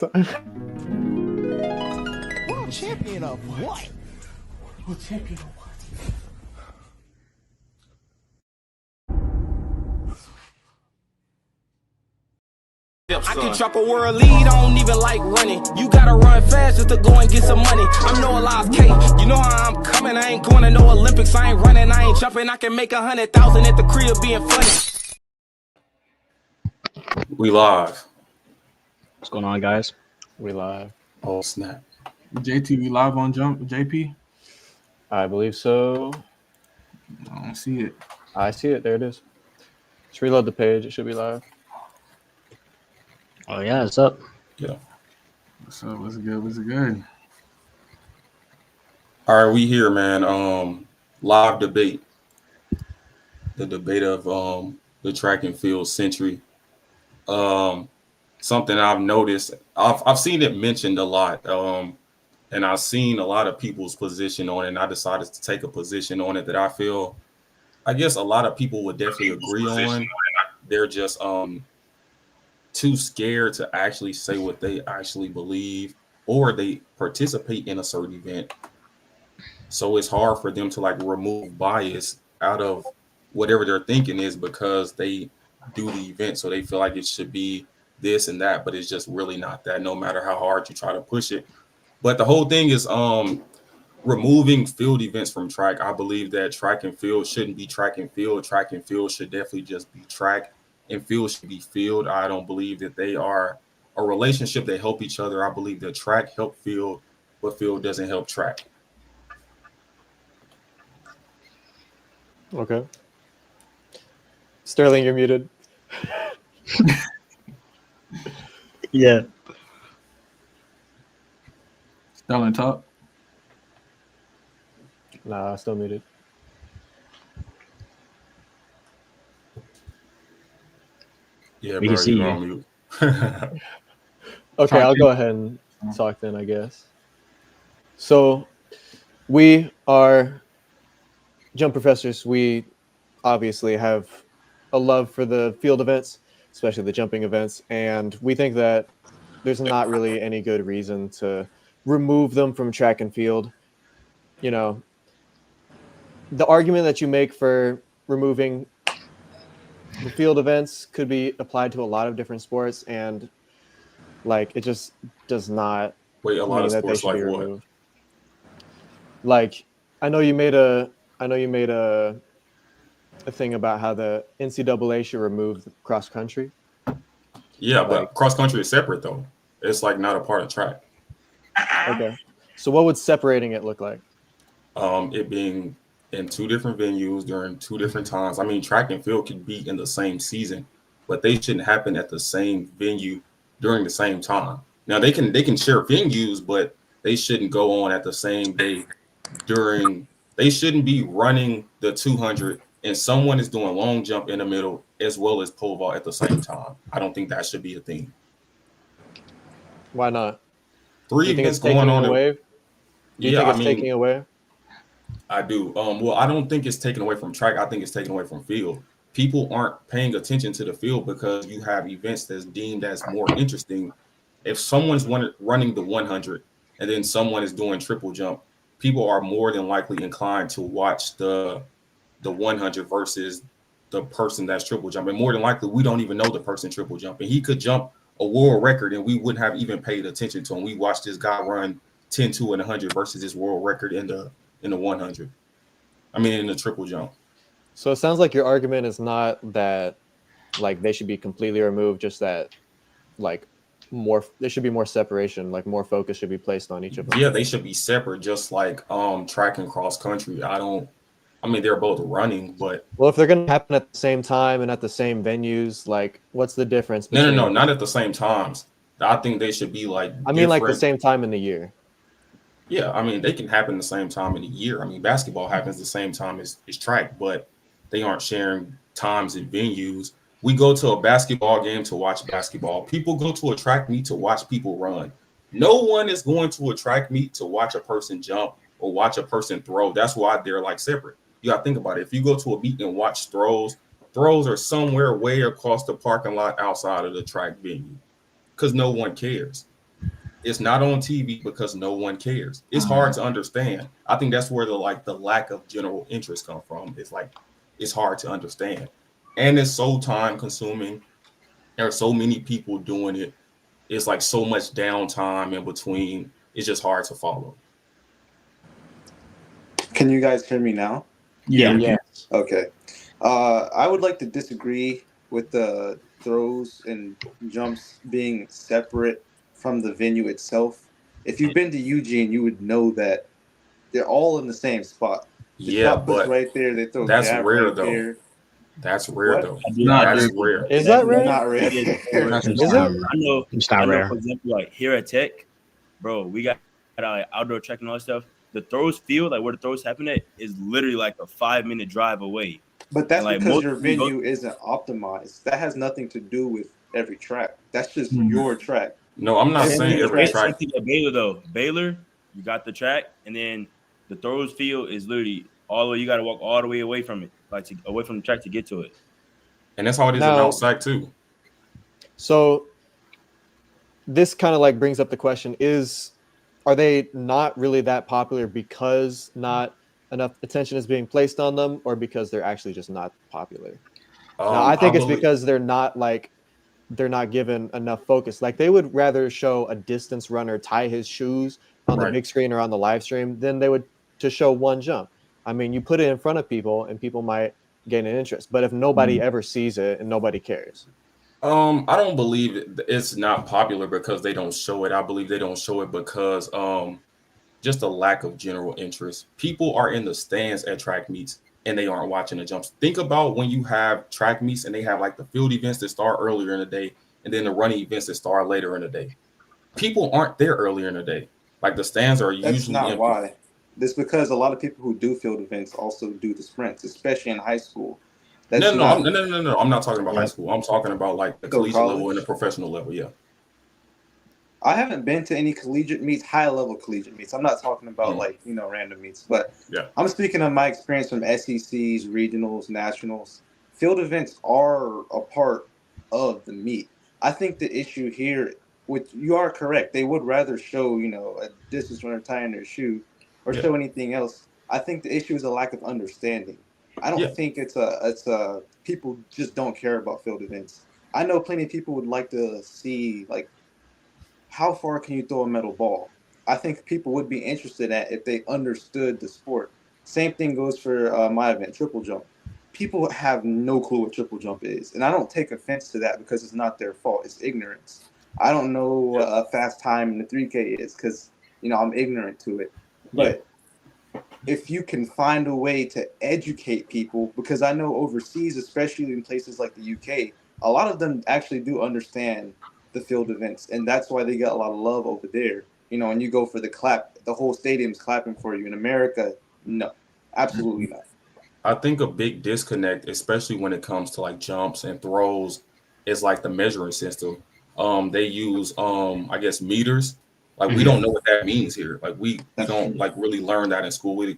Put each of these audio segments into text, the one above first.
World champion of what? World champion of what? I can drop a world lead, I don't even like running. You gotta run fast just to go and get some money. I'm no Elias K, you know how I'm coming. I ain't going to no Olympics, I ain't running, I ain't jumping. I can make 100,000 at the crib being funny. We live. What's going on, guys? We live. Oh, snap. JT, we live on Jump, JP? I believe so. I don't see it. I see it. There it is. Just reload the page. It should be live. Oh yeah, it's up. Yeah. What's up? What's good? What's good? All right, we here, man. Live debate. The debate of the track and field century. Something I've noticed. I've seen it mentioned a lot. And I've seen a lot of people's position on it, and I decided to take a position on it that I feel, I guess a lot of people would definitely agree on. They're just too scared to actually say what they actually believe, or they participate in a certain event. So it's hard for them to like remove bias out of whatever their thinking is because they do the event. So they feel like it should be this and that, but it's just really not that, no matter how hard you try to push it. But the whole thing is removing field events from track. I believe that track and field shouldn't be track and field. Track and field should definitely just be track, and field should be field. I don't believe that they are a relationship that help each other. I believe that track help field, but field doesn't help track. Okay. Sterling, you're muted. Yeah. Sterling top. Nah, still muted. Yeah, We bro, can see you're you. on mute. Okay, I'll go ahead and talk then, I guess. So we are jump professors. We obviously have a love for the field events, especially the jumping events, and we think that there's not really any good reason to remove them from track and field. You know, the argument that you make for removing the field events could be applied to a lot of different sports, and like it just does not Wait, a lot mean of that they sports should like be what? removed. Like I know you made a thing about how the NCAA should remove the cross country. Yeah, Like- but cross country is separate though. It's like not a part of track. Okay, so what would separating it look like? It being in two different venues during two different times. I mean, track and field could be in the same season, but they shouldn't happen at the same venue during the same time. Now they can share venues, but they shouldn't go on at the same day during. They shouldn't be running the 200 and someone is doing long jump in the middle as well as pole vault at the same time. I don't think that should be a thing. Why not? Three Do you think events it's taking going on. away? Do you think it's I mean, taking away? I do. Well, I don't think it's taken away from track. I think it's taken away from field. People aren't paying attention to the field because you have events that's deemed as more interesting. If someone's running the 100 and then someone is doing triple jump, people are more than likely inclined to watch the 100 versus the person that's triple jumping. More than likely, we don't even know the person triple jumping. He could jump a world record and we wouldn't have even paid attention to him. We watched this guy run 10-2 and 100 versus his world record in the 100. I mean, in the triple jump. So it sounds like your argument is not that like they should be completely removed, just that like there should be more separation, like more focus should be placed on each of them. Yeah, they should be separate, just like track and cross country. I mean, they're both running, but Well, if they're going to happen at the same time and at the same venues, like what's the difference between no, not at the same times. I think they should be like I mean, like the different. same time in the year. Yeah, I mean, they can happen the same time in a year. I mean, basketball happens the same time as track, but they aren't sharing times and venues. We go to a basketball game to watch basketball. People go to a track meet to watch people run. No one is going to a track meet to watch a person jump or watch a person throw. That's why they're like separate. You got to think about it. If you go to a meet and watch throws are somewhere way across the parking lot outside of the track venue because no one cares. it's not on TV because no one cares. It's hard to understand. I think that's where the lack of general interest come from. It's like it's hard to understand, and it's so time consuming. There are so many people doing it. It's like so much downtime in between. It's just hard to follow. Can you guys hear me now? Yeah. Yes. Okay. I would like to disagree with the throws and jumps being separate from the venue itself. If you've been to Eugene, you would know that they're all in the same spot. The Yeah, shot puts but right there. They throw that's jab rare right though. there. That's rare What? though. Not That's rare. rare. Is that rare? Not rare. Is it? I know, It's I not know, rare. for example, like here at Tech, bro, we got outdoor track and all that stuff. The throws field, like where the throws happen at, is literally like a 5-minute drive away. But that's And, like, because most your people venue isn't optimized. That has nothing to do with every track. That's just Hmm. your track. No, I'm not Same saying thing every at track. Same thing at Baylor though. Baylor, you got the track, and then the throws field is literally all the way. You got to walk all the way away from it, away from the track to get to it. And that's how it is Now- in outside too. So this kind of like brings up the question: are they not really that popular because not enough attention is being placed on them, or because they're actually just not popular? Now, I think it's because they're not given enough focus. Like they would rather show a distance runner tie his shoes on the Right. big screen or on the live stream than they would to show one jump. I mean, you put it in front of people and people might gain an interest, but if nobody ever sees it and nobody cares. I don't believe it's not popular because they don't show it. I believe they don't show it because just a lack of general interest. People are in the stands at track meets and they aren't watching the jumps. Think about when you have track meets and they have like the field events that start earlier in the day and then the running events that start later in the day. People aren't there earlier in the day. Like the stands are That's usually not empty. why. It's because a lot of people who do field events also do the sprints, especially in high school. That's No, not, I'm not talking about high Yeah. school. I'm talking about like the So collegiate college? level and the professional level. Yeah. I haven't been to any collegiate meets, high level collegiate meets. I'm not talking about random meets, but Yeah. I'm speaking of my experience from SECs, regionals, nationals. Field events are a part of the meet. I think the issue here, which you are correct, they would rather show, a distance runner tying their shoe or Yeah. show anything else. I think the issue is a lack of understanding. I don't Yeah. think it's a people just don't care about field events. I know plenty of people would like to see how far can you throw a metal ball? I think people would be interested at if they understood the sport. Same thing goes for my event, triple jump. People have no clue what triple jump is, and I don't take offense to that because it's not their fault. It's ignorance. I don't know what a fast time in the 3K is because I'm ignorant to it. But if you can find a way to educate people, because I know overseas, especially in places like the UK, a lot of them actually do understand the field events, and that's why they get a lot of love over there. And you go for the clap, the whole stadium's clapping for you. In America, no, absolutely not. I think a big disconnect, especially when it comes to like jumps and throws, is like the measuring system. They use I guess meters. Like we don't know what that means here. Like we don't like really learn that in school. We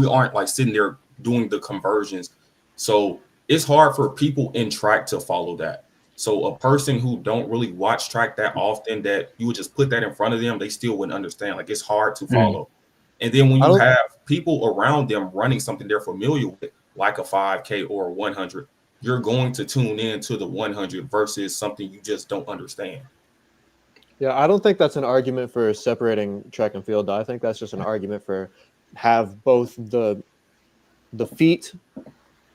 aren't like sitting there doing the conversions. So it's hard for people in track to follow that. So a person who don't really watch track that often, that you would just put that in front of them, they still wouldn't understand. Like it's hard to follow. And then when you have people around them running something they're familiar with, like a 5K or a 100, you're going to tune in to the 100 versus something you just don't understand. Yeah, I don't think that's an argument for separating track and field. I think that's just an argument for have both the feet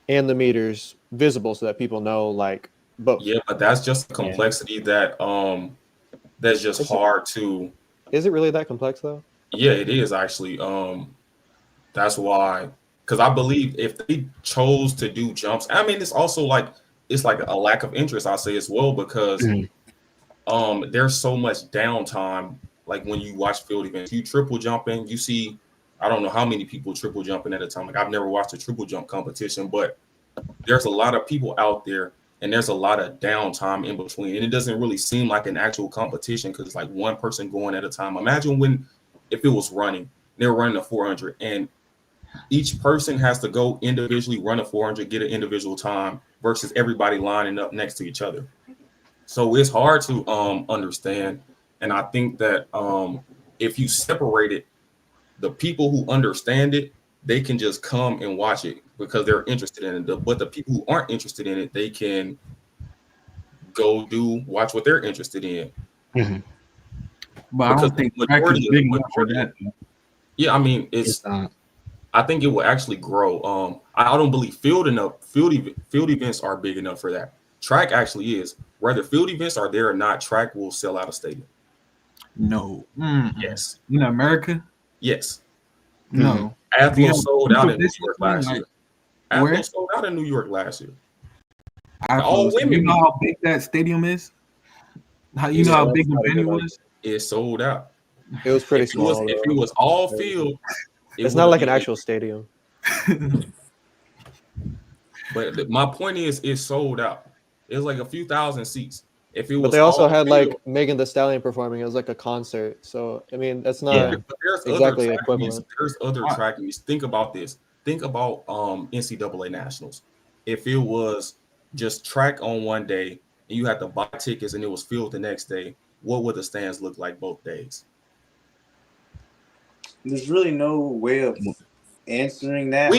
and the meters visible so that people know both. Yeah, but that's just a complexity that that's just hard to. Is it really that complex though? Yeah, it is actually. That's why, because I believe if they chose to do jumps, I mean, it's also like a lack of interest, I say as well, because there's so much downtime. Like when you watch field events, you triple jumping, you see, I don't know how many people triple jumping at a time. Like I've never watched a triple jump competition, but there's a lot of people out there and there's a lot of downtime in between. And it doesn't really seem like an actual competition because it's like one person going at a time. Imagine if it was running, they're running a 400 and each person has to go individually run a 400, get an individual time versus everybody lining up next to each other. So it's hard to understand. And I think that if you separate it, the people who understand it, they can just come and watch it because they're interested in it. But the people who aren't interested in it, they can go watch what they're interested in. Mm-hmm. But because I don't think track is big enough for that. Yeah, I mean, it's I think it will actually grow. I don't believe field events are big enough for that. Track actually is. Whether field events are there or not, track will sell out a stadium. No. Yes. In America? Yes. No. Athletes sold out in New York last year. Where? Athletes sold out in New York last year. All women. You know how big that stadium is? How you know how big the venue was? It sold out. It was pretty small. If it was all field, it's not like an actual stadium. But my point is, it sold out. It was like a few thousand seats. If it was, but they also had field, like Megan Thee Stallion performing. It was like a concert. So I mean, that's not exactly equivalent. There's other track meets. Think about this. Think about NCAA nationals. If it was just track on one day and you had to buy tickets and it was filled the next day, what would the stands look like both days? There's really no way of answering that.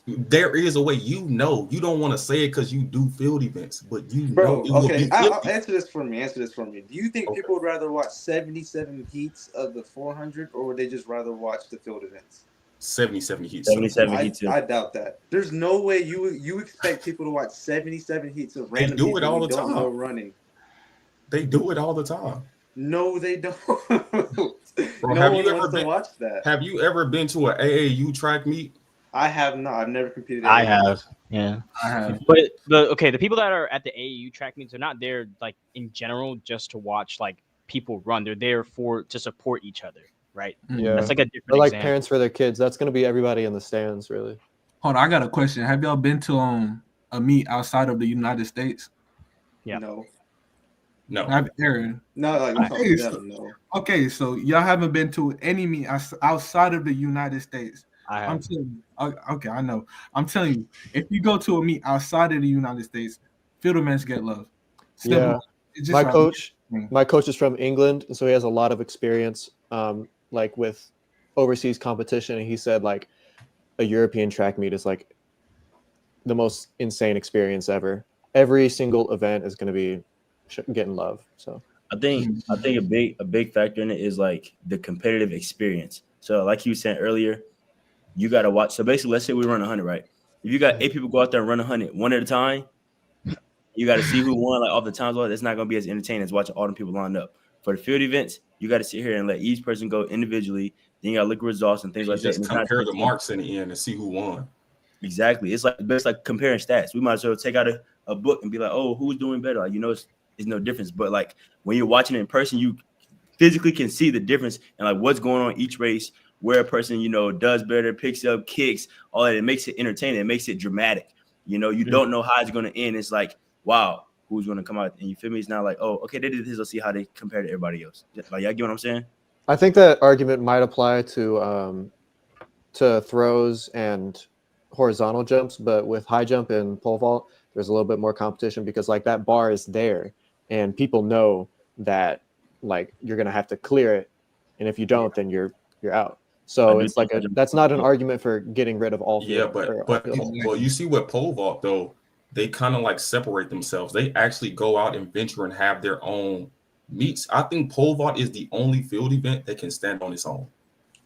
There is a way. You don't want to say it because you do field events, but know. Okay, I'll answer this for me. Do you think people would rather watch 77 heats of the 400, or would they just rather watch the field events? 77 heats. 77 heats. I doubt that. There's no way you expect people to watch 77 heets of random people who all the don't time. know running. They do it all the time. No, they don't. Bro, no one wants to watch that. Have you ever been to an AAU track meet? I have not. I've never competed. I have. Yeah, I have. But the people that are at the AAU track meets are not there like in general just to watch like people run. They're there to support each other, right? Yeah, that's like a different. They're like example. parents for their kids. That's going to be everybody in the stands, really. Hold on, I got a question. Have y'all been to a meet outside of the United States? Yeah. No. I've Aaron. No, no. Okay, so y'all haven't been to any meet outside of the United States. I have. I'm telling you. Okay, I know. I'm telling you, if you go to a meet outside of the United States, field events get love. Yeah. My coach is from England, and so he has a lot of experience, like with overseas competition. And he said like a European track meet is like the most insane experience ever. Every single event is going to be getting love. So I think a big factor in it is like the competitive experience. So like you said earlier, you got to watch. So basically, let's say we run 100, right? If you got 8 people go out there and run 100 one at a time, you got to see who won like all the times. It's not going to be as entertaining as watching all the people lined up. For the field events, you got to sit here and let each person go individually. Then you got to look at results and things like that. Just compare the marks in the end and see who won. Exactly. It's like comparing stats. We might as well take out a book and be like, oh, who's doing better? Like, it's no difference. But like when you're watching it in person, you physically can see the difference and like what's going on each race, where a person, does better, picks up, kicks, all that. It makes it entertaining. It makes it dramatic. You don't know how it's going to end. It's like, wow, who's going to come out? And you feel me? It's not like, oh, okay, they did this. Let's see how they compare to everybody else. Like, y'all get what I'm saying? I think that argument might apply to throws and horizontal jumps, but with high jump and pole vault, there's a little bit more competition because like that bar is there and people know that like you're going to have to clear it. And if you don't, then you're out. So it's like that's not an argument for getting rid of all. Yeah, but you see what pole vault though, they kind of like separate themselves. They actually go out and venture and have their own meets. I think pole vault is the only field event that can stand on its own.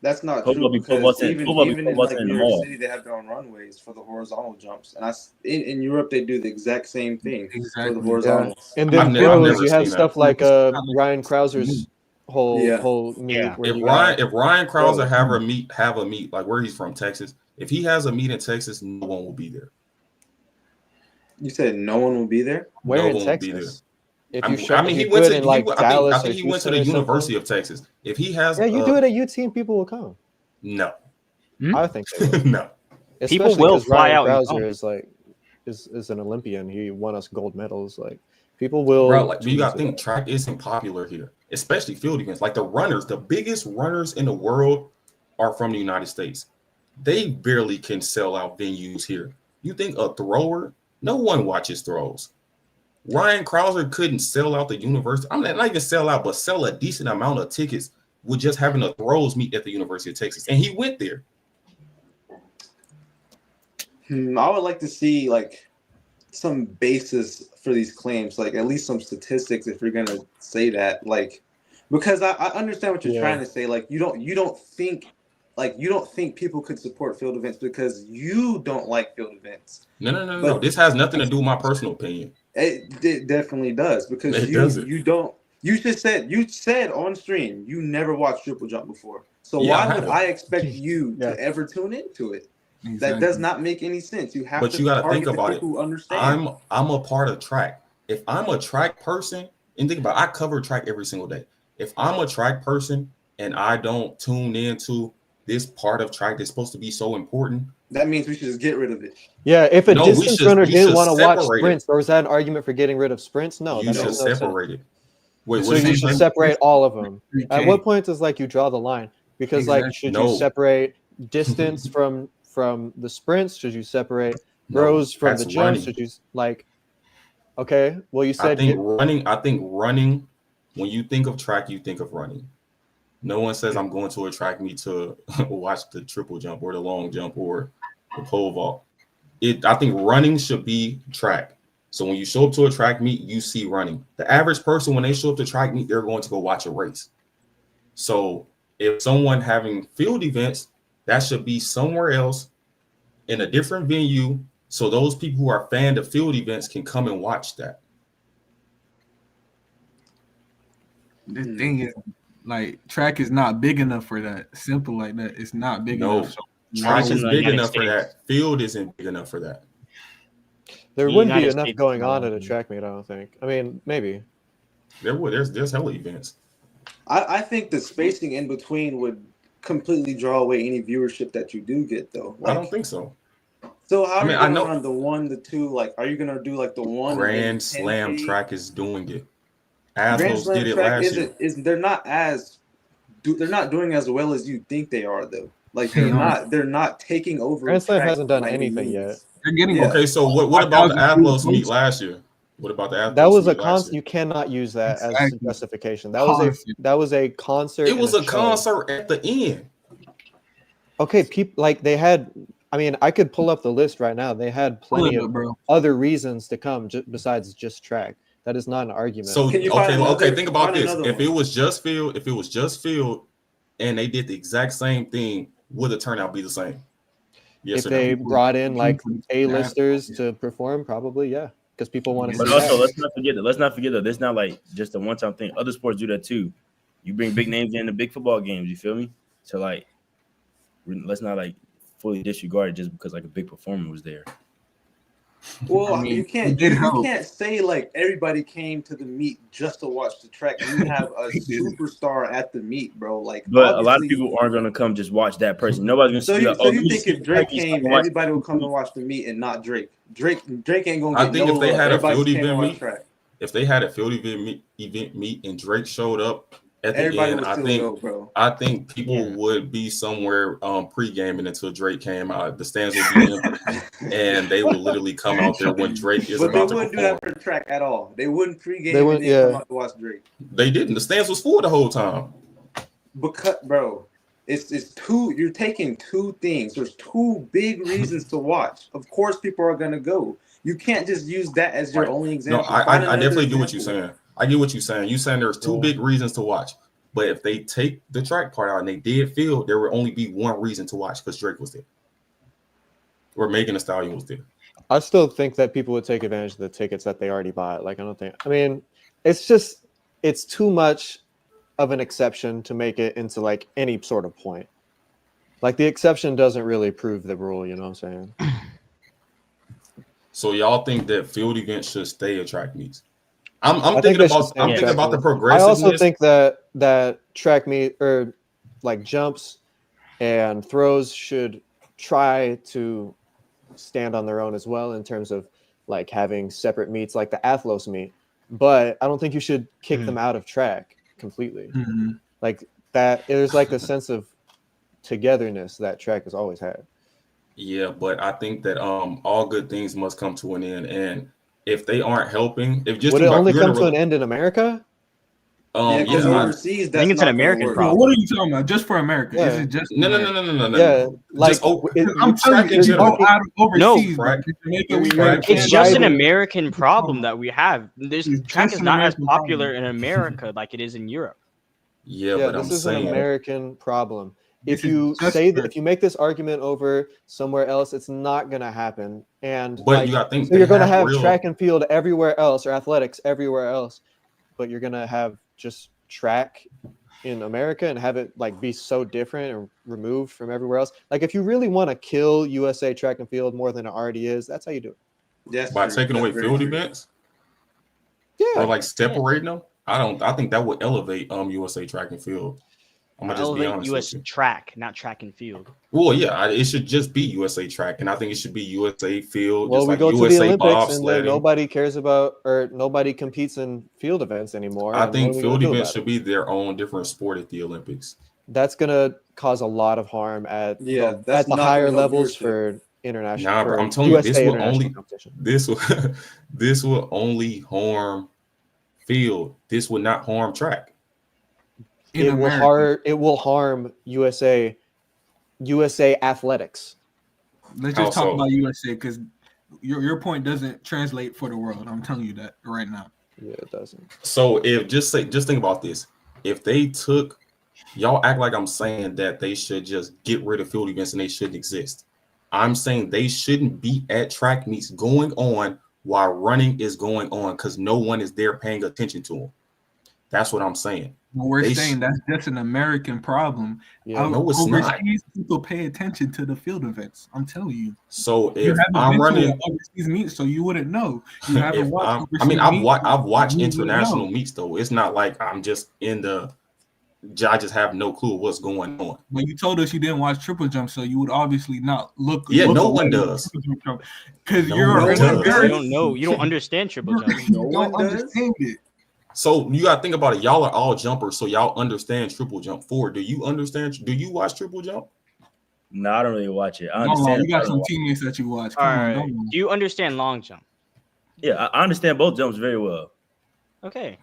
That's not true because even in like New York City, they have their own runways for the horizontal jumps, and in Europe they do the exact same thing for the horizontals. And then throws, you have stuff like Ryan Krauser's whole meet. Yeah. If Ryan Krauser have a meet like where he's from, Texas, if he has a meet in Texas, no one will be there. You said no one will be there? Where in Texas? He went to the University of Texas. If he has, you do it at UT and people will come. No, I think they will. No. People will fly out. Krauser is an Olympian. He won us gold medals. Like people will. Bro, like you gotta think track isn't popular here, especially field events. Like the biggest runners in the world are from the United States. They barely can sell out venues here. You think a thrower? No one watches throws. Ryan Krauser couldn't sell out the university. I'm not even sell out, but sell a decent amount of tickets with just having a throws meet at the University of Texas, and he went there. I would like to see like some basis for these claims, like at least some statistics if you're gonna say that, like, because I understand what you're trying to say. Like you don't think people could support field events because you don't like field events. No. This has nothing to do with my personal opinion. It definitely does, because you don't. You said on stream you never watched triple jump before. So why would I expect you to ever tune into it? Exactly. That does not make any sense. You have to. You got to think about it. Who understand. I'm a part of track. If I'm a track person, and think about it, I cover track every single day. If I'm a track person and I don't tune into this part of track that's supposed to be so important, that means we should just get rid of it. Yeah, if a distance runner didn't want to watch sprints, or was that an argument for getting rid of sprints? No, you should separate it. Wait, so you should separate all of them. At what point does like you draw the line? Because like, should you separate distance from the sprints? Should you separate rows from the jumps? Should you like? Okay, well you said I think running. When you think of track, you think of running. No one says I'm going to a track meet to watch the triple jump or the long jump or the pole vault. I think running should be track. So when you show up to a track meet, you see running. The average person, when they show up to track meet, they're going to go watch a race. So if someone having field events, that should be somewhere else in a different venue, so those people who are fan of field events can come and watch that. The thing is, like, track is not big enough for that. Simple like that. It's not big enough. So track is big enough for that. Field isn't big enough for that. There wouldn't be enough going on at a track meet, I don't think. I mean, maybe. There's hella events. I think the spacing in between would completely draw away any viewership that you do get, though. Like, I don't think so. So how are you gonna run the 1, the 2? Like, are you gonna do like the 1? Grand Slam track is doing it. Astros did it last year. They're not doing as well as you think they are, though. Like they're not taking over. Grand Slam hasn't done anything yet. They're getting okay. So what about the Astros meet last year? What about the Astros? That was a concert. You cannot use that as justification. That was a concert. It was a concert at the end. Okay, people like they had. I mean, I could pull up the list right now. They had plenty of other reasons to come besides just track. That is not an argument. So okay. Think about this. If it was just field, and they did the exact same thing, would the turnout be the same? Yes. If they brought in like A-listers to perform, probably because people want to. But also, let's not forget that. This not like just a one-time thing. Other sports do that too. You bring big names in the big football games. You feel me? So like, let's not like fully disregard it just because like a big performer was there. Well, I mean, you can't say like everybody came to the meet just to watch the track. You have a superstar at the meet, bro. Like, but a lot of people aren't gonna come just watch that person. Nobody's gonna. So you think if Drake came, everybody would come to watch the meet and not Drake? Drake ain't gonna. I think if they had a field event meet, if they had a field event meet and Drake showed up at the end, I think people would be somewhere pre-gaming until Drake came out. The stands would be empty, and they would literally come out there when Drake is about to perform. But they wouldn't do that for the track at all. They wouldn't pre-game and then come out to watch Drake. They didn't. The stands was full the whole time. Because, bro, it's two. You're taking two things. There's two big reasons to watch. Of course, people are gonna go. You can't just use that as your only example. No, I definitely do what you're saying. I get what you're saying. You're saying there's two big reasons to watch. But if they take the track part out and they did field, there would only be one reason to watch because Drake was there. Or Megan Thee Stallion was there. I still think that people would take advantage of the tickets that they already bought. Like, I mean, it's too much of an exception to make it into like any sort of point. Like the exception doesn't really prove the rule, you know what I'm saying? So y'all think that field events should stay at track meets? I'm thinking about the progressiveness. I also think that track meet or like jumps and throws should try to stand on their own as well in terms of like having separate meets like the Athlos meet. But I don't think you should kick them out of track completely. Mm-hmm. Like that, there's like a sense of togetherness that track has always had. Yeah, but I think that all good things must come to an end, and if they aren't helping, if just would it only come to an an end in America? Because overseas, that's think it's an not gonna American work. problem. What are you talking about? Just for America? Yeah. Is it just No. Yeah, like Just I'm telling you, in general. go out overseas. No, bro. It's just an driving- American problem that we have. This It's track just is an not as American popular problem. in America like it is in Europe. Yeah, Yeah, but this I'm is an saying American problem. This If is you just say for- that, if you make this argument over somewhere else, it's not gonna happen. And But you gotta think so you're gonna have real, track and field everywhere else, or athletics everywhere else, but you're gonna have just track in America and have it like be so different and removed from everywhere else. Like if you really want to kill USA track and field more than it already is, that's how you do it. That's by true. taking That's away very field true. events Yeah. or like separating them. I think that would elevate USA track and field. I'm gonna just be Elevate honest US with you. track, not track and field. Well, yeah, it should just be USA track, and I think it should be USA field. Well, just we like go to the USA Olympics and then bobsledding. nobody cares about, or nobody competes in field events anymore. I and think what are we field gonna do events about should it? be their own different sport at the Olympics. That's gonna cause a lot of harm at that's at the not higher gonna help levels viewership. for international. Nah, for bro, I'm telling you, USA this will international only competition. this will only harm field. This would not harm track. in America. It will harm USA athletics. Let's How just talk so? about USA because your point doesn't translate for the world. I'm telling you that right now. Yeah, it doesn't. So if just think about this. If they took y'all act like I'm saying that they should just get rid of field events and they shouldn't exist. I'm saying they shouldn't be at track meets going on while running is going on because no one is there paying attention to them. That's what I'm saying. Well, we're They saying that's just an American problem. Yeah. No, it's not. Overseas, people pay attention to the field events. I'm telling you. So You if haven't I'm been to running, an overseas meet, so you wouldn't know. You haven't watched. I've watched you wouldn't international know. meets though. It's not like I'm just in the. I just have no clue what's going on. When you told us you didn't watch triple jump, so you would obviously not look. Yeah, look no away one from does. triple jump because No you're one a does. You don't know. You don't understand triple jump. You No don't one does? understand it. So you gotta think about it. Y'all are all jumpers, so y'all understand triple jump. Ford, do you understand? Do you watch triple jump? No, I don't really watch it. I Don't lie, understand. you got I don't some watch- teammates that you watch. All Come on, right. don't lie. Do you understand long jump? Yeah, I understand both jumps very well. Okay.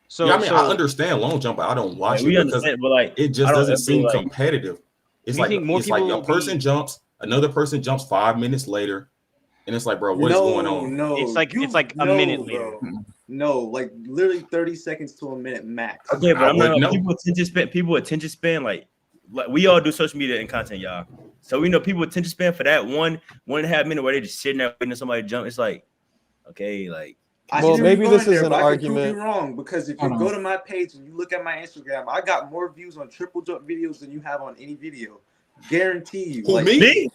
So, Yeah, I mean, so I understand long jump, but I don't watch Like, we it because understand, but like it just I don't doesn't ever, seem like- competitive. It's Do you like think more it's like people a will person be- jumps, another person jumps 5 minutes later, and it's like, bro, what is going on? No, It's like a minute later. bro. No, like literally 30 seconds to a minute max. Okay, but I I'm not wouldn't know. people attention span like we all do social media and content, y'all. So we know people attention span for that 1.5 minute where they just sitting there waiting for somebody to jump. It's like, okay, like I Well, see where maybe you're this going is there, an but I could prove argument- you wrong because if you go to my page and you look at my Instagram, I got more views on triple jump videos than you have on any video. Guarantee you. Who, Like, me?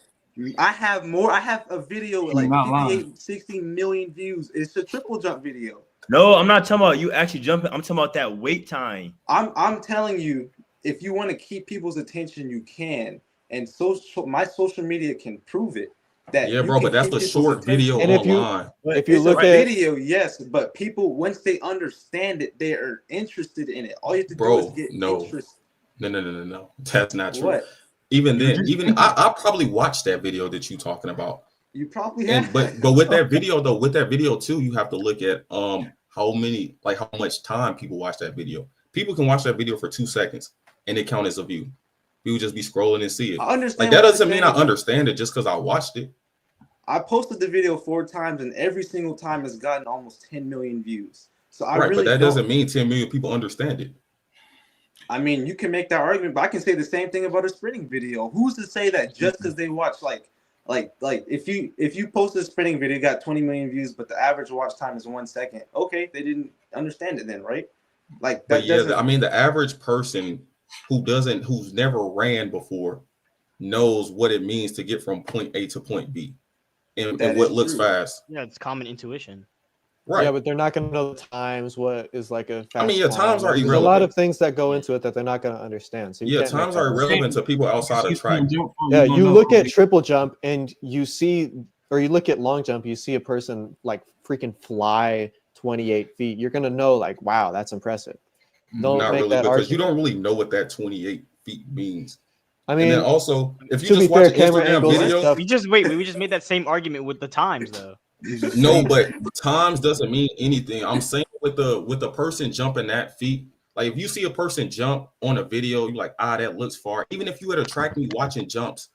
I have more. I have a video with like You're not 58, 60 million views. It's a triple jump video. no, I'm not talking about you actually jumping. I'm talking about that wait time. I'm telling you, if you want to keep people's attention, you can. And my social media can prove it. That Yeah, you bro, can but that's keep the people's short video And if you- online. If you It's look a at video, yes, but people once they understand it, they are interested in it. All you have to Bro, do is get no. interest. No. That's not true. What? Even then, I probably watched that video that you talking about. You probably have. And but with that video too, you have to look at how much time people watch that video. People can watch that video for 2 seconds and it count as a view. People just be scrolling and see it. I understand. Like that what doesn't you're mean I saying. understand it just because I watched it. I posted the video 4 times, and every single time it's gotten almost 10 million views. So I Right, really but that don't. doesn't mean 10 million people understand it. I mean, you can make that argument, but I can say the same thing about a sprinting video. Who's to say that just because they watch like if you post a sprinting video, you got 20 million views, but the average watch time is 1 second. Okay, they didn't understand it then, right? Like that. But yeah, doesn't, I mean, the average person who's never ran before knows what it means to get from point A to point B and That what is looks true. fast. Yeah, it's common intuition. Right. Yeah, but they're not going to know the times. What is like a? I mean, yeah, fast times time. are There's a lot irrelevant. of things that go into it that they're not going to understand. So you Yeah, can't make times that are decision. irrelevant to people outside of track. Yeah, you look at triple jump and you see, or you look at long jump, you see a person like freaking fly 28 feet. You're going to know like, wow, that's impressive. Don't Not make really, that because argument. you don't really know what that 28 feet means. I And mean, then also, if you to be just fair, watch camera Instagram angles and videos, stuff. We just made that same argument with the times though. No, but times doesn't mean anything. I'm saying with the person jumping that feet, like if you see a person jump on a video, you're like, that looks far. Even if you at a track meet watching jumps,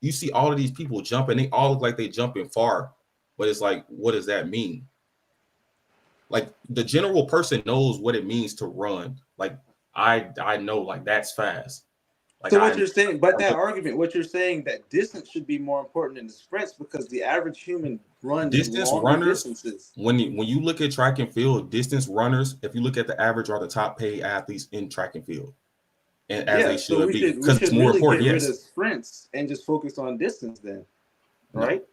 you see all of these people jumping, they all look like they jumping far. But it's like, what does that mean? Like the general person knows what it means to run. Like I know like that's fast. Like so what you're saying, but that argument, what you're saying that distance should be more important than the sprints because the average human runs distance longer runners. distances. When you look at track and field, distance runners, if you look at the average, are the top paid athletes in track and field, and as they should be because it's more important. Get rid of sprints and just focus on distance then, right?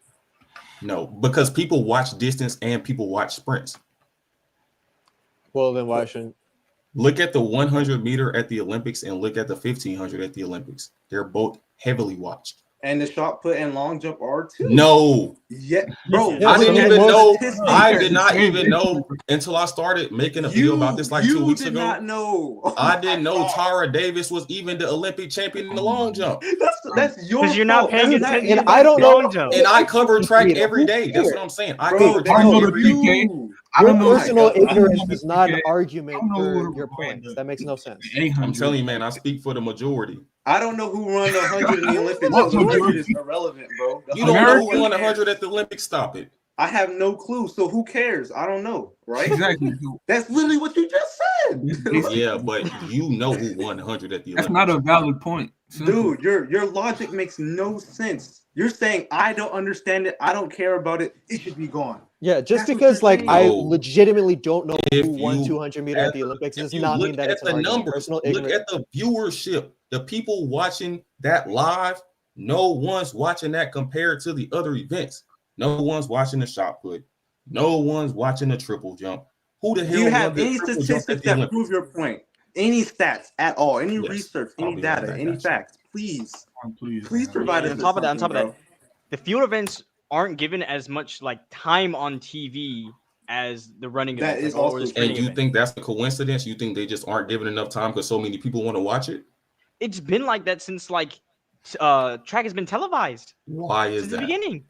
No, because people watch distance and people watch sprints. Well, then why shouldn't? Look at the 100 meter at the Olympics and look at the 1500 at the Olympics. They're both heavily watched. And the shot put and long jump are too. No. Yeah, bro. I didn't even know. I did not even know until I started making a video about this like 2 weeks ago. You did not know. I didn't know Tara Davis was even the Olympic champion in the long jump. That's your fault. You're not paying attention. And I don't know. And I cover track every day. That's what I'm saying. I cover track every day. Your personal ignorance is not an argument for your points. That makes no sense. I'm telling you, man, I speak for the majority. I don't know who won the 100 in the Olympics. So the 100 is irrelevant, bro. You don't know who won 100 at the Olympics. Stop it. I have no clue. So who cares? I don't know, right? Exactly. That's literally what you just said. Yeah, but you know who won 100 at the Olympics. That's not a valid point. Simple. Dude, your logic makes no sense. You're saying I don't understand it. I don't care about it. It should be gone. Yeah, just because like I legitimately don't know who won 200 meter at the Olympics does not mean that it's an numbers. Look at the viewership. The people watching that live, no one's watching that compared to the other events. No one's watching the shot put. No one's watching the triple jump. Who the hell? Do you have any statistics that prove your point? Any stats at all? Any research? Any data? Any facts? Please provide us. On top of that, the field events aren't given as much like time on TV as the running that events. Is also, and you think that's a coincidence? You think they just aren't given enough time because so many people want to watch it? It's been like that since like track has been televised. Why is since that? The beginning.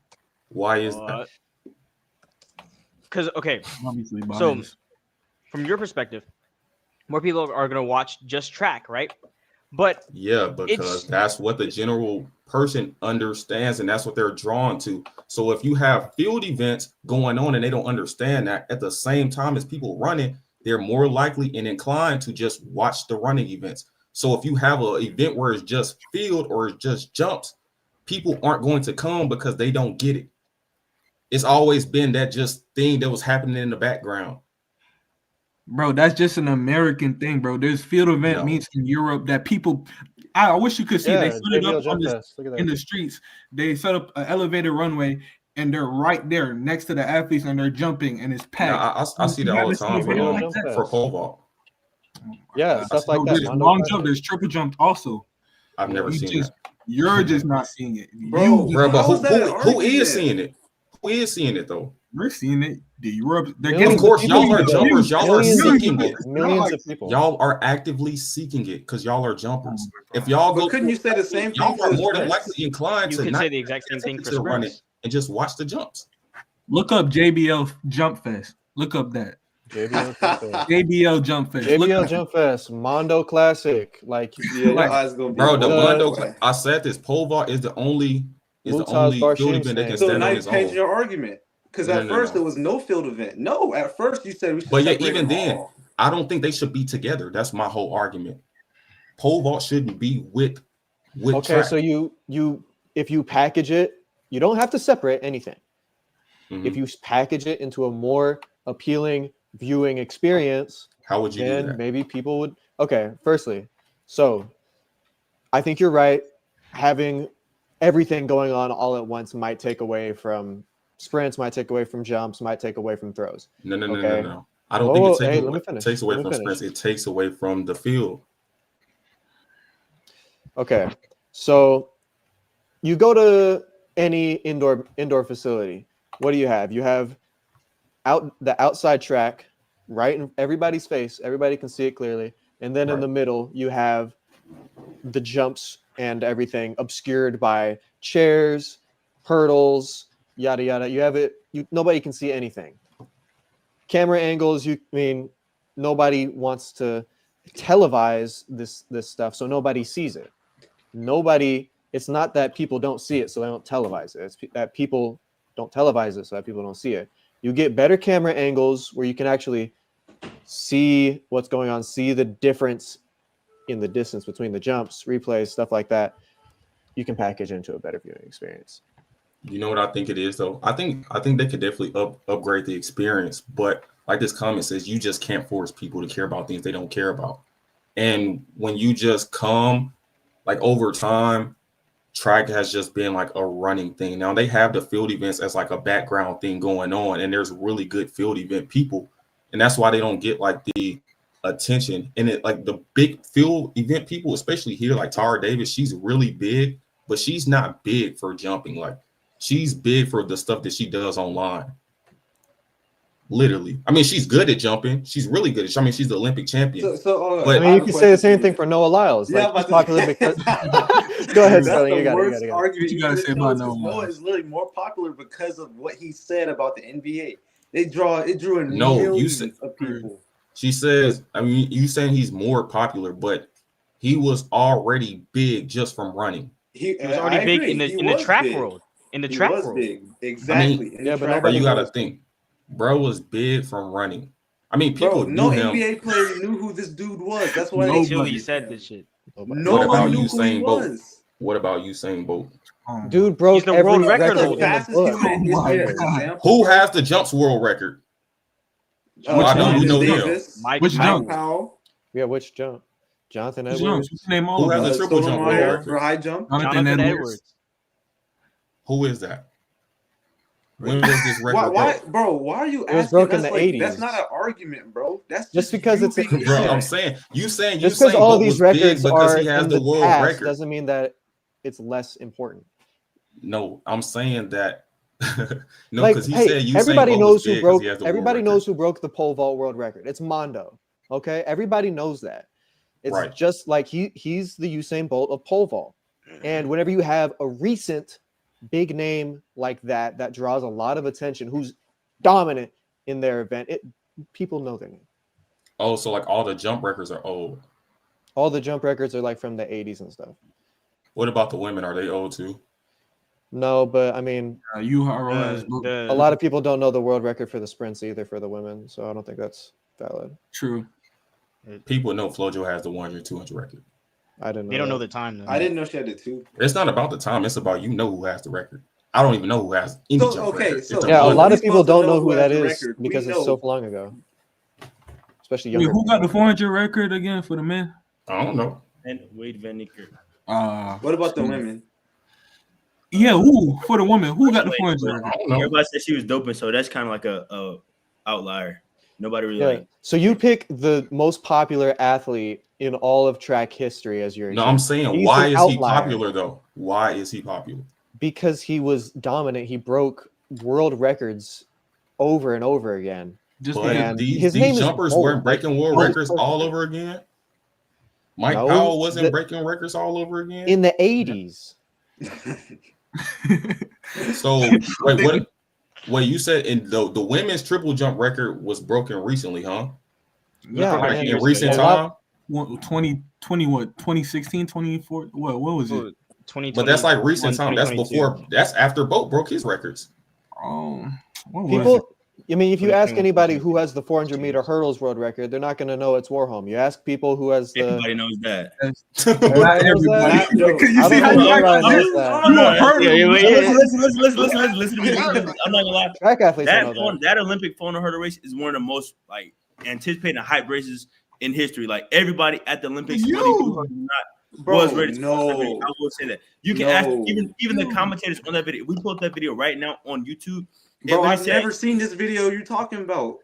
Why is that? Because so from your perspective, more people are going to watch just track, right? But yeah, because that's what the general person understands and that's what they're drawn to. So if you have field events going on and they don't understand that at the same time as people running, they're more likely and inclined to just watch the running events. So if you have an event where it's just field or it's just jumps, people aren't going to come because they don't get it. It's always been that just thing that was happening in the background. Bro, that's just an American thing, bro. There's field event meets in Europe that people. I wish you could see. They set it up in the streets. They set up an elevated runway, and they're right there next to the athletes, and they're jumping, and it's packed. I see that all the time for pole vault. Yeah, stuff like that. There's long jump. There's triple jump also. I've never seen that. You're just not seeing it, bro. But who is seeing it? Who is seeing it though? We're seeing it. Of course, y'all are jumpers. Y'all are seeking it. Millions of people. Y'all are actively seeking it because y'all are jumpers. If y'all go, couldn't you say the same thing? Y'all are more than likely inclined to say the exact same thing for run it and just watch the jumps. Look up JBL Jump Fest. Look up that. JBL Jump Fest. JBL Jump Fest. Mondo Classic. Like, bro, the Mondo. I said this. Pole vault is the only field event that can stand on its own. Change your argument. Because at first there was no field event. No, at first you said we should. But yeah, even then, I don't think they should be together. That's my whole argument. Pole vault shouldn't be with okay, track. so you if you package it, you don't have to separate anything. Mm-hmm. If you package it into a more appealing viewing experience, how would you do that? Maybe people would. Okay, firstly, so I think you're right. Having everything going on all at once might take away from sprints, might take away from jumps, might take away from throws. No. I don't think it takes away from sprints. It takes away from the field. Okay, so you go to any indoor facility. What do you have? You have the outside track right in everybody's face. Everybody can see it clearly. And then in the middle, you have the jumps and everything obscured by chairs, hurdles, yada yada. You have it. Nobody can see anything. Camera angles. Nobody wants to televise this stuff, so nobody sees it. It's not that people don't see it, so they don't televise it. It's that people don't televise it, so that people don't see it. You get better camera angles where you can actually see what's going on, see the difference in the distance between the jumps, replays, stuff like that. You can package into a better viewing experience. You know what I think it is, though? I think they could definitely upgrade the experience, but like this comment says, you just can't force people to care about things they don't care about. And when you just come, like over time, track has just been like a running thing. Now they have the field events as like a background thing going on, and there's really good field event people, and that's why they don't get like the attention. And it like the big field event people, especially here, like Tara Davis, she's really big, but she's not big for jumping. Like she's big for the stuff that she does online. Literally, I mean, she's good at jumping. She's really good at. I mean, she's the Olympic champion. But you can say the same thing for Noah Lyles. Like, he's popular because. Go ahead, Sterling. You got it. Argument you got to say about Noah. Noah is literally more popular because of what he said about the NBA. It drew in millions of people. She says, I mean, you saying he's more popular, but he was already big just from running. He was already big in the track world. In the track world, exactly. I mean, but you got to think. Bro was big from running. I mean, people knew him. NBA player knew who this dude was. That's why he said this shit. No one knew who he was. What about Usain Bolt? Dude broke the world record holder. Who has the jumps world record? I know you know him. Which jump? Yeah, which jump? Jonathan Edwards. Who has the triple jump world record for high jump? Jonathan Edwards. Who is that? When was this record? Why are you asking? It was broke in the 80s. That's not an argument, bro. That's just because it's bro. I'm saying just because all these records are he has in the world past record doesn't mean that it's less important. No, I'm saying that no, like, because he said everybody knows who broke. Everybody knows who broke the pole vault world record. It's Mondo. Okay, everybody knows that. It's just like he's the Usain Bolt of pole vault. And whenever you have a recent big name like that draws a lot of attention, who's dominant in their event, people know their name. Oh, so like all the jump records are old. All the jump records are like from the 80s and stuff. What about the women? Are they old too? No, but I mean, a lot of people don't know the world record for the sprints either for the women, so I don't think that's valid. True. People know FloJo has the 100, 200 record. I didn't know. They don't know the time, though. I didn't know she had it too. It's not about the time. It's about who has the record. I don't even know who has any jump record. A lot of people don't know who that is because it's so long ago. Especially younger. Who got the 400 record again for the men? I don't know. And Wade Van Niekerk. What about the women? Yeah, who for the women? Who got the 400 record? Everybody said she was doping, so that's kind of like a outlier. Nobody really. So you pick the most popular athlete in all of track history as your. No, I'm saying why is he popular though? Why is he popular? Because he was dominant. He broke world records over and over again. These jumpers weren't breaking world records all over again. Mike Powell wasn't breaking records all over again in the 80s. So wait, you said in the women's triple jump record was broken recently, huh? Yeah, like in recent time. 2020 what? 2016, 24. What was it? 2020. But that's like recent time. That's before. That's after Bolt broke his records. People. I mean, if you ask anybody who has the 400 meter hurdles world record, they're not going to know it's Warholm. You ask people who has the. Everybody knows that. Not everybody. You see how listen to me. I'm not gonna lie. Track athletes that Olympic 400 hurdle race is one of the most like anticipated hype races in history. Like everybody at the Olympics was ready to I will say that. You can ask even the commentators on that video. We pull up that video right now on YouTube. Bro, I've never seen this video you're talking about.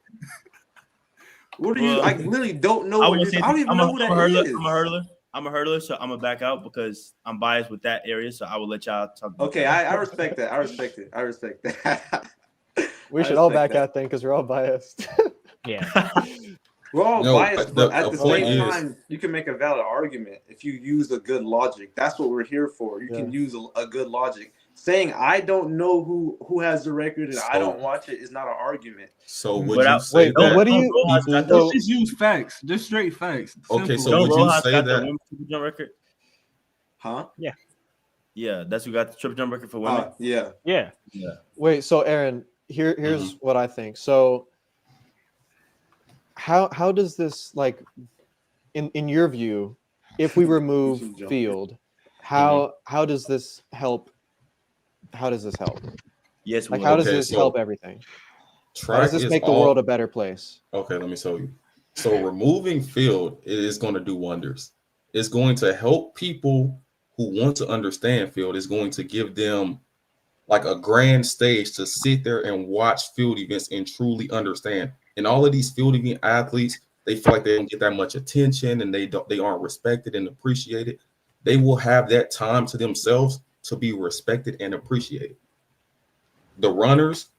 What are you? I literally don't know. I don't even know who that is. I'm a hurdler, so I'm gonna back out because I'm biased with that area. So I will let y'all talk. Okay, I respect that. I respect that. We should all back out then because we're all biased. Yeah. We're all biased, but at the same time, you can make a valid argument if you use a good logic. That's what we're here for. You can use a good logic. saying I don't know who has the record and I don't watch it is not an argument. So would you say that? What do you? Let's just use facts, just straight facts. Simple. Okay, so would you say that? The triple jump record? Huh? Yeah. Yeah, that's who got the triple jump record for women. Yeah. Wait, so Aaron, here's what I think. So how does this, like, in your view, if we remove field, how does this help? How does this help? Yes, like, how does this help everything? How does this make the world a better place? Okay, let me show you. So removing field is going to do wonders. It's going to help people who want to understand field. It's going to give them like a grand stage to sit there and watch field events and truly understand. And all of these field event athletes, they feel like they don't get that much attention and they aren't respected and appreciated. They will have that time to themselves to be respected and appreciated. The runners,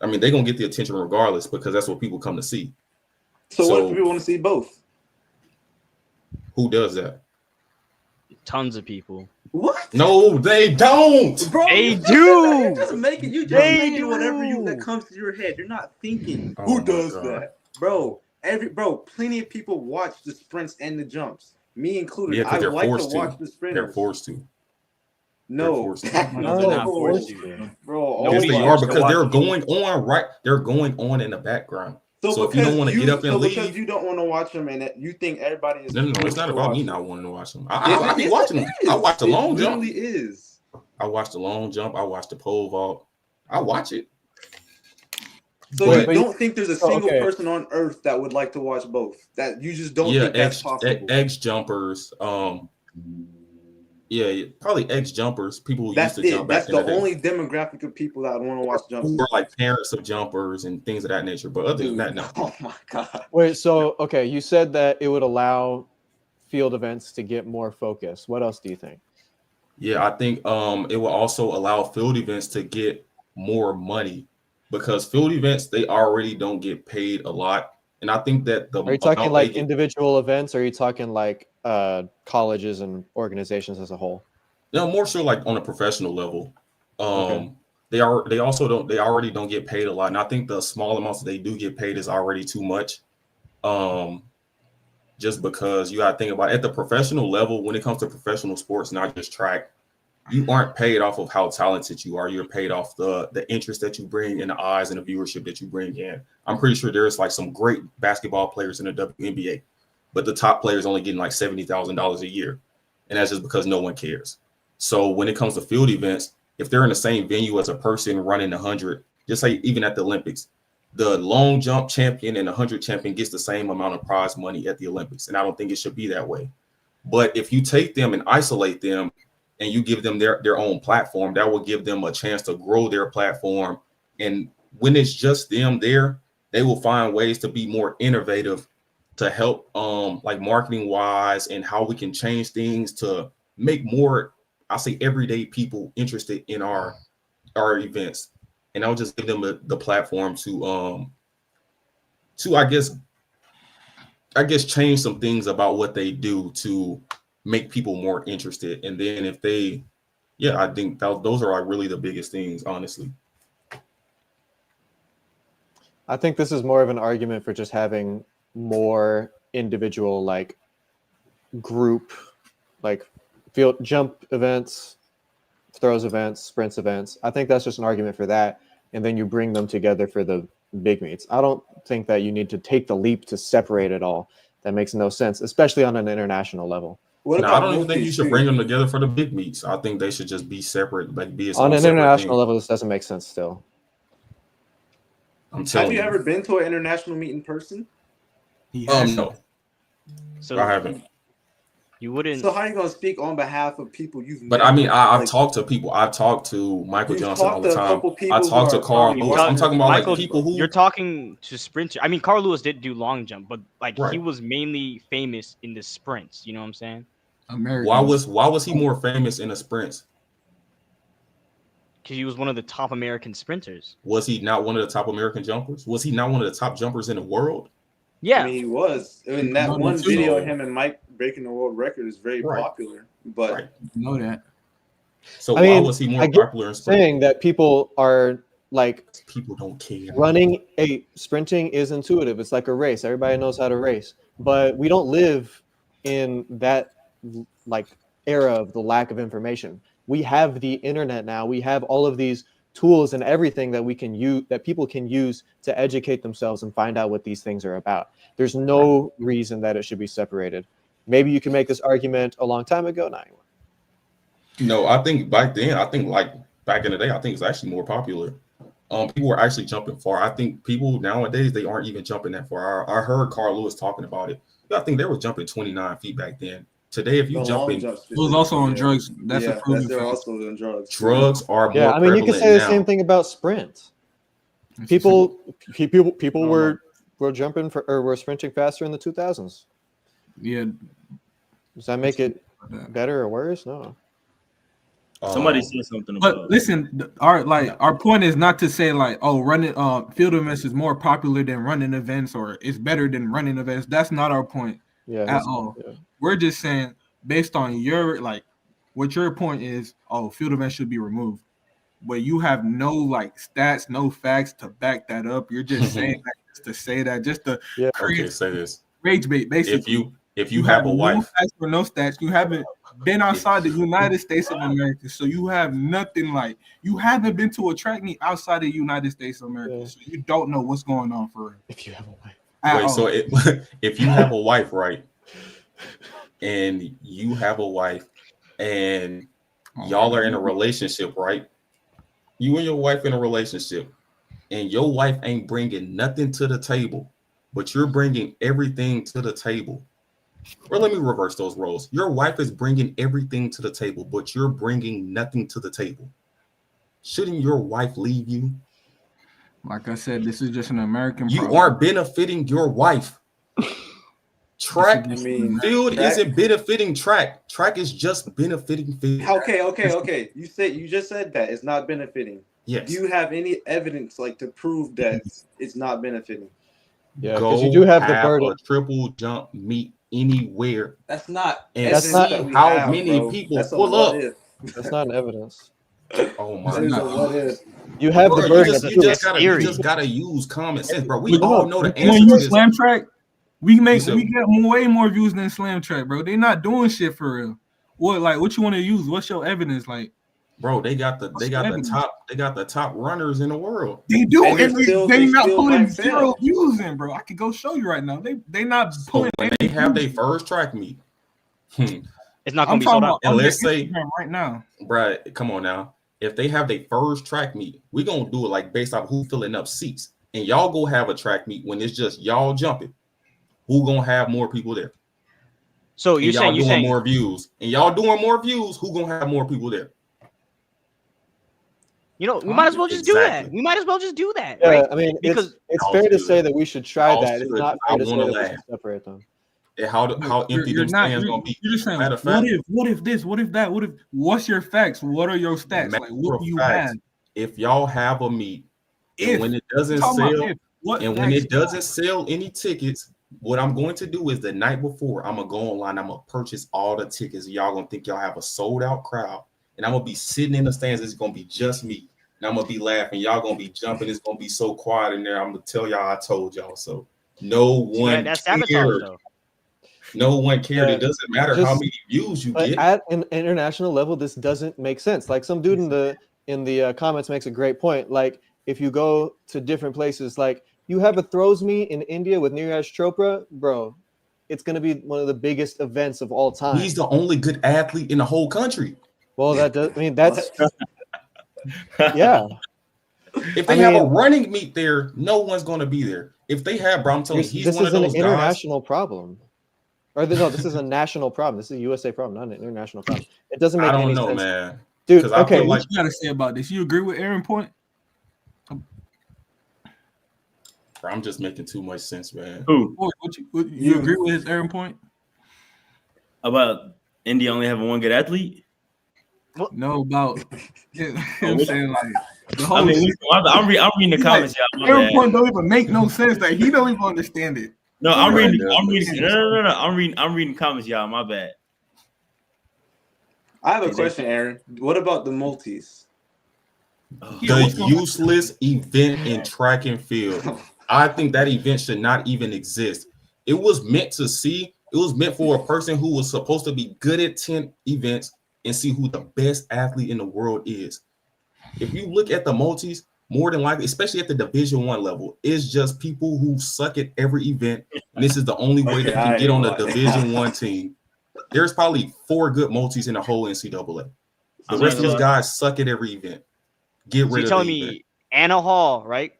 I mean, they're going to get the attention regardless because that's what people come to see. So what if people want to see both? Who does that? Tons of people. What? No, they don't. Bro, they do. You're just making whatever that comes to your head. You're not thinking who does that, bro. Plenty of people watch the sprints and the jumps, me included. Yeah, I like to watch to. the sprinters. They're forced to. No, they're not forced to. Bro. Yes, they are because they're going on right. They're going on in the background. So if you don't want to get up and leave, because you don't want to watch them, and you think everybody is. No, it's not about me not wanting to watch them. I be watching them. I watch the long jump. It really is. I watch the long jump. I watch the pole vault. I watch it. So you don't think there's a single person on earth that would like to watch both? That you just don't think that's possible? X jumpers. Yeah, probably X jumpers. People who used to jump back in the day. That's the only demographic of people that would want to watch jumps. Who are like parents of jumpers and things of that nature. But other than that, no. Oh my god. Wait, so you said that it would allow field events to get more focus. What else do you think? Yeah, I think it will also allow field events to get more money because field events, they already don't get paid a lot. And I think that are you talking like individual events, or are you talking like colleges and organizations as a whole? No, more so like on a professional level. They already don't get paid a lot. And I think the small amounts that they do get paid is already too much. Just because you gotta think about it, at the professional level, when it comes to professional sports, not just track, you aren't paid off of how talented you are. You're paid off the interest that you bring in the eyes and the viewership that you bring in. I'm pretty sure there's like some great basketball players in the WNBA, but the top players only getting like $70,000 a year. And that's just because no one cares. So when it comes to field events, if they're in the same venue as a person running 100, just say even at the Olympics, the long jump champion and the 100 champion gets the same amount of prize money at the Olympics. And I don't think it should be that way. But if you take them and isolate them, and you give them their own platform, that will give them a chance to grow their platform. And when it's just them there, they will find ways to be more innovative to help like marketing wise and how we can change things to make more, I say, everyday people interested in our events. And I'll just give them the platform to I guess change some things about what they do to make people more interested. And then if they, I think those are like really the biggest things, honestly. I think this is more of an argument for just having more individual, like, group, like field jump events, throws events, sprints events. I think that's just an argument for that. And then you bring them together for the big meets. I don't think that you need to take the leap to separate it all. That makes no sense, especially on an international level. I don't even think you should bring them together for the big meets. I think they should just be separate, like be on an international level. This doesn't make sense still. I'm telling you. Have you ever been to an international meet in person? No. So I haven't. You wouldn't. So how are you going to speak on behalf of people you've met? But I mean, I've talked to people. I've talked to Michael Johnson all the time. I talked to Carl Lewis. I'm talking about like people who you're talking to sprinters. I mean, Carl Lewis did do long jump, but like he was mainly famous in the sprints. You know what I'm saying? American. Why was he more famous in the sprints? Because he was one of the top American sprinters. Was he not one of the top American jumpers? Was he not one of the top jumpers in the world? Yeah, I mean, he was. I mean, that one video of him and Mike breaking the world record is very popular. But you know that So why was he more popular in sprint? Saying that people are like people don't care. Sprinting is intuitive. It's like a race. Everybody knows how to race, but we don't live in that like era of the lack of information. We have the internet now. We have all of these tools and everything that we can use, that people can use to educate themselves and find out what these things are about. There's no reason that it should be separated. Maybe you can make this argument a long time ago. Not anymore. No, I think back then, like back in the day, I think it's actually more popular. People were actually jumping far. I think people nowadays, they aren't even jumping that far. I heard Carl Lewis talking about it. I think they were jumping 29 feet back then. Today, if you jump in, it was also on drugs. That's a proven they're fact. also on drugs. Drugs are more. Yeah, I mean, you could say the now. same thing about sprint. People were jumping for or were sprinting faster in the 2000s. Yeah. Does that make it better or worse? No. Somebody said something But about listen, our point is not to say like, oh, running field events is more popular than running events or it's better than running events. That's not our point at all. Yeah. We're just saying based on your what your point is, field events should be removed. But you have no stats, no facts to back that up. You're just saying that just to say that, just to create say this. Rage bait, basically. If you have a wife, no facts or no stats, you haven't been outside the United States of America, so you have nothing you haven't been to a track meet outside the United States of America, so you don't know what's going on for real. If you have a wife, so if you have a wife, right, and you have a wife, and y'all are in a relationship, right? You and your wife in a relationship, and your wife ain't bringing nothing to the table, but you're bringing everything to the table. Or let me reverse those roles. Your wife is bringing everything to the table, but you're bringing nothing to the table. Shouldn't your wife leave you? Like I said, this is just an American You problem. aren't benefiting your wife. Track field isn't benefiting track. Track is just benefiting field. Okay. You just said that it's not benefiting. Yes. Do you have any evidence to prove that it's not benefiting? Yeah, because you do have the burden. A triple jump meet anywhere. That's not. And that's not how many people pull up. That's not an evidence. Oh my God. You have the burden. You just gotta use common sense, bro. We all know the answer to this. Slam track, we get way more views than slam track, bro. They're not doing shit for real. What you want to use? What's your evidence like? Bro, they got the top runners in the world. They do, and they not pulling 0 views in, bro. I could go show you right now. They not pulling. So when they have their first track meet, it's not gonna be sold out. And let's say right now, bro, come on now. If they have their first track meet, we gonna do it based off who filling up seats, and y'all go have a track meet when it's just y'all jumping. Who gonna have more people there? So you're saying more views, and y'all doing more views. Who gonna have more people there? We might as well just do that. We might as well just do that. Yeah, right? I mean, because it's fair to say that we should try that. It's not fair to say that we should separate them. How empty them stands gonna be? You're just saying, what if this? What if that? What's your facts? What are your stats? What do you have? If y'all have a meet, and when it doesn't sell any tickets, what I'm going to do is the night before, I'm gonna go online. I'm gonna purchase all the tickets. Y'all gonna think y'all have a sold out crowd. And I'm gonna be sitting in the stands. It's gonna be just me, and I'm gonna be laughing. Y'all gonna be jumping. It's gonna be so quiet in there. I'm gonna tell y'all I told y'all. So no one cared. No one cared. It doesn't matter how many views you get. At an international level, this doesn't make sense. Some dude in the comments makes a great point. If you go to different places, you have a throws meet in India with Neeraj Chopra, bro. It's gonna be one of the biggest events of all time. He's the only good athlete in the whole country. Well, that's yeah. If they have a running meet there, no one's going to be there. If they have, bro, I'm telling you, he's one of those guys. This is an international problem. This is a national problem. This is a USA problem, not an international problem. It doesn't make any sense. I don't know, man. Dude, okay. What you got to say about this? You agree with Erin point? I'm just making too much sense, man. Who? You agree with his Erin point? About India only having one good athlete? No, about I'm saying the whole. I'm reading the comments, y'all. Erin point don't even make no sense. He don't even understand it. No, I'm reading. No. I'm reading comments, y'all. My bad. I have a question, Aaron. What about the multis? The useless event in track and field. I think that event should not even exist. It was meant to see. It was meant for a person who was supposed to be good at 10 events and see who the best athlete in the world is. If you look at the multis, more than likely, especially at the Division I level, it's just people who suck at every event. And this is the only way they can get on a Division I team. There's probably 4 good multis in the whole NCAA. The rest of these guys suck at every event. Get rid of it. You're telling me Anna Hall, right?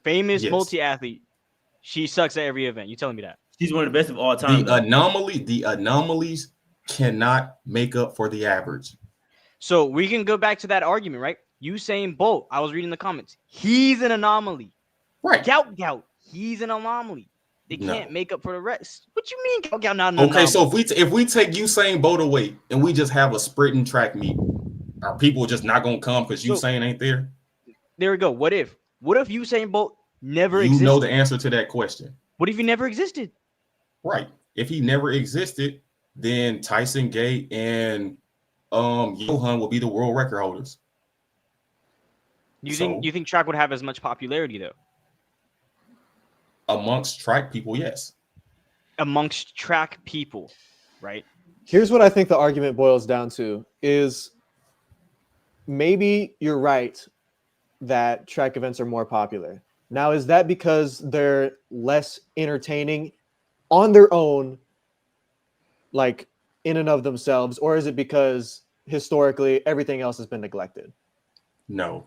Famous multi-athlete. She sucks at every event. You telling me that? She's one of the best of all time. The anomalies cannot make up for the average. So we can go back to that argument, right? Usain Bolt, I was reading the comments. He's an anomaly. Right. Gout, he's an anomaly. They can't make up for the rest. What you mean Gout not an anomaly? Okay, so if we take Usain Bolt away and we just have a sprint and track meet, are people just not gonna come because Usain ain't there? There we go. What if Usain Bolt never existed? You know the answer to that question. What if he never existed? Right. If he never existed, then Tyson Gay and Johan will be the world record holders. You think track would have as much popularity though? Amongst track people, yes. Amongst track people, right? Here's what I think the argument boils down to is maybe you're right that track events are more popular. Now, is that because they're less entertaining on their own, like in and of themselves, or is it because historically everything else has been neglected? No.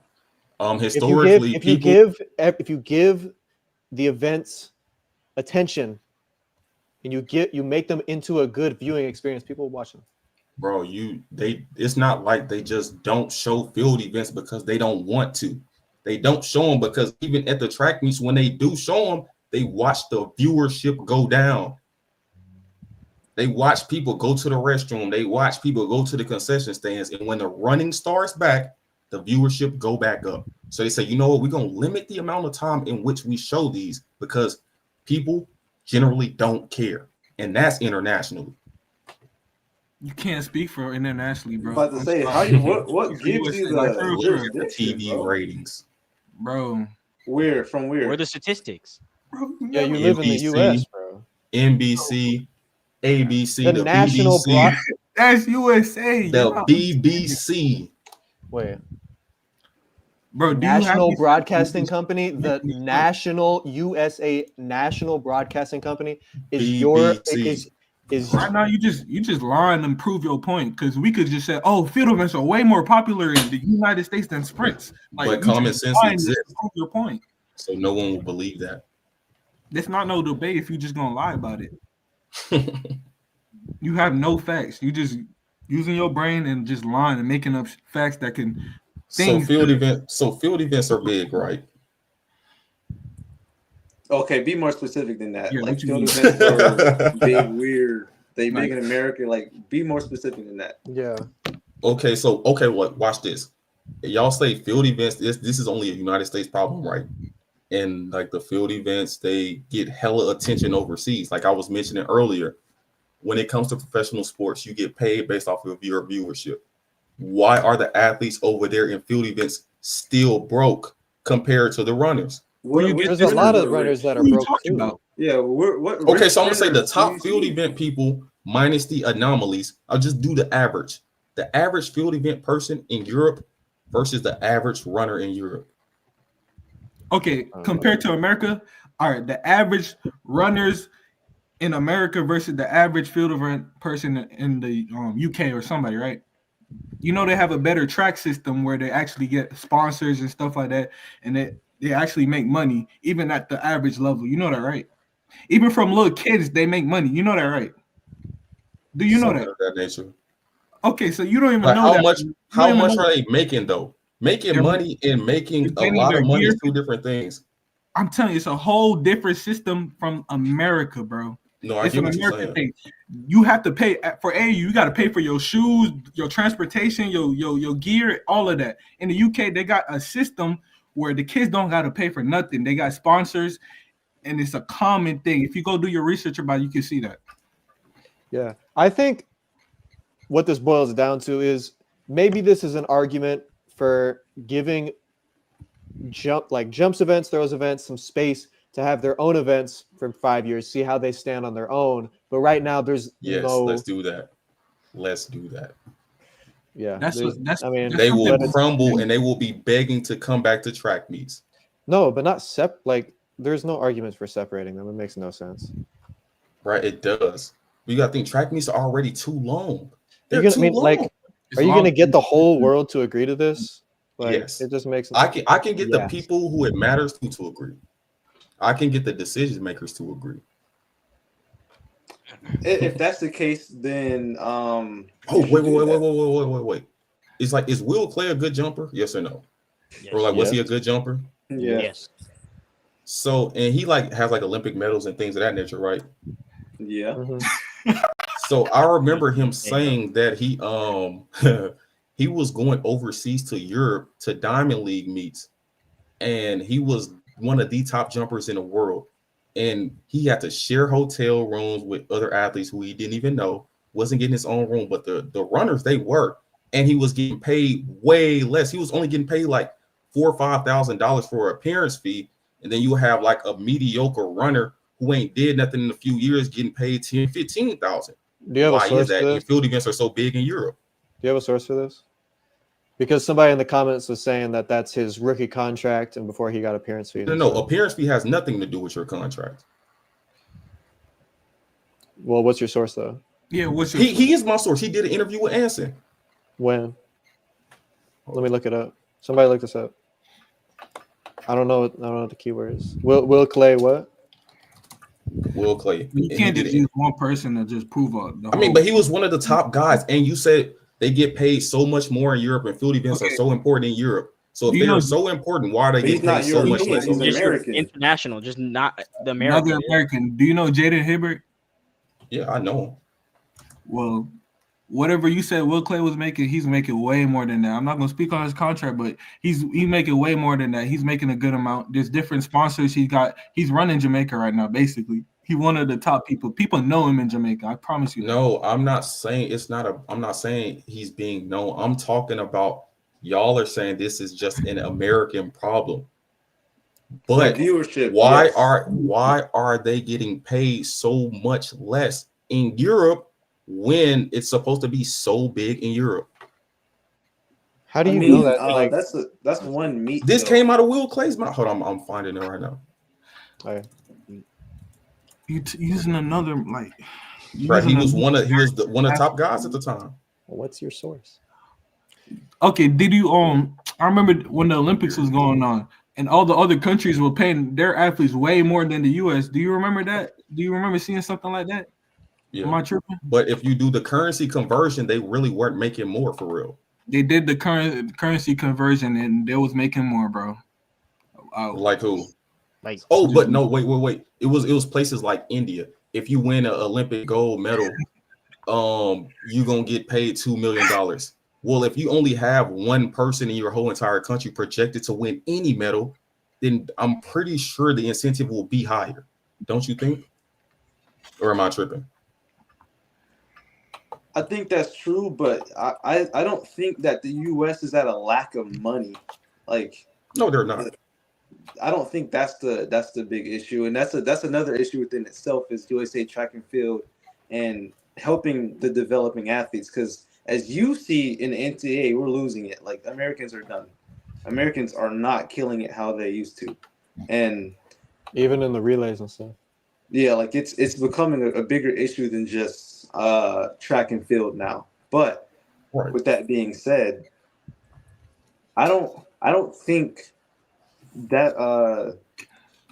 Historically, if you give the events attention and you make them into a good viewing experience, people will watch them. Bro, it's not like they just don't show field events because they don't want to. They don't show them because even at the track meets, when they do show them, they watch the viewership go down. They watch people go to the restroom. They watch people go to the concession stands. And when the running starts back, the viewership go back up. So they say, you know what, we're going to limit the amount of time in which we show these because people generally don't care. And that's internationally. You can't speak for internationally, bro. About to say, what gives you the TV ratings, bro? From where? Where are the statistics? Bro, yeah, you live in the U.S., bro. NBC, ABC, the national BBC. That's USA. The BBC. Wait. Bro, National Broadcasting Company, the National USA National Broadcasting Company is BBC. is right now you just lying and prove your point because we could just say, oh, field events are way more popular in the United States than sprints. Like, but common sense exists. Prove your point. So no one will believe that. There's not no debate if you're just gonna lie about it. You have no facts. You just using your brain and just lying and making up facts that can. So field events are big, right? Okay, be more specific than that. Yeah, like field events are big, weird. They big in America. Like, be more specific than that. Yeah. Okay, watch this. Y'all say field events. This is only a United States problem, right? And like the field events, they get hella attention overseas. Like I was mentioning earlier, when it comes to professional sports, you get paid based off of your viewership. Why are the athletes over there in field events still broke compared to the runners? There's a lot of runners that are broke too. About? Yeah. Okay, so I'm gonna say the top field event people minus the anomalies. I'll just do the average. The average field event person in Europe versus the average runner in Europe. Okay, compared to America, all right, the average runners in America versus the average field event person in the UK or somebody, right? You know they have a better track system where they actually get sponsors and stuff like that, and they actually make money even at the average level. You know that, right? Even from little kids, they make money. You know that, right? Do you know that? Of that nature. Okay, so you don't even know how much. How much are they making though? Making money and making a lot of money is two different things. I'm telling you, it's a whole different system from America, bro. No, I get what you're saying. Thing. You have to pay for AU. You got to pay for your shoes, your transportation, your gear, all of that. In the UK, they got a system where the kids don't got to pay for nothing. They got sponsors, and it's a common thing. If you go do your research about it, you can see that. Yeah, I think what this boils down to is maybe this is an argument for giving jumps events, throws events, some space to have their own events for 5 years, see how they stand on their own. But right now, there's let's do that. Let's do that. Yeah, they will crumble and they will be begging to come back to track meets. No, but not there's no arguments for separating them. It makes no sense. Right, it does. You got to think track meets are already too long. Are you going to get the whole world to agree to this? Yes, it just makes. I can get the people who it matters to agree. I can get the decision makers to agree. If that's the case, then wait. It's like, is Will Clay a good jumper? Yes or no? Yes. Or was he a good jumper? Yes. So, and he has Olympic medals and things of that nature, right? Yeah. Mm-hmm. So I remember him saying that he he was going overseas to Europe to Diamond League meets, and he was one of the top jumpers in the world. And he had to share hotel rooms with other athletes who he didn't even know, wasn't getting his own room, but the runners, they were. And he was getting paid way less. He was only getting paid like $4,000 or $5,000 for an appearance fee. And then you have like a mediocre runner who ain't did nothing in a few years getting paid $10,000, $15,000. Do you have a source for this? Your field events are so big in Europe. Do you have a source for this? Because somebody in the comments was saying that that's his rookie contract and before he got appearance fee. No, appearance fee has nothing to do with your contract. Well, what's your source though? Yeah, what's your he is my source. He did an interview with Anson. When? Let me look it up. Somebody look this up. I don't know what the keyword is. Will Clay what? Will Clay. You can't just use one person to just prove but he was one of the top guys, and you said they get paid so much more in Europe, and field events are so important in Europe. So if they are so important, why are they getting paid so much less? He's American. International, just not the American. Another American. Do you know Jaden Hibbert? Yeah, I know him. Well, whatever you said Will Clay was making, he's making way more than that. I'm not going to speak on his contract, but he's making way more than that. He's making a good amount. There's different sponsors he got. He's running Jamaica right now, basically. He's one of the top people. People know him in Jamaica. I promise you. No, I'm not saying I'm not saying he's being known. I'm talking about y'all are saying this is just an American problem. But viewership, why are they getting paid so much less in Europe when it's supposed to be so big in Europe? How do you know that? That's one meet. This came out of Will Clay's mouth. Hold on, I'm finding it right now. All right. You using another right? He was one of the top guys at the time. What's your source? Okay, did you I remember when the Olympics was going on and all the other countries were paying their athletes way more than the US. Do you remember that? Do you remember seeing something like that? Yeah. Am I tripping? But if you do the currency conversion, they really weren't making more for real. They did the currency conversion and they was making more, bro. Like who? Like but no, wait. It was places like India. If you win an Olympic gold medal, you're gonna get paid $2 million. Well, if you only have one person in your whole entire country projected to win any medal, then I'm pretty sure the incentive will be higher. Don't you think? Or am I tripping? I think that's true, but I don't think that the US is at a lack of money. Like, no, they're not. I don't think that's the big issue, and that's another issue within itself is USA Track and Field and helping the developing athletes. Because as you see in the NCAA, we're losing it. Like, Americans are done. Americans are not killing it how they used to, and even in the relays and stuff. Yeah, like it's becoming a bigger issue than just track and field now. But with that being said, I don't think that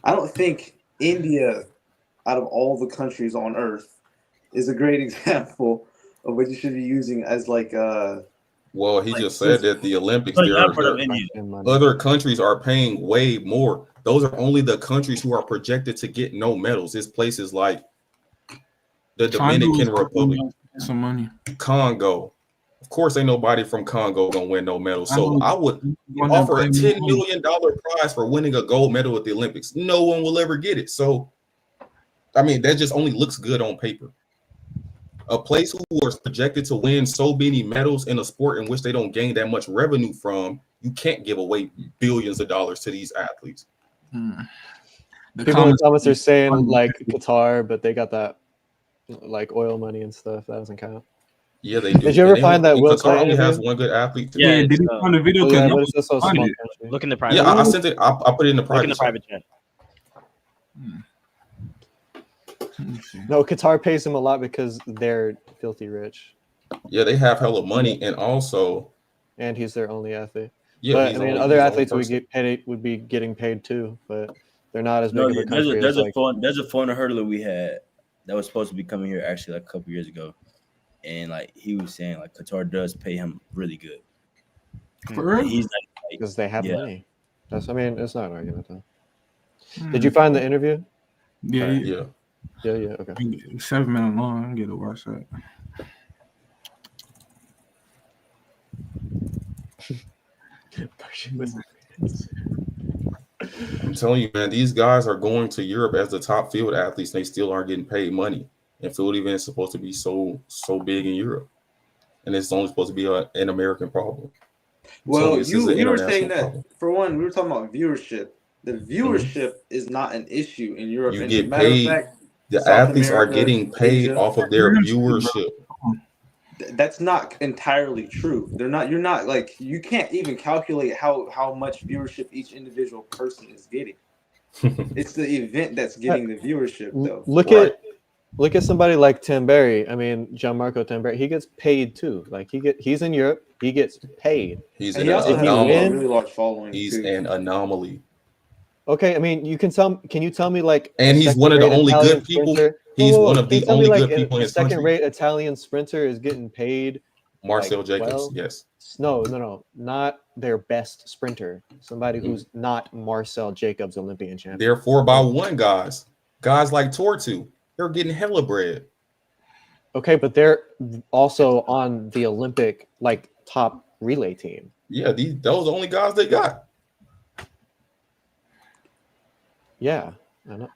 I don't think India, out of all the countries on earth, is a great example of what you should be using as like well, he just said that the Olympics, other countries are paying way more. Those are only the countries who are projected to get no medals. It's places like the Dominican Republic, some money, Congo. Of course, ain't nobody from Congo gonna win no medal. So I would offer a $10 million prize for winning a gold medal at the Olympics. No one will ever get it. So, I mean, that just only looks good on paper. A place who was projected to win so many medals in a sport in which they don't gain that much revenue from, you can't give away billions of dollars to these athletes. The People in the comments are are saying like Qatar, but they got that like oil money and stuff. That doesn't count. Yeah, they do. Did you ever find that Will Qatar Clay only has interview? one good athlete. Yeah, did he find the video? Oh, yeah, but it's just so small country. Look in the private. Yeah, I sent it. I put it in the Look in private. the private chat. No, Qatar pays him a lot because they're filthy rich. Yeah, they have hella money, and also, and he's their only athlete. Yeah, but I mean, other athletes would be getting paid too, but they're not as big of a country. There's a 400 hurdler we had that was supposed to be coming here actually like a couple years ago, and like he was saying like Qatar does pay him really good. For real? He's like, because they have money. It's not an argument though. Did you find the interview? Yeah. Okay. 7 minutes long. I get to watch that. I'm telling you, man, these guys are going to Europe as the top field athletes. They still aren't getting paid money, and field events supposed to be so big in Europe, and it's only supposed to be an American problem. Well, you were saying that problem. For one, we were talking about viewership. The viewership is not an issue in Europe. You get paid. The athletes are getting paid off of their viewership. That's not entirely true. They're not. You're not like you can't even calculate how much viewership each individual person is getting. It's the event that's getting the viewership, though. Look at somebody like Tim Berry. I mean, Gianmarco Tamberri. He gets paid too. Like he's in Europe. He gets paid. He's an anomaly. A really large following. He's an anomaly. Okay, I mean, can you tell me like? And he's one of the only good people. He's one of the only good people in his country. Second-rate Italian sprinter is getting paid. Marcel Jacobs, yes. No, not their best sprinter. Somebody who's not Marcel Jacobs, Olympian champion. They're 4x1 guys. Guys like Tortu, they're getting hella bread. Okay, but they're also on the Olympic like top relay team. Yeah, those are the only guys they got. Yeah, I know.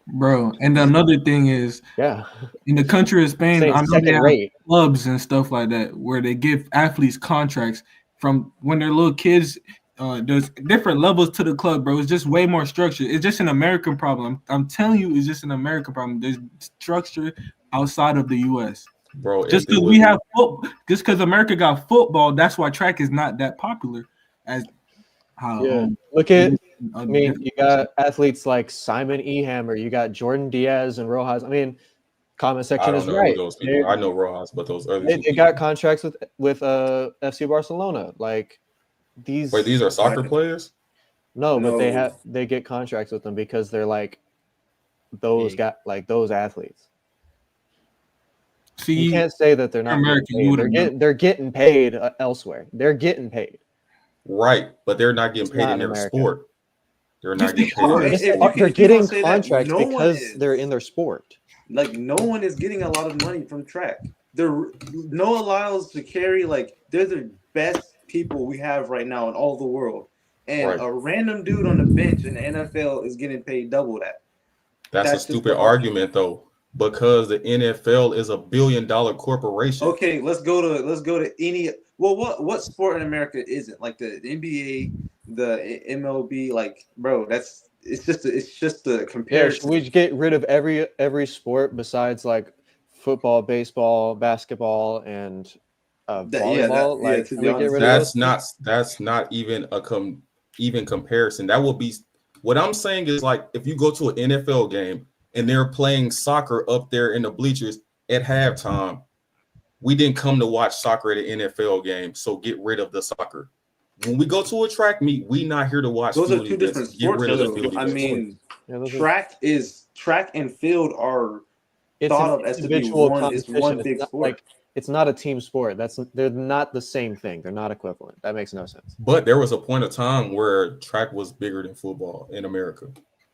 Bro, and another thing is, in the country of Spain, I know they have clubs and stuff like that where they give athletes contracts from when they're little kids. There's different levels to the club, bro. It's just way more structured. It's just an American problem. I'm telling you, it's just an American problem. There's structure outside of the U.S. Bro, just because we have football, just because America got football, that's why track is not that popular as how. Look at. I mean, you got athletes like Simon Ehammer, you got Jordan Diaz and Rojas. I mean, comment section is right. Those people. I know Rojas, but those other they got contracts with FC Barcelona. Like these. Wait, these are soccer players? No, but they get contracts with them because they're like those athletes. See, you can't say that they're not American. They're getting paid elsewhere. They're getting paid. Right, but they're not getting paid in their sport. They're not getting paid. They're getting contracts because they're in their sport. Like no one is getting a lot of money from track. Noah Lyles to carry they're the best people we have right now in all the world, and a random dude on the bench in the NFL is getting paid double that. That's a stupid argument though, because the NFL is $1 billion corporation. Okay, let's go to any. Well, what sport in America isn't like the NBA, the MLB? Like, bro, it's just a comparison. We get rid of every sport besides like football, baseball, basketball, and volleyball. That's not even even comparison. That will be what I'm saying is like if you go to an NFL game and they're playing soccer up there in the bleachers at halftime. We didn't come to watch soccer at an NFL game, so get rid of the soccer. When we go to a track meet, we not here to watch. Those are two different sports. I mean, track and field are thought of as to be one big sport. Like, it's not a team sport. They're not the same thing. They're not equivalent. That makes no sense. But there was a point of time where track was bigger than football in America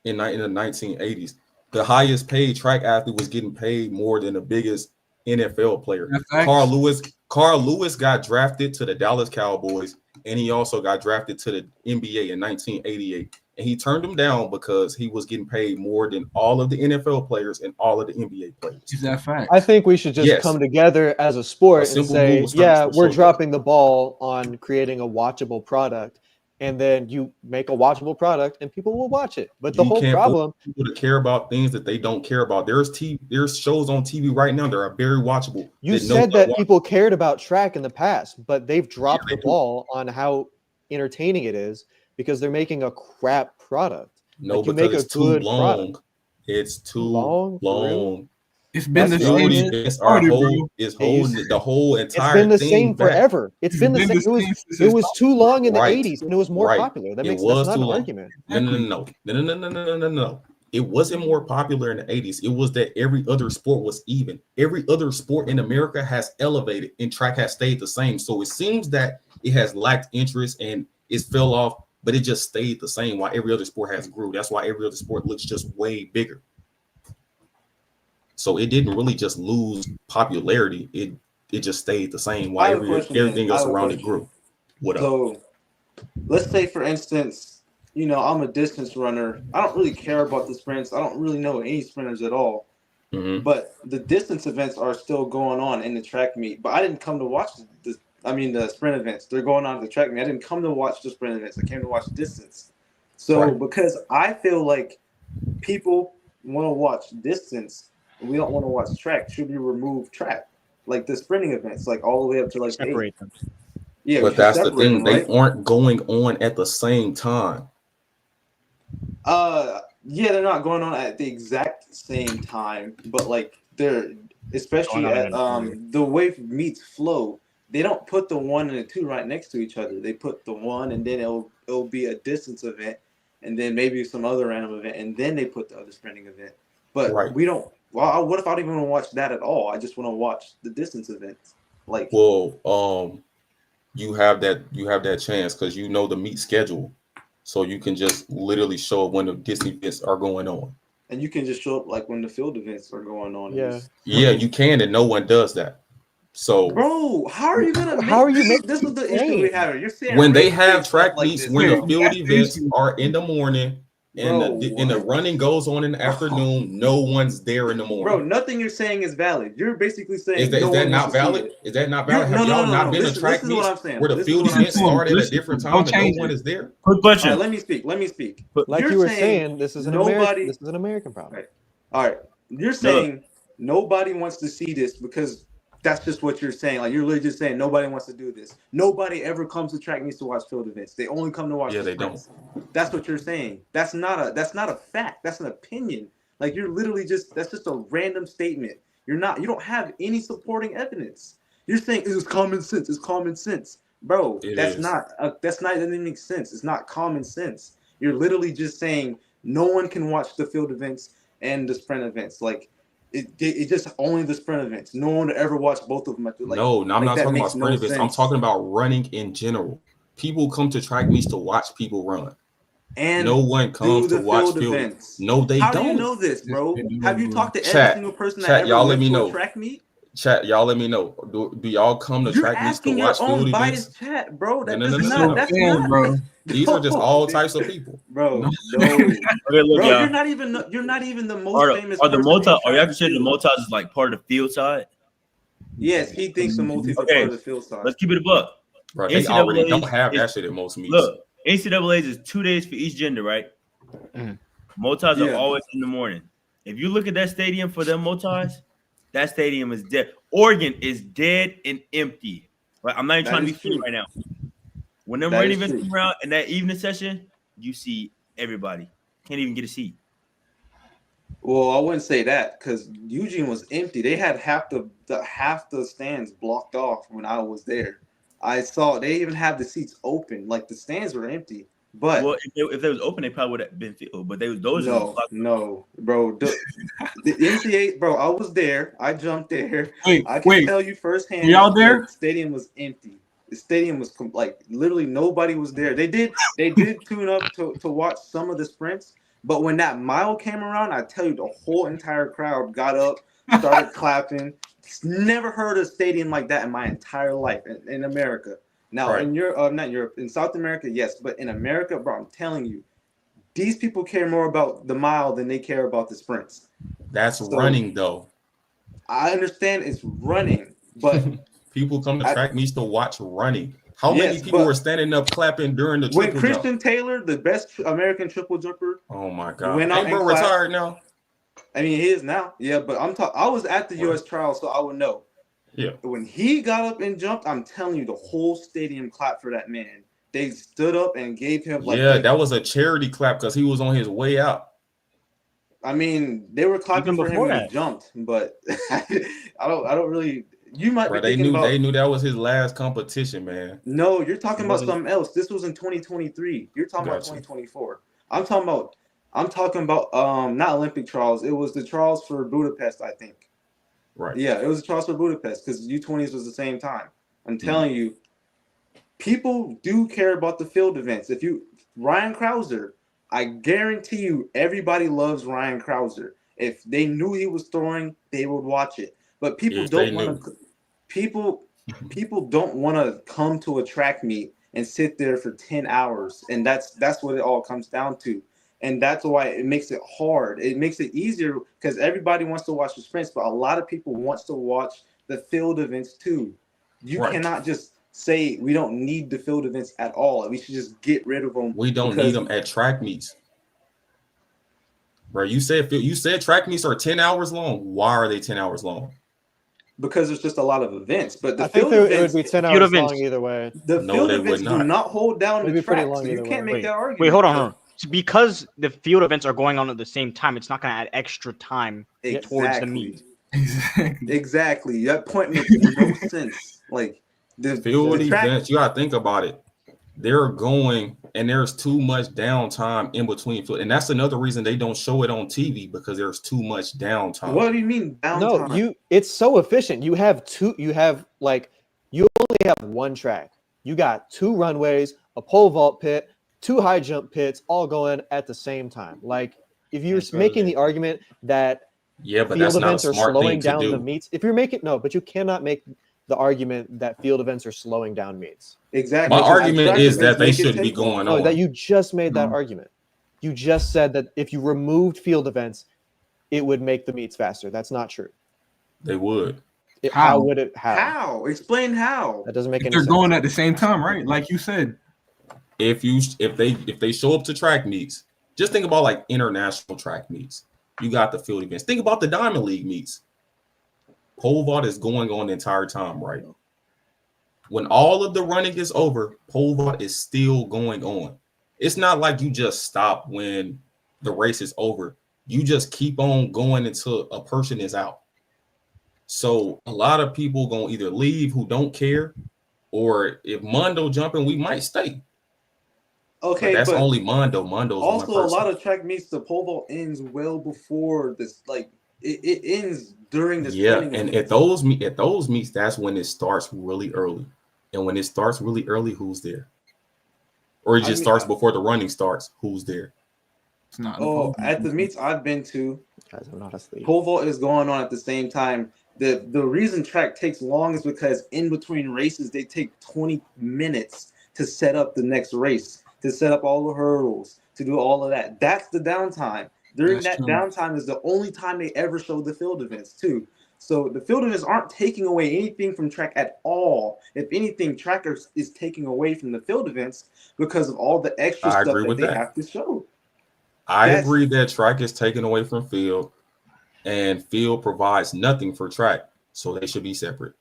in the 1980s. The highest paid track athlete was getting paid more than the biggest NFL player. Carl Lewis got drafted to the Dallas Cowboys, and he also got drafted to the NBA in 1988. and he turned them down because he was getting paid more than all of the NFL players and all of the NBA players. Is that fact? I think we should just come together as a sport and say, yeah, we're dropping the ball on creating a watchable product. And then you make a watchable product and people will watch it. But the whole problem, people to care about things that they don't care about. There's shows on TV right now that are very watchable. You said that people cared about track in the past, but they've dropped the ball on how entertaining it is because they're making a crap product. No, like because it's too long. Product. It's too long. It's been the same. The whole entire. It's been the same forever. It's been the same. It was too long in the 80s, and it was more popular. That's not an argument. No. It wasn't more popular in the 80s. It was that every other sport was even. Every other sport in America has elevated, and track has stayed the same. So it seems that it has lacked interest and it fell off, but it just stayed the same. While every other sport has grew. That's why every other sport looks just way bigger. So it didn't really just lose popularity. It just stayed the same while everything else around it grew. So let's say, for instance, I'm a distance runner. I don't really care about the sprints. I don't really know any sprinters at all. Mm-hmm. But the distance events are still going on in the track meet. But I didn't come to watch the sprint events. They're going on at the track meet. I didn't come to watch the sprint events. I came to watch distance. So because I feel like people want to watch distance, we don't want to watch track. Should we remove track, like the sprinting events, like all the way up to like separate them? Yeah, but that's the thing; they aren't going on at the same time. Yeah, they're not going on at the exact same time, but like they're especially at the way meets flow. They don't put the 1 and the 2 right next to each other. They put the 1, and then it'll be a distance event, and then maybe some other random event, and then they put the other sprinting event. But we don't. Well, what if I don't even want to watch that at all? I just want to watch the distance events. Like, well, you have that chance because you know the meet schedule, so you can just literally show up when the distance events are going on. And you can just show up like when the field events are going on. Yeah, you can, and no one does that. So, bro, how are you gonna? This is the issue we have. You're saying when they have track meets, when the field events are in the morning. And the running goes on in the afternoon. No one's there in the morning. Bro, nothing you're saying is valid. You're basically saying is that not valid? Is that not valid? Have y'all not been to track meets where the field events start at a different time and no one is there? Good question. Right, let me speak. Like you were saying, this is an American problem. Right. All right. You're saying nobody wants to see this because that's just what you're saying. Like, you're literally just saying nobody wants to do this. Nobody ever comes to track meets to watch field events. They only come to watch. Yeah, they don't. That's what you're saying. That's not a fact. That's an opinion. Like, you're literally that's just a random statement. You don't have any supporting evidence. You're saying it's common sense. It's common sense, bro. That doesn't make sense. It's not common sense. You're literally just saying no one can watch the field events and the sprint events. Like, it just only the sprint events. No one ever watched both of them. I'm not talking about sprint events. I'm talking about running in general. People come to track meets to watch people run. And no one comes to watch field events. No, they don't. How do you know this, bro? Have you talked to every single person that ever went to a track meet? Chat, y'all let me know. Do y'all come to track meets to watch field events? Chat, bro. Bro. These are just all types of people, bro. Okay, look, bro, you're not even the most famous. Are you considering the multis is like part of the field side? Yes, he thinks the multis are part of the field side. Let's keep it a buck. Bro, they already don't have that shit at most meets. Look, NCAA's is 2 days for each gender, right? Multis are always in the morning. If you look at that stadium for them multis, that stadium is dead. Oregon is dead and empty. Right? I'm not even trying to be funny right now. When them running events come around in that evening session, you see everybody. Can't even get a seat. Well, I wouldn't say that because Eugene was empty. They had half the stands blocked off when I was there. I saw they even had the seats open, like the stands were empty. But if they was open, they probably would have been filled. But those. No, bro. The NCAA, bro. I was there. I jumped there. I can tell you firsthand. Y'all there? The stadium was empty. The stadium was like literally nobody was there. They did tune up to watch some of the sprints, but when that mile came around, I tell you, the whole entire crowd got up, started clapping. Never heard a stadium like that in my entire life in America. Now in Europe, not Europe, in South America, yes, but in America, bro, I'm telling you, these people care more about the mile than they care about the sprints. That's running though. I understand it's running, but people come to track meets to watch running. How many people were standing up clapping during the triple jump? When Christian Taylor, the best American triple jumper, oh my god, went out and bro retired now. I mean, he is now. Yeah, but I was at the U.S. trial, so I would know. Yeah. When he got up and jumped, I'm telling you, the whole stadium clapped for that man. They stood up and gave him that was a charity clap because he was on his way out. I mean, they were clapping for him when he jumped, but I don't really. You might be they knew that was his last competition, man. No, you're talking about something else. This was in 2023. You're talking about 2024. I'm talking about not Olympic trials. It was the trials for Budapest, I think. Right. Yeah, it was the trials for Budapest because U20s was the same time. I'm telling you, people do care about the field events. Ryan Krauser, I guarantee you, everybody loves Ryan Krauser. If they knew he was throwing, they would watch it. But people don't want to. People don't want to come to a track meet and sit there for 10 hours, and that's what it all comes down to. And that's why it makes it hard. It makes it easier because everybody wants to watch the sprints, but a lot of people wants to watch the field events too. You cannot just say we don't need the field events at all. We should just get rid of them. We don't need them at track meets. Bro, you said track meets are 10 hours long. Why are they 10 hours long? Because there's just a lot of events. But the I think it would be 10 hours long either way. The field events do not hold down the track, so you can't make that argument. Wait, hold on. Because the field events are going on at the same time, it's not going to add extra time towards the meet. Exactly. That point makes no sense. Like the field events, you gotta think about it. They're going, and there's too much downtime in between, and that's another reason they don't show it on TV because there's too much downtime. What do you mean downtime? No, it's so efficient. You only have one track. You got 2 runways, a pole vault pit, 2 high jump pits, all going at the same time. Like if you're making the argument that but field events are slowing down the meets, but you cannot make the argument that field events are slowing down meets. Exactly. My argument is that they shouldn't be going on. That you just made that argument. You just said that if you removed field events, it would make the meets faster. That's not true. They would. How would it? How? Explain how. That doesn't make any sense. They're going at the same time, right? Like you said. If they show up to track meets, just think about like international track meets. You got the field events. Think about the Diamond League meets. Pole vault is going on the entire time, right? When all of the running is over, pole vault is still going on. It's not like you just stop when the race is over. You just keep on going until a person is out. So a lot of people gonna either leave who don't care, or if Mondo jumping, we might stay. Okay, but that's only Mondo. Mondo's also a lot of track meets. The pole vault ends well before this. Like it ends during this. Yeah, and at those meets, that's when it starts really early. And when it starts really early, who's there? Or it just starts before the running starts. Who's there? It's not. At the meets I've been to, guys, I'm not asleep. Pole vault is going on at the same time. The reason track takes long is because in between races they take 20 minutes to set up the next race, to set up all the hurdles, to do all of that. That's the downtime. During that downtime is the only time they ever show the field events too. So the field events aren't taking away anything from track at all. If anything, track is taking away from the field events because of all the extra stuff that they have to show. I agree that track is taken away from field, and field provides nothing for track, so they should be separate.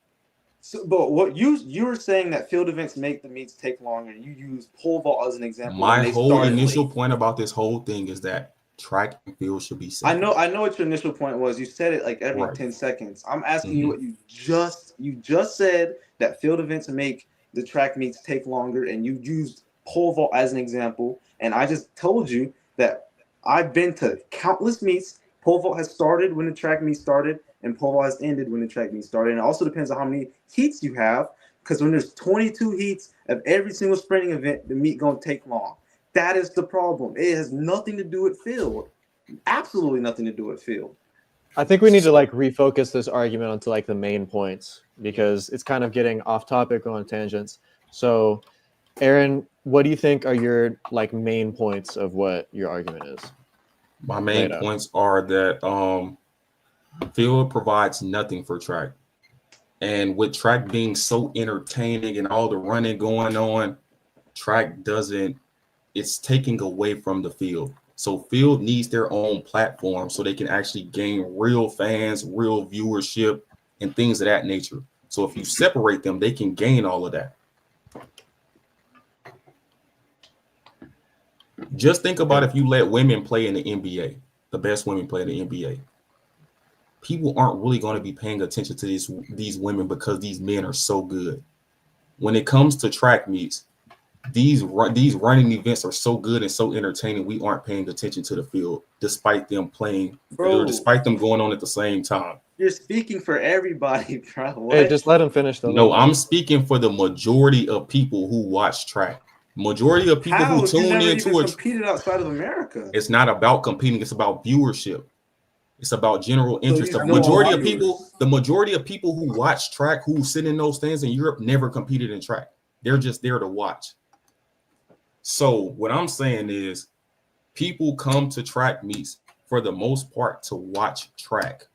So, but what you were saying that field events make the meets take longer, and you use pole vault as an example. My whole initial point about this whole thing is that track and field should be separate. I know what your initial point was. You said it like every 10 seconds. I'm asking you what you just said, that field events make the track meets take longer, and you used pole vault as an example. And I just told you that I've been to countless meets. Pole vault has started when the track meet started, and pole vault has ended when the track meet started. And it also depends on how many heats you have, because when there's 22 heats of every single sprinting event, the meet gonna take long. That is the problem. It has nothing to do with field. Absolutely nothing to do with field. I think we need to refocus this argument onto the main points, because it's kind of getting off topic on tangents. So Erin, what do you think are your like main points of what your argument is? My main points are that field provides nothing for track. And with track being so entertaining and all the running going on, track doesn't, it's taking away from the field. So field needs their own platform so they can actually gain real fans, real viewership, and things of that nature. So if you separate them, they can gain all of that. Just think about if you let women play in the NBA, the best women play in the NBA. People aren't really going to be paying attention to these women because these men are so good. When it comes to track meets, these running events are so good and so entertaining. We aren't paying attention to the field, despite them playing, or despite them going on at the same time. You're speaking for everybody, bro. What? Hey, just let him finish though. No, I'm speaking for the majority of people who watch track. Majority of people who tune into it. Competed outside of America. It's not about competing. It's about viewership. It's about general interest. The majority of people who watch track, who sit in those stands in Europe, never competed in track. They're just there to watch. So what I'm saying is, people come to track meets for the most part to watch track,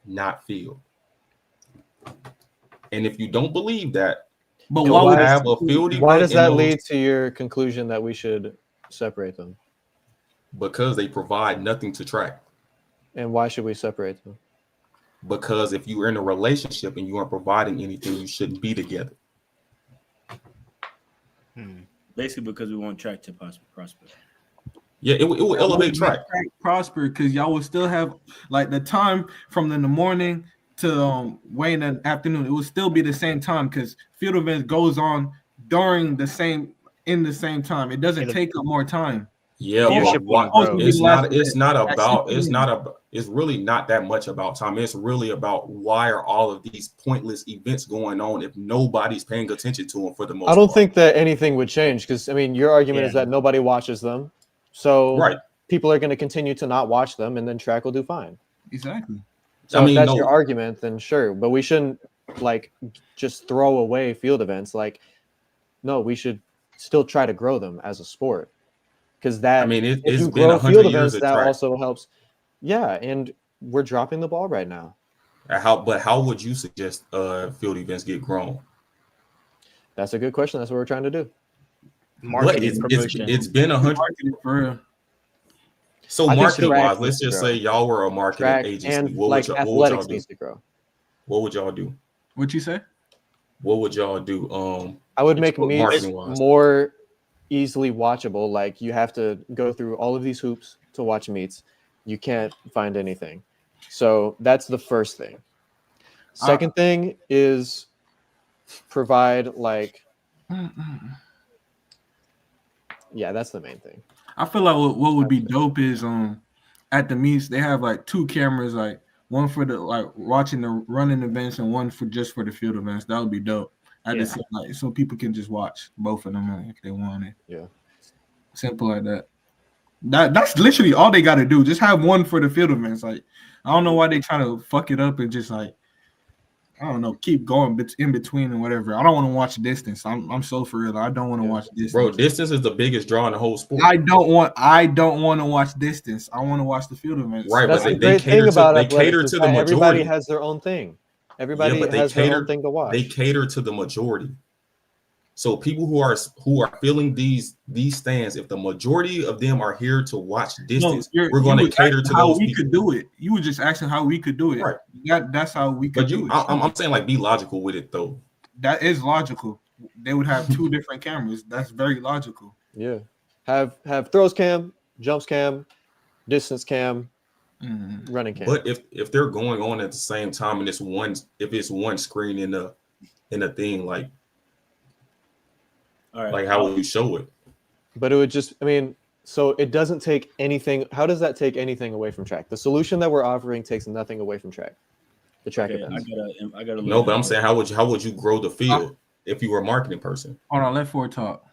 not field. And if you don't believe that, but why does that lead to your conclusion that we should separate them? Because they provide nothing to track. And why should we separate them? Because if you're in a relationship and you aren't providing anything, you shouldn't be together. Basically, because we want track to prosper. Yeah, it will elevate track. Prosper, because y'all will still have like the time from the morning to way in the afternoon. It will still be the same time because field events goes on during the same time. It doesn't take up more time. Yeah, it's really not that much about time. It's really about why are all of these pointless events going on if nobody's paying attention to them for the most part. I don't think that anything would change because I mean your argument is that nobody watches them. So people are going to continue to not watch them and then track will do fine. Exactly. So if that's your argument, then sure. But we shouldn't like just throw away field events. Like, no, we should still try to grow them as a sport. Because that, if you grow field events, that also helps. Yeah, and we're dropping the ball right now. How would you suggest field events get grown? That's a good question. That's what we're trying to do. Marketing, it's been 100. So marketing wise, let's just say y'all were a marketing agency. What would y'all do? What would y'all do? What'd you say? What would y'all do? I would make meets more easily watchable. Like you have to go through all of these hoops to watch meets. You can't find anything. So that's the first thing. Second thing is provide like that's the main thing. I feel like what would be dope is at the meets they have like two cameras, like one for the like watching the running events and one for just for the field events. That would be dope. Just like so people can just watch both of them if they want it. Yeah, simple like that. That's literally all they got to do. Just have one for the field events. Like I don't know why they try to fuck it up and just like I don't know, keep going in between and whatever. I don't want to watch distance. I'm so for real. I don't want to watch distance. Bro, distance is the biggest draw in the whole sport. I don't want to watch distance. I want to watch the field events. Right, but they cater to the majority. Everybody has their own thing. Everybody has their own thing to watch. They cater to the majority. So people who are filling these stands, if the majority of them are here to watch distance, we're going to cater to those people. How we could do it. You were just asking how we could do it. Right. That's how we could do it. I'm saying like be logical with it though. That is logical. They would have two different cameras. That's very logical. Yeah. Have throws cam, jumps cam, distance cam, running cam. But if they're going on at the same time and it's one screen in a thing like. All right. Like how would you show it? But it would just, so it doesn't take anything. How does that take anything away from track? The solution that we're offering takes nothing away from track. The track events. I gotta no, but I'm saying how would you grow the field if you were a marketing person? Hold on, let Ford talk.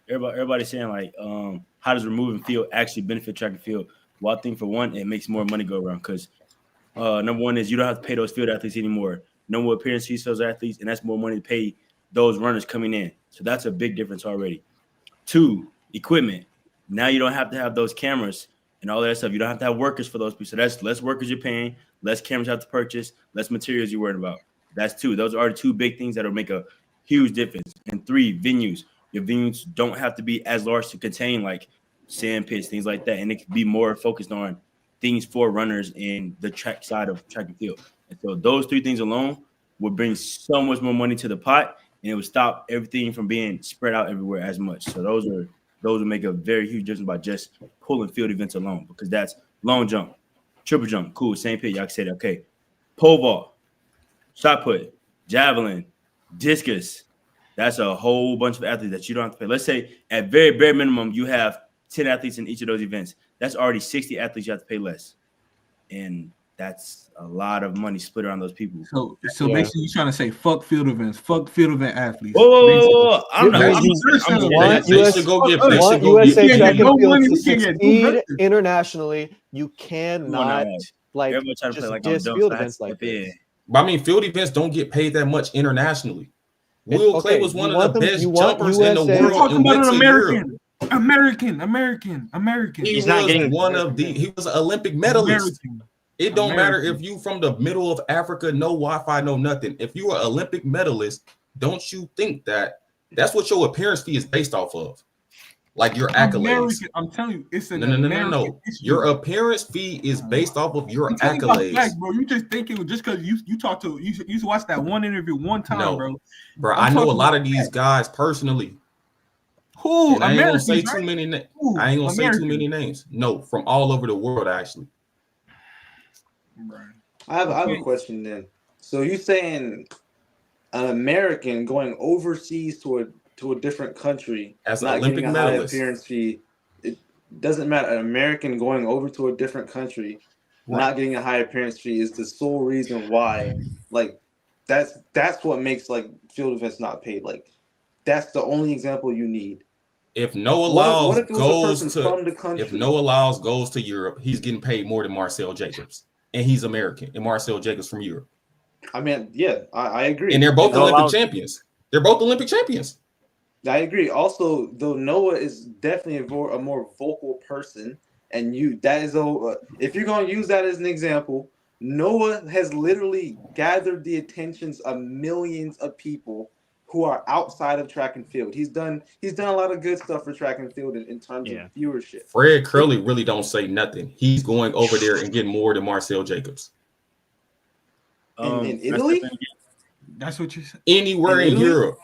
Everybody's saying like, how does removing field actually benefit track and field? Well, I think for one, it makes more money go around because number one is you don't have to pay those field athletes anymore. No more appearance fees for those athletes, and that's more money to pay those runners coming in. So that's a big difference already. 2, equipment. Now you don't have to have those cameras and all that stuff. You don't have to have workers for those people. So that's less workers you're paying, less cameras you have to purchase, less materials you're worried about. That's 2. Those are the 2 big things that will make a huge difference. And 3, venues. Your venues don't have to be as large to contain like sand pits, things like that. And it can be more focused on things for runners in the track side of track and field. And so those 3 things alone would bring so much more money to the pot, and it would stop everything from being spread out everywhere as much. So those would make a very huge difference by just pulling field events alone, because that's long jump, triple jump, cool, same pit. Y'all can say that. Okay, pole vault, shot put, javelin, discus. That's a whole bunch of athletes that you don't have to pay. Let's say at very bare minimum you have 10 athletes in each of those events. That's already 60 athletes you have to pay less, and that's a lot of money split around those people. So basically, you're trying to say fuck field events, fuck field event athletes. I'm not. USA track and field to succeed internationally. You cannot just diss field events like this. But I mean, field events don't get paid that much internationally. Will Clay was one of the best jumpers in the world. We're talking about an American. He was an Olympic medalist. It don't matter if you from the middle of Africa, no Wi-Fi, no nothing. If you are an Olympic medalist, don't you think that's what your appearance fee is based off of? Like your accolades. I'm telling you, it's no. Your appearance fee is based off of your accolades. Fact, bro, you just thinking just because you talked to you used to watch that one interview one time, bro. I know a lot of these guys personally. Who? I ain't gonna say too many names. I ain't gonna say too many names. No, from all over the world, actually. I have a question then. So you saying an American going overseas to a different country as an not Olympic getting a high medalist appearance fee? It doesn't matter. An American going over to a different country, not getting a high appearance fee is the sole reason why. Like that's what makes like field events not paid. Like that's the only example you need. If Noah Lyles goes to Europe, he's getting paid more than Marcel Jacobs. And he's American, and Marcel Jacobs from Europe. I mean, yeah, I agree. And they're both Olympic champions. They're both Olympic champions. I agree. Also, though, Noah is definitely a more vocal person, and if you're going to use that as an example, Noah has literally gathered the attentions of millions of people who are outside of track and field. He's done a lot of good stuff for track and field in terms of viewership. Fred Curley really don't say nothing. He's going over there and getting more than Marcel Jacobs. In Italy? That's what you said. Anywhere in Europe.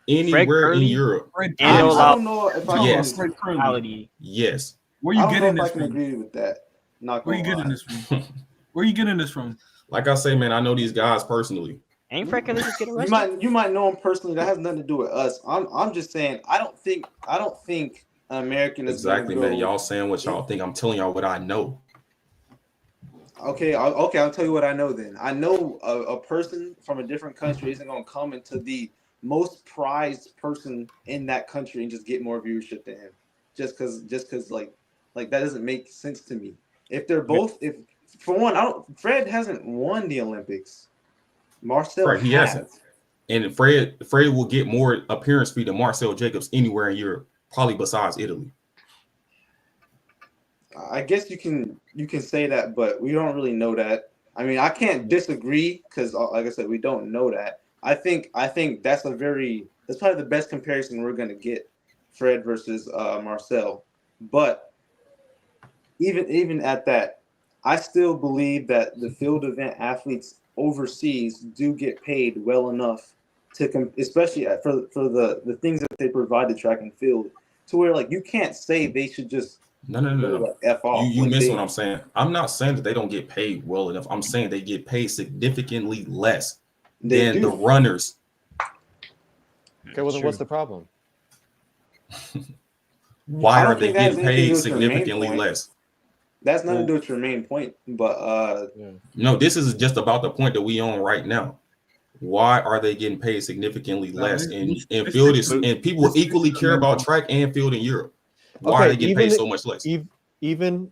Anywhere in Europe. I don't know if I can. Yes. Where you getting this from? I can agree with that. Where you getting this from? Where you getting this from? Like I say, man, I know these guys personally. Ain't Fred Curley just getting arrested? You might know him personally. That has nothing to do with us. I'm just saying. I don't think an American is exactly, man. Y'all saying what y'all think. I'm telling y'all what I know. Okay. I'll tell you what I know. Then I know a person from a different country isn't going to come into the most prized person in that country and just get more viewership than him. Just because like that doesn't make sense to me. If they're both, for one, Fred hasn't won the Olympics. Marcel he hasn't. And Fred will get more appearance fee than Marcel Jacobs anywhere in Europe, probably besides Italy. I guess you can say that, but we don't really know that. I mean, I can't disagree because, like I said, we don't know that. I think that's probably the best comparison we're gonna get, Fred versus Marcel. But even at that, I still believe that the field event athletes overseas do get paid well enough to especially for the things that they provide to track and field, to where like you can't say they should just no. Like, F off. You miss what I'm saying. I'm not saying that they don't get paid well enough. I'm saying they get paid significantly less than the runners. Okay, well then what's the problem? Why are they getting paid significantly less? That's nothing to do with your main point, but no, this is just about the point that we on right now. Why are they getting paid significantly less? And field is, and people equally care about track and field in Europe. Why are they getting paid so much less? Even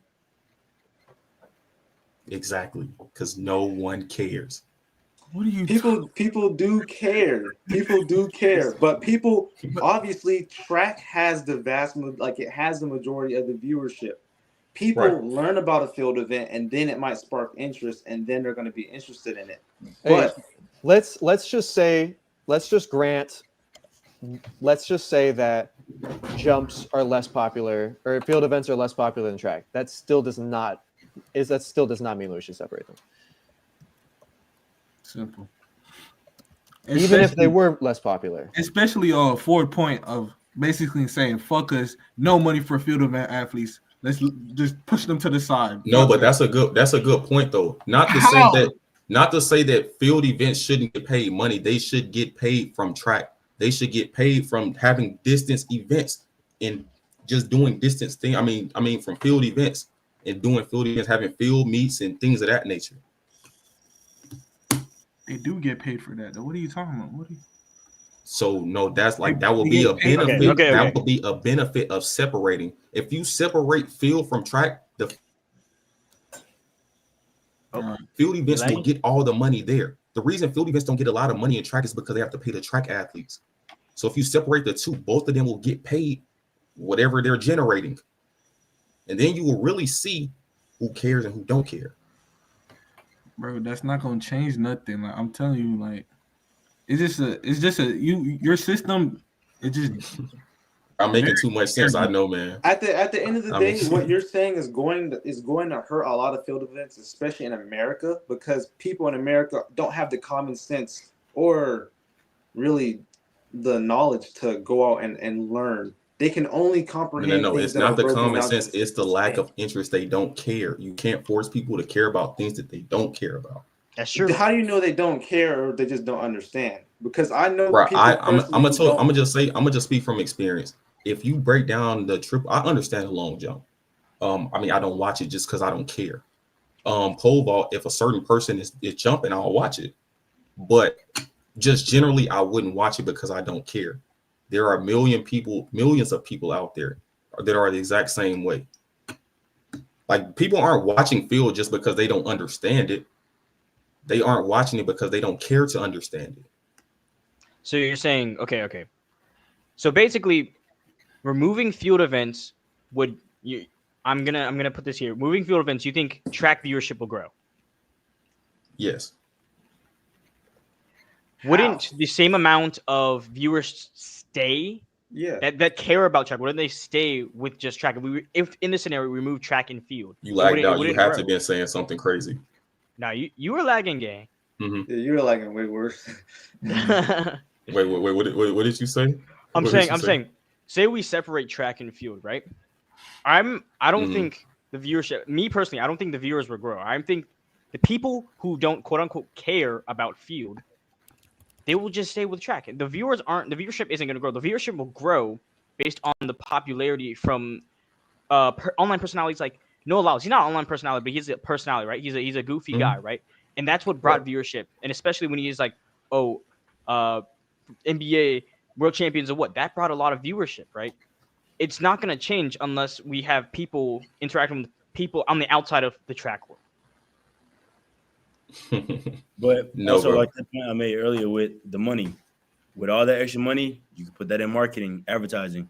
exactly, because no one cares. What are you? People do care. People do care, but people obviously track has the it has the majority of the viewership. People learn about a field event, and then it might spark interest, and then they're going to be interested in it. Hey, But let's just say that jumps are less popular, or field events are less popular than track. That still does not mean we should separate them. Simple. Even if they were less popular. Especially Ford point of basically saying, fuck us, no money for field event athletes. Let's just push them to the side. No, but that's a good point though. Not to say that field events shouldn't get paid money. They should get paid from track. They should get paid from having distance events and just doing distance thing. I mean from field events and doing field events, having field meets and things of that nature. They do get paid for that though. What are you talking about? So no, that's like that will be a benefit. Okay. That will be a benefit of separating. If you separate field from track, the field events will get all the money there. The reason field events don't get a lot of money in track is because they have to pay the track athletes. So if you separate the two, both of them will get paid whatever they're generating. And then you will really see who cares and who don't care. Bro, that's not gonna change nothing. Like I'm telling you, like it's just your system. It just I'm making too much sense. I know, man. At the end of the day, what you're saying is going to hurt a lot of field events, especially in America, because people in America don't have the common sense or really the knowledge to go out and learn. They can only comprehend. No, it's not the common sense. It's the lack of interest. They don't care. You can't force people to care about things that they don't care about. That's true. How do you know they don't care or they just don't understand? Because I know. Right. I'm gonna just speak from experience. If you break down the triple, I understand the long jump. I mean, I don't watch it just because I don't care. Pole vault, if a certain person is jumping, I'll watch it. But just generally, I wouldn't watch it because I don't care. There are millions of people out there that are the exact same way. Like people aren't watching field just because they don't understand it. They aren't watching it because they don't care to understand it. So you're saying, okay. So basically, removing field events I'm gonna put this here. Moving field events, you think track viewership will grow? Yes. Wouldn't the same amount of viewers stay? Yeah. That care about track, wouldn't they stay with just track? If in this scenario we remove track and field, you lagged out. You have to be saying something crazy. No, you were lagging, gang. Mm-hmm. Yeah, you were lagging way worse. Wait. What did you say? I'm saying. Say we separate track and field, right? I don't think the viewership. Me personally, I don't think the viewers will grow. I think the people who don't quote unquote care about field, they will just stay with track. The viewership isn't going to grow. The viewership will grow based on the popularity from online personalities like Noah Lyles. He's not an online personality, but he's a personality, right? He's a goofy guy, right? And that's what brought viewership. And especially when he's like, NBA world champions of what? That brought a lot of viewership, right? It's not going to change unless we have people interacting with people on the outside of the track world. But like the point I made earlier with the money, with all that extra money, you can put that in marketing, advertising.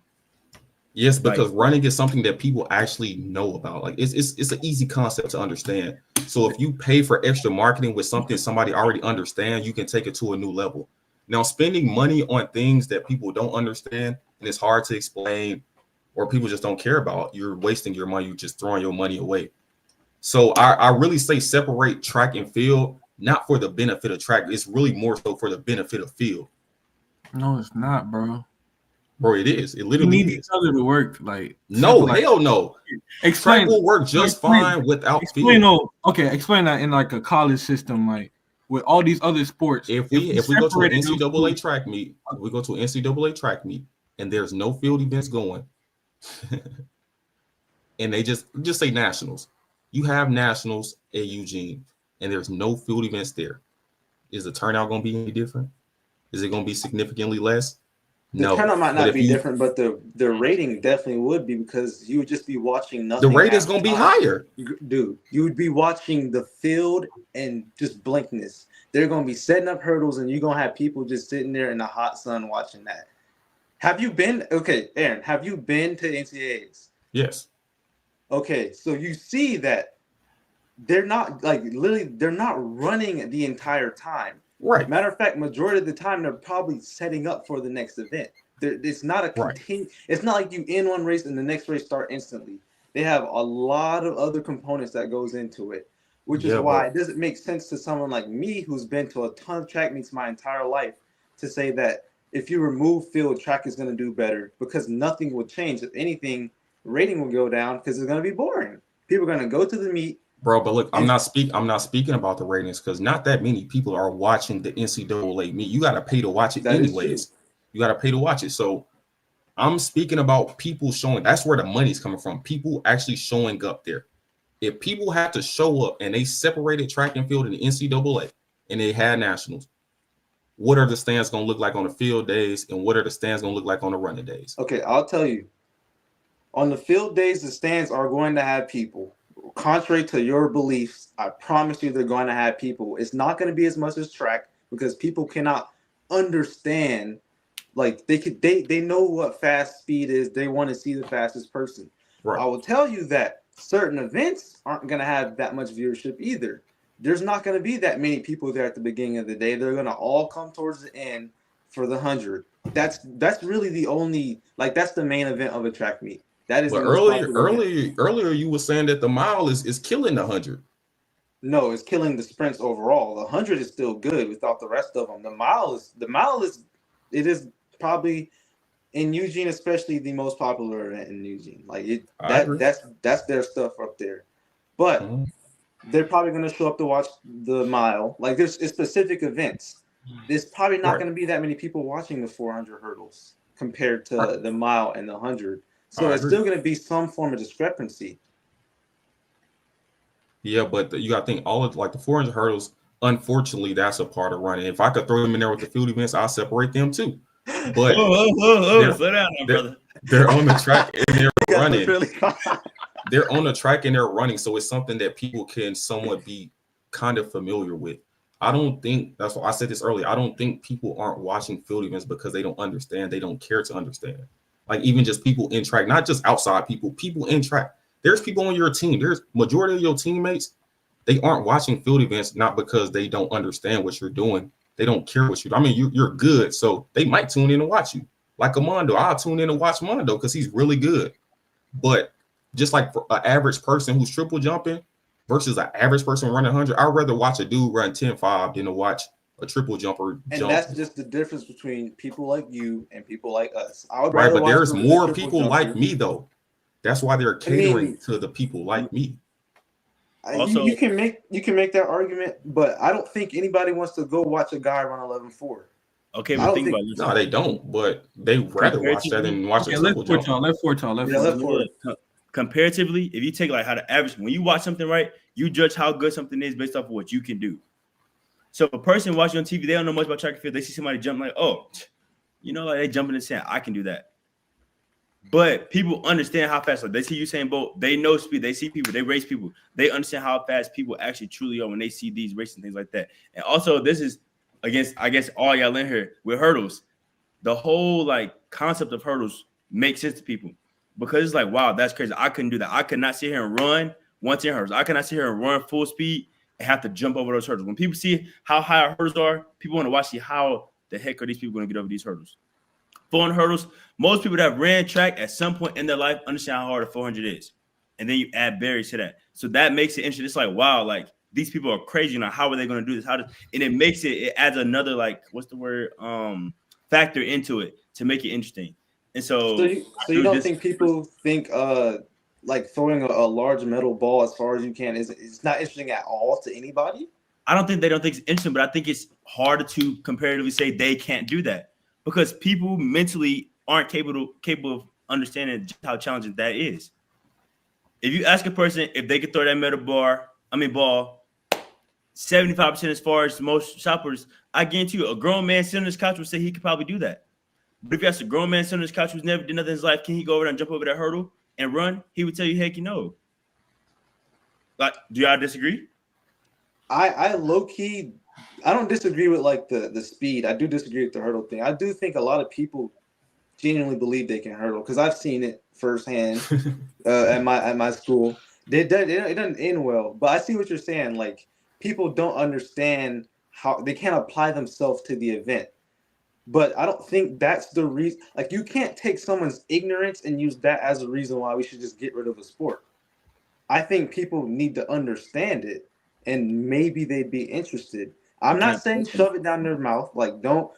Yes, because running is something that people actually know about. Like it's an easy concept to understand. So if you pay for extra marketing with something somebody already understands, you can take it to a new level. Now, spending money on things that people don't understand and it's hard to explain, or people just don't care about, you're wasting your money. You're just throwing your money away. So I really say separate track and field, not for the benefit of track. It's really more so for the benefit of field. No, it's not, bro. Bro, it is. It literally you need is. each other to work. Like no, hell no. Explain. Track will work just fine without field. No, explain that in like a college system, like with all these other sports. If we go to an NCAA track meet, and there's no field events going, and they just say nationals. You have nationals at Eugene, and there's no field events there. Is the turnout going to be any different? Is it going to be significantly less? The No, turnout might but not if be you different, but the rating definitely would be, because you would just be watching the nothing. rating's gonna be higher. Dude, you would be watching the field and just blankness. They're gonna be setting up hurdles, and you're gonna have people just sitting there in the hot sun watching that. Have you been Aaron? Have you been to NCAAs? Yes. Okay, so you see that they're not they're not running the entire time. Right. Matter of fact, majority of the time they're probably setting up for the next event. It's not a It's not like you in one race and the next race start instantly. They have a lot of other components that goes into it, which is why it doesn't make sense to someone like me who's been to a ton of track meets my entire life to say that if you remove field, track is going to do better, because nothing will change. If anything, rating will go down because it's going to be boring. People are going to go to the meet. Bro, but look, I'm not speaking about the ratings, because not that many people are watching the NCAA meet. You got to pay to watch it anyways. You got to pay to watch it. So I'm speaking about people showing. That's where the money's coming from. People actually showing up there. If people have to show up and they separated track and field in the NCAA and they had nationals, what are the stands going to look like on the field days, and what are the stands going to look like on the running days? Okay, I'll tell you. On the field days, the stands are going to have people. Contrary to your beliefs, I promise you they're going to have people. It's not going to be as much as track, because people cannot understand. Like they know what fast speed is. They want to see the fastest person. Right. I will tell you that certain events aren't going to have that much viewership either. There's not going to be that many people there at the beginning of the day. They're going to all come towards the end for the 100. That's really the only, that's the main event of a track meet. That is. But earlier you were saying that the mile is killing the 100. No, it's killing the sprints overall. The 100 is still good without the rest of them. The mile is probably in Eugene, especially the most popular event in Eugene. That's their stuff up there. But they're probably going to show up to watch the mile. There's specific events. There's probably not going to be that many people watching the 400 hurdles compared to the mile and the 100. So it's still going to be some form of discrepancy. Yeah, but you got to think all of the 400 hurdles, unfortunately, that's a part of running. If I could throw them in there with the field events, I'll separate them too. But slow down now, brother. They're on the track and they're running. They're on the track and they're running. So it's something that people can somewhat be kind of familiar with. I don't think, that's why I said this earlier, I don't think people aren't watching field events because they don't understand. They don't care to understand. Even just people in track, not just outside people in track. There's people on your team. There's majority of your teammates. They aren't watching field events, not because they don't understand what you're doing. They don't care what you're doing. I mean, you're good. So they might tune in and watch you. Like Mondo, I'll tune in and watch Mondo because he's really good. But just like for an average person who's triple jumping versus an average person running 100, I'd rather watch a dude run 10.5 than to watch a triple jumper jump. That's just the difference between people like you and people like us. Right, but there's more people like me, though. That's why they're catering to the people like me. Also, you can make that argument, but I don't think anybody wants to go watch a guy run 11.4. Okay, but think about this. No, they don't, but they rather watch that than watch a triple jump. Let's forward. Comparatively, if you take how the average, when you watch something, right, you judge how good something is based off of what you can do. So if a person watching on TV, they don't know much about track and field. They see somebody jump they jump in the sand. I can do that. But people understand how fast. They see Usain Bolt. They know speed. They see people. They race people. They understand how fast people actually truly are when they see these races and things like that. And also, this is against, I guess, all y'all in here with hurdles. The whole concept of hurdles makes sense to people because it's wow, that's crazy. I couldn't do that. I could not sit here and run 110 hurdles. I cannot sit here and run full speed and have to jump over those hurdles. When people see how high our hurdles are, people want to watch how the heck are these people going to get over these hurdles. 400 hurdles, most people that have ran track at some point in their life understand how hard a 400 is. And then you add barriers to that. So that makes it interesting. It's wow, these people are crazy. How are they going to do this? And it adds another, factor into it to make it interesting. And so you don't think people think throwing a large metal ball as far as you can it's not interesting at all to anybody? I don't think they don't think it's interesting, but I think it's harder to comparatively say they can't do that because people mentally aren't capable of understanding how challenging that is. If you ask a person if they could throw that metal ball 75% as far as most shoppers, I guarantee you a grown man sitting on his couch would say he could probably do that. But if you ask a grown man sitting on his couch who's never did nothing in his life, can he go over there and jump over that hurdle and run? He would tell you, heck, no. Like, do y'all disagree? I low key, I don't disagree with like the speed. I do disagree with the hurdle thing. I do think a lot of people genuinely believe they can hurdle because I've seen it firsthand at my school. It doesn't end well, but I see what you're saying. Like, people don't understand how they can't apply themselves to the event. But I don't think that's the reason. Like, you can't take someone's ignorance and use that as a reason why we should just get rid of a sport. I think people need to understand it, and maybe they'd be interested. I'm not saying shove it down their mouth. Like, don't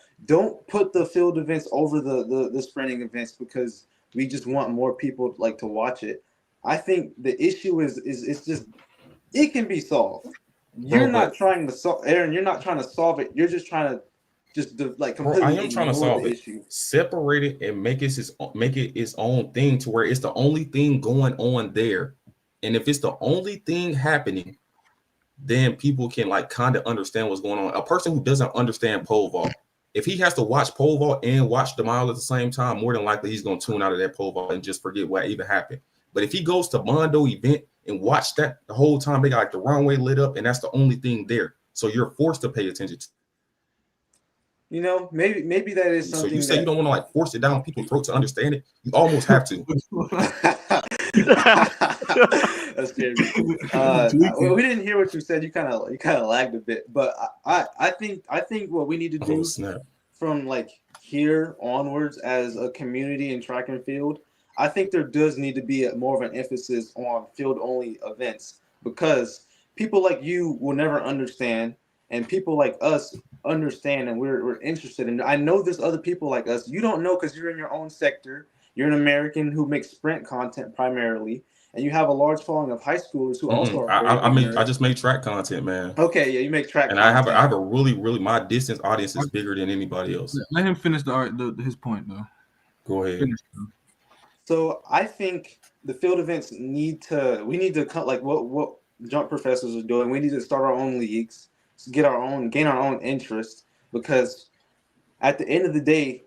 put the field events over the sprinting events because we just want more people like to watch it. I think the issue is it's just it can be solved. You're not trying to solve, Aaron. You're not trying to solve it. You're just trying to like completely. Bro, I am trying to solve it. Separate it and make it its own thing to where it's the only thing going on there. And if it's the only thing happening, then people can like kind of understand what's going on. A person who doesn't understand pole vault, if he has to watch pole vault and watch the mile at the same time, more than likely he's going to tune out of that pole vault and just forget what even happened. But if he goes to Mondo event and watch that the whole time, they got like the runway lit up and that's the only thing there. So you're forced to pay attention to. You know, maybe that is something. So you say you don't want to like force it down people's throat to understand it. You almost have to. That's scary. We didn't hear what you said. You kind of lagged a bit, but I think what we need to do from like here onwards as a community in track and field, I think there does need to be more of an emphasis on field only events because people like you will never understand, and people like us understand, and we're interested. And I know there's other people like us. You don't know because you're in your own sector. You're an American who makes sprint content primarily, and you have a large following of high schoolers who also are. I just make track content, man. Okay, yeah, you make track. And content. I have a really my distance audience is bigger than anybody else. Let him finish his point though. Go ahead. So I think the field events we need to cut like what jump professors are doing. We need to start our own leagues, gain our own interest, because at the end of the day,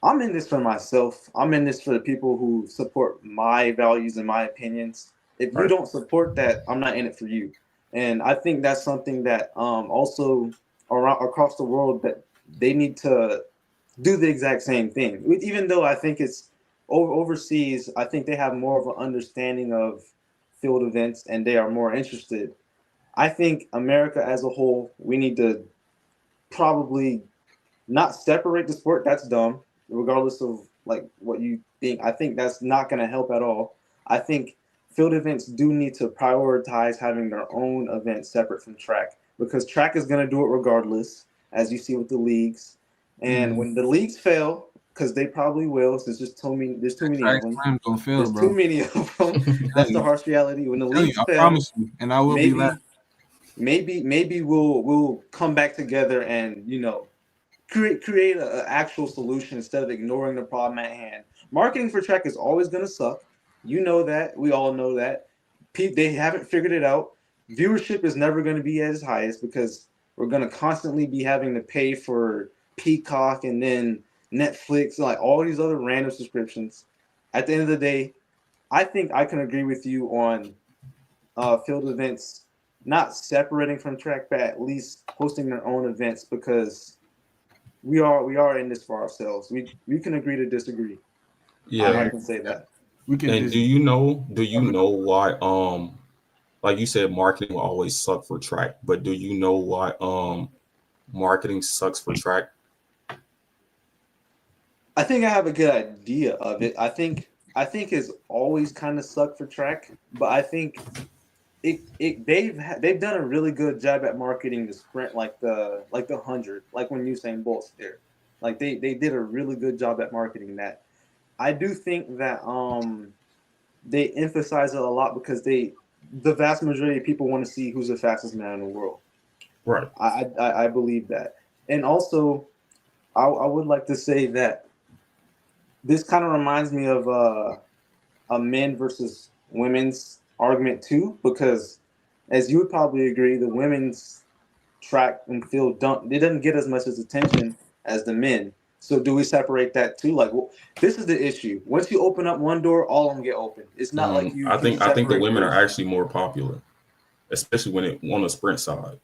I'm in this for myself. I'm in this for the people who support my values and my opinions. If you don't support that, I'm not in it for you. And I think that's something that also across the world that they need to do the exact same thing. Even though I think it's overseas, I think they have more of an understanding of field events and they are more interested. I think America as a whole, we need to probably not separate the sport. That's dumb. Regardless of like what you think, I think that's not going to help at all. I think field events do need to prioritize having their own events separate from track, because track is going to do it regardless, as you see with the leagues. And when the leagues fail, because they probably will, since there's too many of them. There's too many of them. That's the harsh reality. When the leagues fail, I promise you, and I will be that. Maybe we'll come back together and create an actual solution instead of ignoring the problem at hand. Marketing for track is always going to suck. You know that. We all know that. They haven't figured it out. Viewership is never going to be at its highest because we're going to constantly be having to pay for Peacock and then Netflix and like all these other random subscriptions. At the end of the day, I think I can agree with you on field events not separating from track, but at least hosting their own events, because we are in this for ourselves. We can agree to disagree. Yeah, I can say that. We can. And do you know why? Like you said, marketing will always suck for track. But do you know why? Marketing sucks for track. I think I have a good idea of it. I think it's always kind of sucked for track, but I think they've done a really good job at marketing the sprint, like the 100, like when Usain Bolt's there. Like they did a really good job at marketing that. I do think that they emphasize it a lot because the vast majority of people want to see who's the fastest man in the world. Right. I believe that. And also, I would like to say that this kind of reminds me of a men versus women's argument too, because as you would probably agree, the women's track and field doesn't get as much as attention as the men. So do we separate that too? Like, well, this is the issue. Once you open up one door, all of them get open. It's not like you. I think the women groups. are actually more popular, especially when it on the sprint side.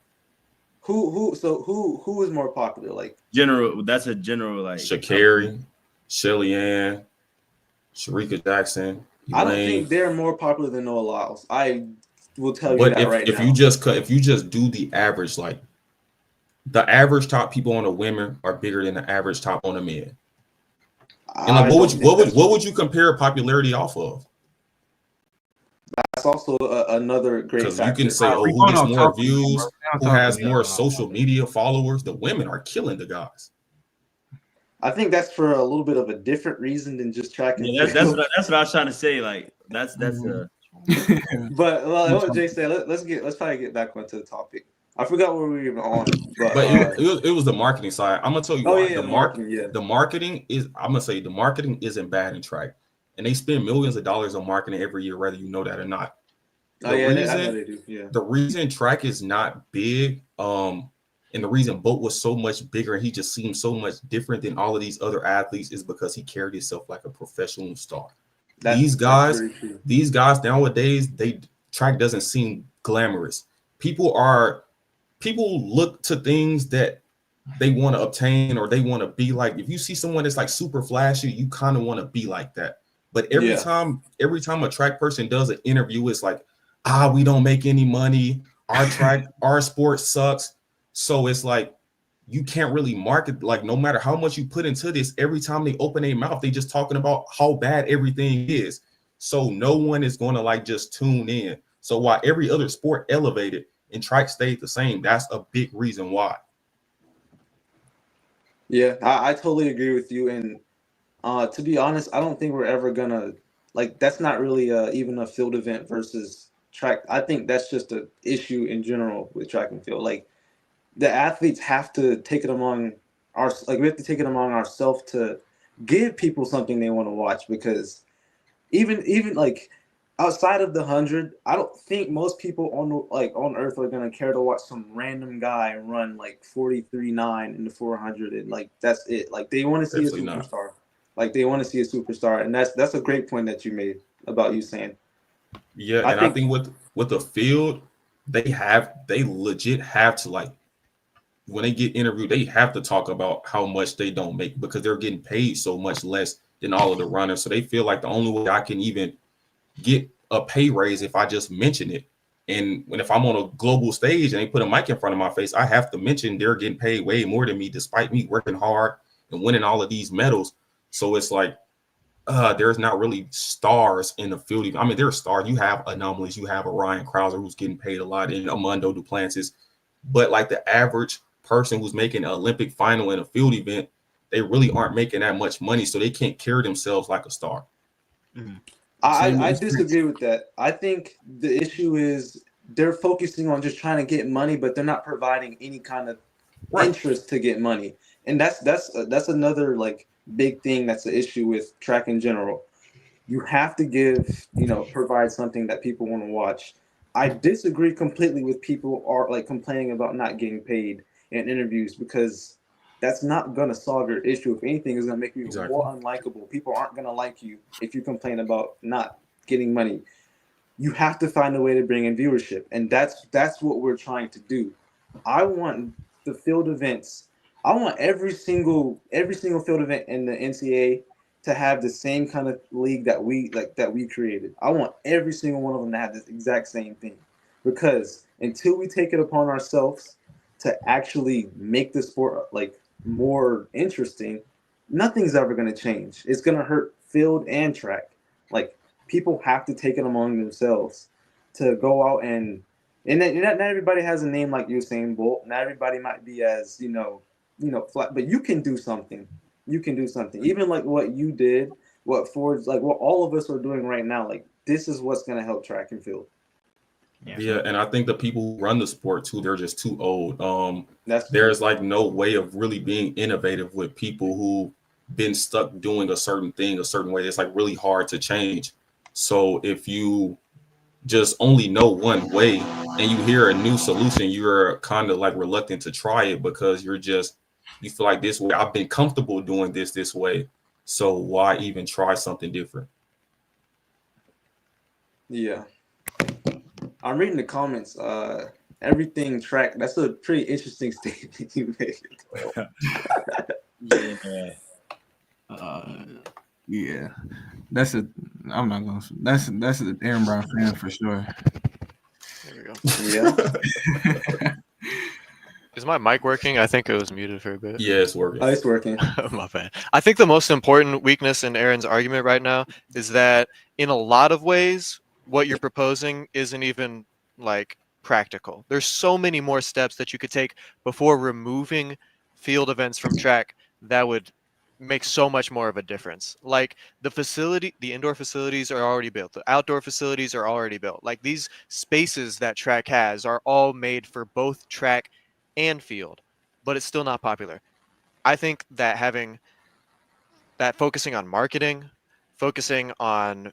Who is more popular? Like general. That's a general like Sha'Carri, Shelly Ann, Sharika Jackson. I don't think they're more popular than Noah Lyles. I will tell you that right now. If you just do the average, like the average top people on the women are bigger than the average top on the men. And like, what would you compare popularity off of? That's also another great factor. You can say, oh, who gets more views, who has more social media followers. The women are killing the guys. I think that's for a little bit of a different reason than just tracking. Yeah, that's what I was trying to say. Like that's But what Jay said, let's try to get back onto the topic. I forgot where we were even on. But it was the marketing side. I'm gonna tell you why. The marketing is. I'm gonna say the marketing isn't bad in track, and they spend millions of dollars on marketing every year, whether you know that or not. I know they do. Yeah. The reason track is not big, and the reason Bolt was so much bigger and he just seemed so much different than all of these other athletes is because he carried himself like a professional star. These guys nowadays, track doesn't seem glamorous. People look to things that they want to obtain or they want to be like. If you see someone that's like super flashy, you kind of want to be like that. But every time a track person does an interview, it's like, we don't make any money. Our sport sucks. So it's like you can't really market, like no matter how much you put into this, every time they open their mouth, they just talking about how bad everything is. So no one is going to like just tune in. So while every other sport elevated and track stayed the same, that's a big reason why. Yeah, I totally agree with you. And to be honest, I don't think we're ever gonna like. That's not really even a field event versus track. I think that's just an issue in general with track and field. Like the athletes have to take it among we have to take it among ourselves to give people something they want to watch, because even like outside of the 100, I don't think most people on Earth are gonna care to watch some random guy run like 43.9 in the 400 and like that's it. Like they want to see a superstar. Like they want to see a superstar, and that's a great point that you made about Usain. Yeah, I think with the field, they legit have to, like, when they get interviewed, they have to talk about how much they don't make because they're getting paid so much less than all of the runners. So they feel like the only way I can even get a pay raise if I just mention it. And if I'm on a global stage and they put a mic in front of my face, I have to mention they're getting paid way more than me, despite me working hard and winning all of these medals. So it's like there's not really stars in the field. I mean, there are stars. You have anomalies. You have a Ryan Krauser who's getting paid a lot, and Armando Duplantis. But like the average person who's making an Olympic final in a field event, they really aren't making that much money, so they can't carry themselves like a star. Mm-hmm. I disagree with that. I think the issue is they're focusing on just trying to get money, but they're not providing any kind of interest to get money, and that's another like big thing that's the issue with track in general. You have to provide something that people want to watch. I disagree completely with people are like complaining about not getting paid in interviews, because that's not going to solve your issue. If anything, it's going to make you more unlikable. People aren't going to like you if you complain about not getting money. You have to find a way to bring in viewership, and that's what we're trying to do. I want the field events. I want every single field event in the NCAA to have the same kind of league that we created. I want every single one of them to have this exact same thing, because until we take it upon ourselves to actually make the sport like more interesting, nothing's ever going to change. It's going to hurt field and track. Like people have to take it among themselves to go out and not everybody has a name like Usain Bolt. Not everybody might be as flat, but you can do something. You can do something. Even like what you did, what Ford's like, what all of us are doing right now. Like this is what's going to help track and field. Yeah, and I think the people who run the sport too, they're just too old. There's like no way of really being innovative with people who've been stuck doing a certain thing a certain way. It's like really hard to change. So if you just only know one way and you hear a new solution, you're kind of like reluctant to try it because you're just you feel like this way. I've been comfortable doing this way. So why even try something different? Yeah. I'm reading the comments. Everything track. That's a pretty interesting statement you made. Yeah. That's a. I'm not gonna. That's an Erin Brown fan for sure. There we go. Yeah. Is my mic working? I think it was muted for a bit. Yeah, it's working. Oh, it's working. My bad. I think the most important weakness in Aaron's argument right now is that in a lot of ways, what you're proposing isn't even like practical. There's so many more steps that you could take before removing field events from track that would make so much more of a difference. Like the indoor facilities are already built. The outdoor facilities are already built. Like these spaces that track has are all made for both track and field, but it's still not popular. I think that focusing on marketing, focusing on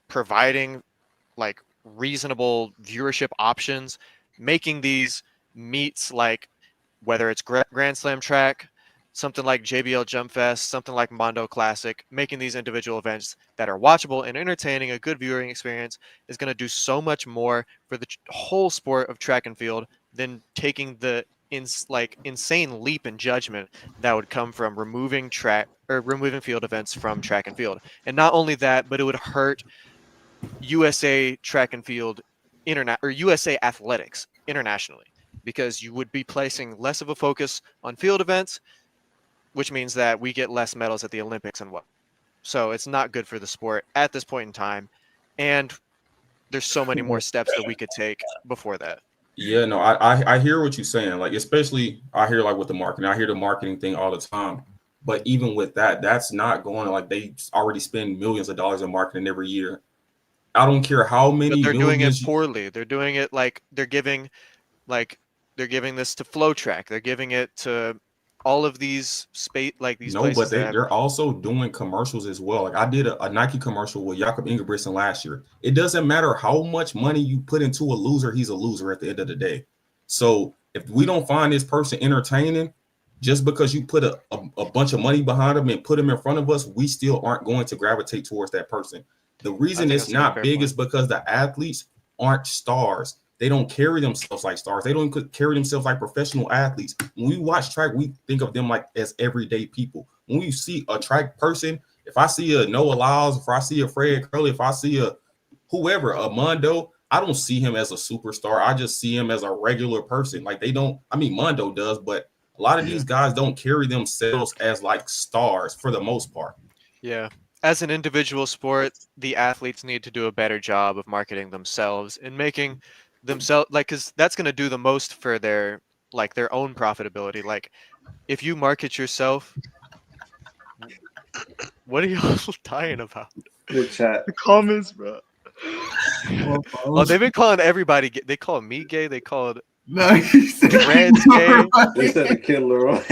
providing like reasonable viewership options, making these meets like whether it's Grand Slam track, something like JBL Jump Fest, something like Mondo Classic, making these individual events that are watchable and entertaining, a good viewing experience is going to do so much more for the whole sport of track and field than taking the insane leap in judgment that would come from removing field events from track and field. And not only that, but it would hurt USA track and field USA athletics internationally, because you would be placing less of a focus on field events, which means that we get less medals at the Olympics and what. So it's not good for the sport at this point in time. And there's so many more steps that we could take before that. Yeah, no, I hear what you're saying. Like, especially I hear like with the marketing, I hear the marketing thing all the time. But even with that, that's not going, like, they already spend millions of dollars in marketing every year. I don't care how many. But they're doing it poorly. They're doing it like they're giving this to Flow Track. They're giving it to all of these these no, places. But they're also doing commercials as well. Like I did a Nike commercial with Jakob Ingebrigtsen last year. It doesn't matter how much money you put into a loser, he's a loser at the end of the day. So if we don't find this person entertaining, just because you put a bunch of money behind them and put them in front of us, we still aren't going to gravitate towards that person. The reason it's not big is because the athletes aren't stars. They don't carry themselves like stars. They don't carry themselves like professional athletes. When we watch track, we think of them like as everyday people. When we see a track person, if I see a Noah Lyles, if I see a Fred Curley, if I see a whoever, a Mondo, I don't see him as a superstar. I just see him as a regular person. Like they don't, I mean, Mondo does, but a lot of these guys don't carry themselves as like stars for the most part. Yeah. As an individual sport, the athletes need to do a better job of marketing themselves and making themselves because that's going to do the most for their own profitability. Like if you market yourself, what are y'all dying about? The chat, the comments, bro. Oh, they've been calling everybody gay. They call me gay. They called Reds gay. They said the kid Leroy.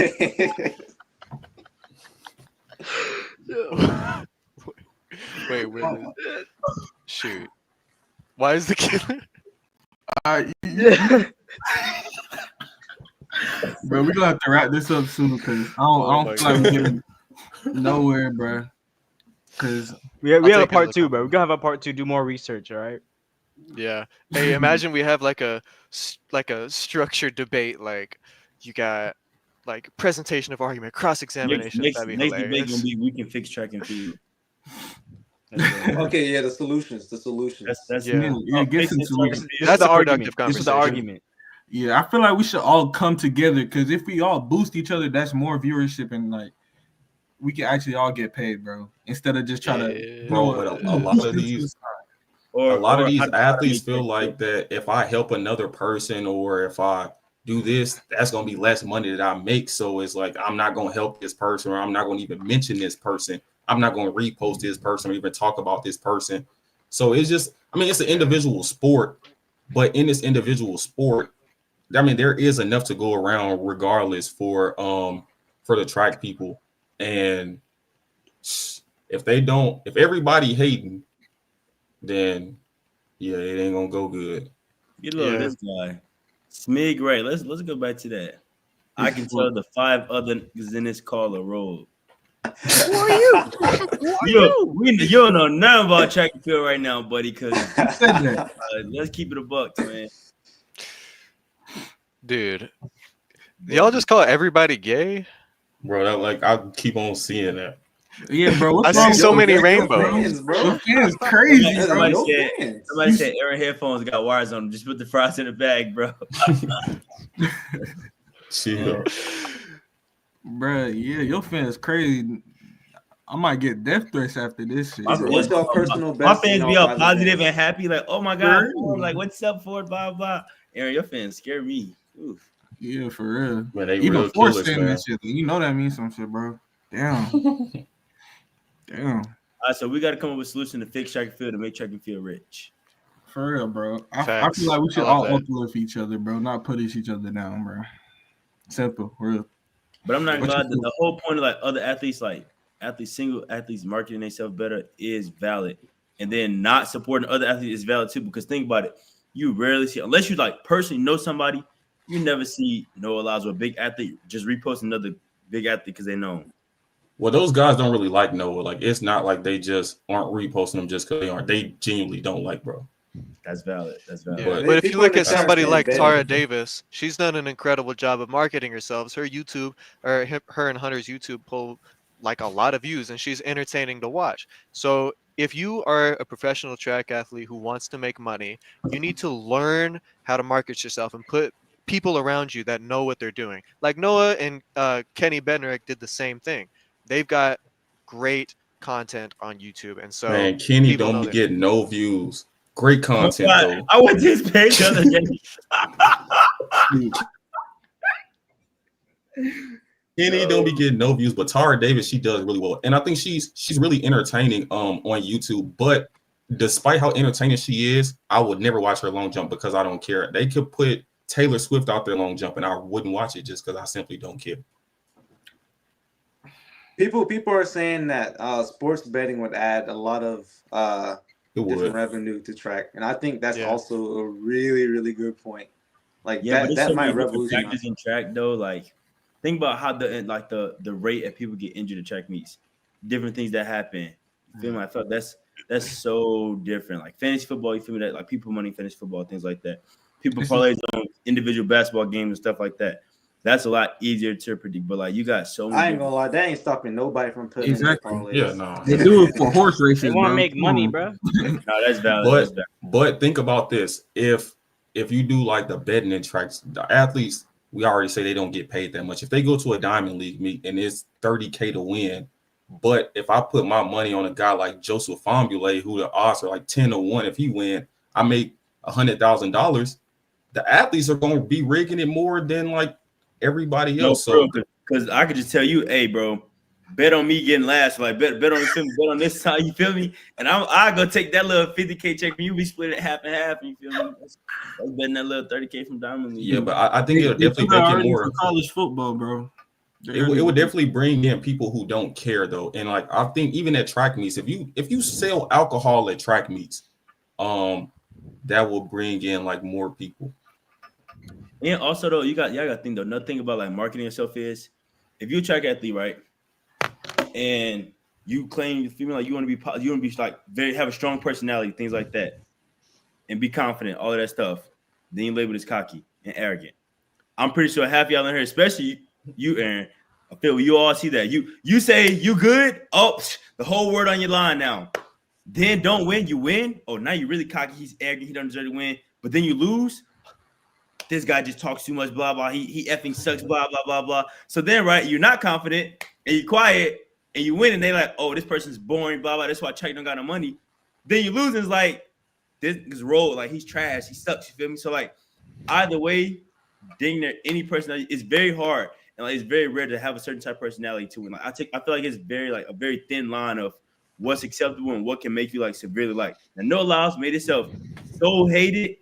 Wait, shoot. Why is the kid? Bro, we're gonna have to wrap this up soon because I don't feel like we're getting nowhere, bro. Because we have a part 2, bro. We're gonna have a part 2. Do more research, all right? Yeah. Hey, imagine we have like a structured debate. Like you got like presentation of argument, cross examination. Next debate gonna be we can fix track and field. Okay, yeah, the solutions. That's get some solutions. That's a productive This conversation. is the argument. Yeah, I feel like we should all come together because if we all boost each other, that's more viewership and like we can actually all get paid, bro. Instead of just trying to. Bro, but a lot of these. A lot of these athletes feel like that if I help another person or if I do this, that's going to be less money that I make. So it's like, I'm not going to help this person or I'm not going to even mention this person. I'm not going to repost this person or even talk about this person. So it's just, I mean, it's an individual sport, but in this individual sport, I mean, there is enough to go around regardless for the track people. And if everybody hating, then yeah, it ain't gonna go good. Get a look at this guy. Smig Ray. Let's go back to that. I can tell the 5 others in this call are rolled. Who are you? Who are you? You don't know nothing about track and field right now, buddy. Because let's keep it a buck, man. Dude, y'all just call everybody gay, bro. That, like, I keep on seeing that. Yeah, bro. I see so many rainbows. It's crazy. Somebody said Erin headphones got wires on them. Just put the fries in the bag, bro. Chill. Bro, yeah, your fan is crazy. I might get death threats after this shit. What's your personal best? My fans be all positive and happy, like, oh my God, Ford, like, what's up, Ford, blah, blah. Erin, your fans scare me. Oof. Yeah, for real. Man, they even real Ford killers, saying man. that shit. You know that means some shit, bro. Damn. Damn. All right, so we got to come up with a solution to fix track and field to make track and field rich. For real, bro. I Facts. feel like we should I love all that. uplift each other, bro. Not put each other down, bro. Simple, real. But I'm not What glad you that feel? the whole point of like other athletes, like single athletes marketing themselves better is valid. And then not supporting other athletes is valid too. Because think about it. You rarely see, unless you like personally know somebody, you never see Noah Lyles or a big athlete just repost another big athlete because they know him. Well, those guys don't really like Noah. Like, it's not like they just aren't reposting them just because they aren't. They genuinely don't like, bro. That's valid. That's valid. Yeah. But- But if you People look in the at somebody chat like say Tara better. Davis, she's done an incredible job of marketing herself. Her YouTube, or her and Hunter's YouTube pull like a lot of views, and she's entertaining to watch. So if you are a professional track athlete who wants to make money, you need to learn how to market yourself and put people around you that know what they're doing. Like Noah and Kenny Bednarek did the same thing. They've got great content on YouTube, and so Man, Kenny people know don't that. get no views. Great content, though. I went to his page the other day. Kenny don't be getting no views, but Tara Davis, she does really well. And I think she's really entertaining on YouTube. But despite how entertaining she is, I would never watch her long jump because I don't care. They could put Taylor Swift out there long jump, and I wouldn't watch it just because I simply don't care. People are saying that sports betting would add a lot of It different would. revenue to track, and I think that's Yeah. also a really, really good point. Like Yeah, but that so might many different revolutionize. factors in track though. Like, think about how the rate of people get injured at track meets, different things that happen. You feel me? I felt that's so different. Like fantasy football, you feel me? That like people money fantasy football, things like that. People parlays on individual basketball games and stuff like that. That's a lot easier to predict. But like you got so many. I ain't gonna lie, that ain't stopping nobody from putting Exactly. in their parlays. Yeah, no. They do it for horse races. They want bro. to make money, bro. No, that's valid. That's valid. But think about this. If you do like the betting and tracks, the athletes, we already say they don't get paid that much. If they go to a Diamond League meet and it's $30K to win, but if I put my money on a guy like Joseph Fombule, who the odds are like 10 to 1, if he win, I make $100,000. The athletes are going to be rigging it more than like everybody else. So because I could just tell you, hey, bro, bet on me getting last. Like bet on bet on this side. You feel me? And I go take that little 50K check from you. We split it half and half. You feel me? That's betting that little 30K from Diamond League. yeah, but I think it'll definitely make it more. For college football, bro. It would definitely bring in people who don't care though, and like I think even at track meets, if you sell alcohol at track meets, that will bring in like more people. And also though, y'all got to think though. Another thing about like marketing yourself is, if you're a track athlete, right, and you claim you feel like you want to be like have a strong personality, things like that, and be confident, all of that stuff, then you label as cocky and arrogant. I'm pretty sure half y'all in here, especially you, Aaron, I feel you all see that. You say you good, oh, the whole word on your line now. Then don't win, you win. Oh, now you really cocky, he's arrogant, he don't deserve to win. But then you lose. This guy just talks too much, blah, blah. He effing sucks, blah, blah, blah, blah. So then, right, you're not confident and you're quiet and you win and they like, oh, this person's boring, blah, blah. That's why Chuck don't got no money. Then you lose and it's like, this is roll, like he's trash, he sucks, you feel me? So like either way, ding there, any personality, it's very hard. And like it's very rare to have a certain type of personality too. And like I feel like it's very like a very thin line of what's acceptable and what can make you like severely like. Now, Noah Lyles made himself so hated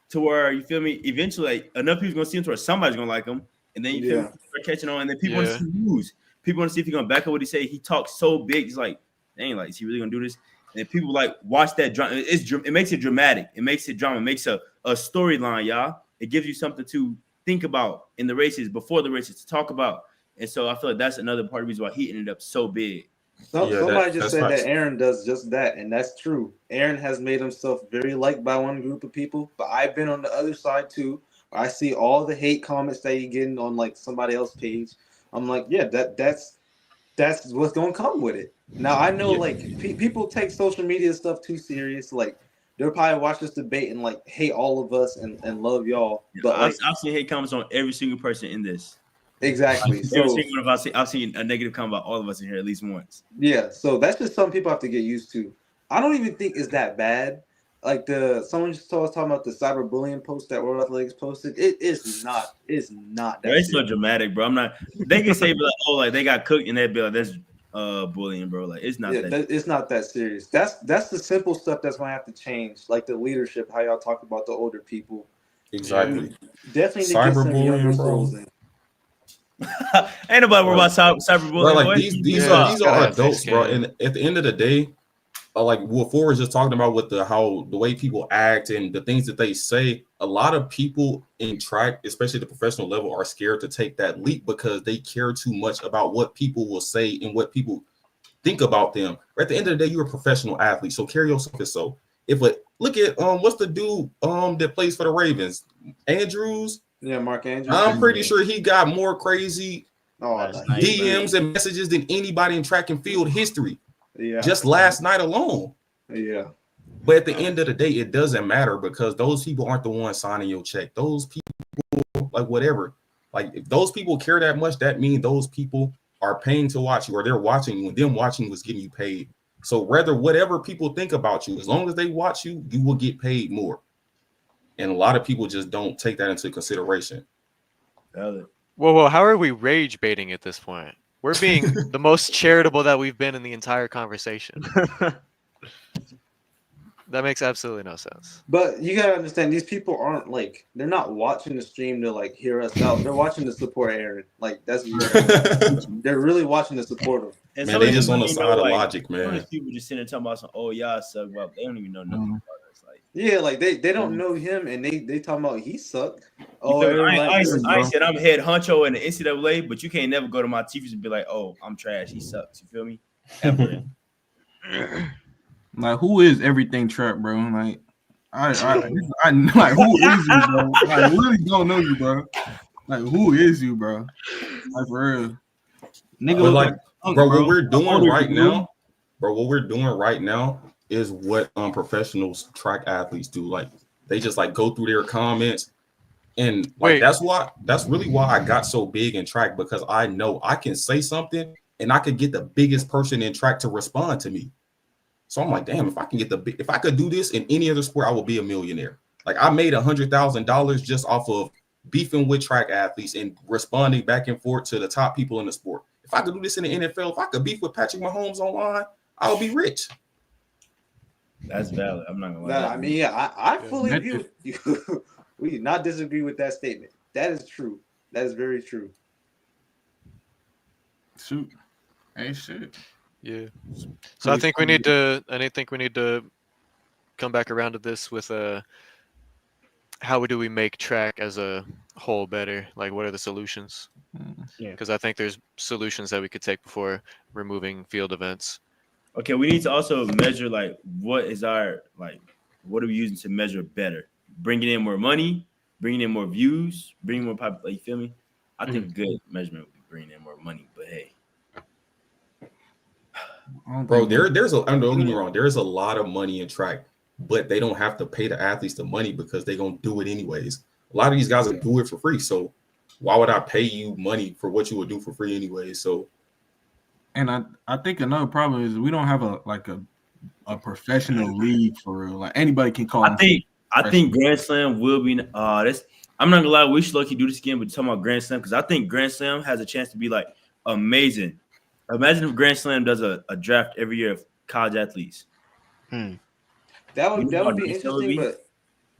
to where you feel me. Eventually, like, enough people's gonna see him to where somebody's gonna like him, and then you feel me, start catching on, and then people want to see him lose. People want to see if he's gonna back up what he say. He talks so big, it's like, dang, like is he really gonna do this? And people like watch that drama. It makes it dramatic. It makes it drama. It makes a storyline, y'all. It gives you something to think about in the races, before the races, to talk about. And so I feel like that's another part of the reason why he ended up so big. Somebody just said that Aaron does just that, and that's true. Aaron has made himself very liked by one group of people, but I've been on the other side too. I see all the hate comments that he getting on like somebody else's page. I'm like, yeah, that's what's gonna come with it. Now I know like people take social media stuff too serious. Like they'll probably watch this debate and like hate all of us and love y'all. But I've seen hate comments on every single person in this. Exactly. Like, every single one I've seen a negative comment about all of us in here at least once. Yeah, so that's just something people have to get used to. I don't even think it's that bad. Like someone just was talking about the cyberbullying post that World Athletics posted. It's not that. Bro, it's so dramatic, bro. I'm not. They can say like, oh, like they got cooked and they'd be like, that's bullying, bro. Like it's not. It's not that serious. That's the simple stuff that's gonna have to change, like the leadership. How y'all talk about the older people. Exactly. Definitely need to get some younger souls in. Ain't nobody worried about cyberbullying. Bro, like these are adults, bro. And at the end of the day, like what Ford was just talking about with the way people act and the things that they say, a lot of people in track, especially the professional level, are scared to take that leap because they care too much about what people will say and what people think about them. At the end of the day, you're a professional athlete, so carry yourself as so. Look at what's the dude that plays for the Ravens, Andrews. Yeah, Mark Andrews. I'm pretty sure he got more crazy DMs and messages than anybody in track and field history. Yeah, just last night alone. Yeah, but at the end of the day, it doesn't matter because those people aren't the ones signing your check. Those people, like whatever, like if those people care that much, that means those people are paying to watch you, or they're watching you, and them watching was getting you paid. So whether whatever people think about you, as long as they watch you, you will get paid more. And a lot of people just don't take that into consideration. Whoa, how are we rage baiting at this point? We're being the most charitable that we've been in the entire conversation. That makes absolutely no sense. But you gotta understand, these people aren't like, they're not watching the stream to like hear us out. They're watching to support Aaron. Like that's they're really watching to support him. And man, they just on the side of logic, man. People just sitting there talking about some, oh y'all suck, but they don't even know nothing about us. Like, yeah, like they don't know him, and they talking about he sucked. Oh, I said I'm head honcho in the NCAA, but you can't never go to my teachers and be like, oh, I'm trash. He sucks. You feel me? Ever. Like, who is everything trap, bro? Like, I like, who is you, bro? Like, I really don't know you, bro. Like, who is you, bro? Like, for real, nigga. Like, bro, what we're doing right now, is what professional track athletes do. Like, they just like go through their comments, and like that's really why I got so big in track, because I know I can say something and I could get the biggest person in track to respond to me. So I'm like, damn, if I could do this in any other sport, I will be a millionaire. Like I made $100,000 just off of beefing with track athletes and responding back and forth to the top people in the sport. If I could do this in the NFL, if I could beef with Patrick Mahomes online, I'll be rich. That's valid. I'm not gonna lie. I mean, yeah, I fully agree with you. We do not disagree with that statement. That is true. That is very true. Shoot. Hey, shit. Yeah. So I think we need to come back around to this with how do we make track as a whole better? Like, what are the solutions? Yeah. Because I think there's solutions that we could take before removing field events. Okay, we need to also measure like what are we using to measure better? Bringing in more money, bringing in more views, bringing more popular. Like, you feel me? I think good measurement would be bringing in more money, but hey. Bro, don't get me wrong. There's a lot of money in track, but they don't have to pay the athletes the money because they're gonna do it anyways. A lot of these guys will do it for free. So why would I pay you money for what you would do for free anyway? So, and I think another problem is we don't have a professional league for real. Like anybody can call. I think Grand Slam will be this. I'm not gonna lie, we should lucky do this again, but talking about Grand Slam, because I think Grand Slam has a chance to be like amazing. Imagine if Grand Slam does a draft every year of college athletes. That would be interesting, but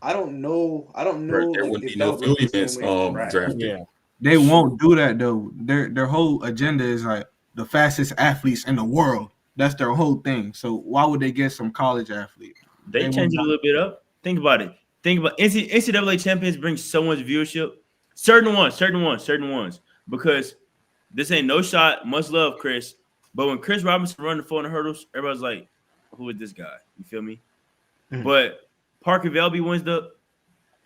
I don't know. There would be no field events drafted. Yeah. They won't do that though. Their whole agenda is like the fastest athletes in the world. That's their whole thing. So why would they get some college athlete? They change it a little bit up. Think about it. Think about NCAA champions bring so much viewership. Certain ones. Because this ain't no shot. Much love, Chris. But when Chris Robinson run the 400 hurdles, everybody's like, "Who is this guy?" You feel me? But Parker Velby wins the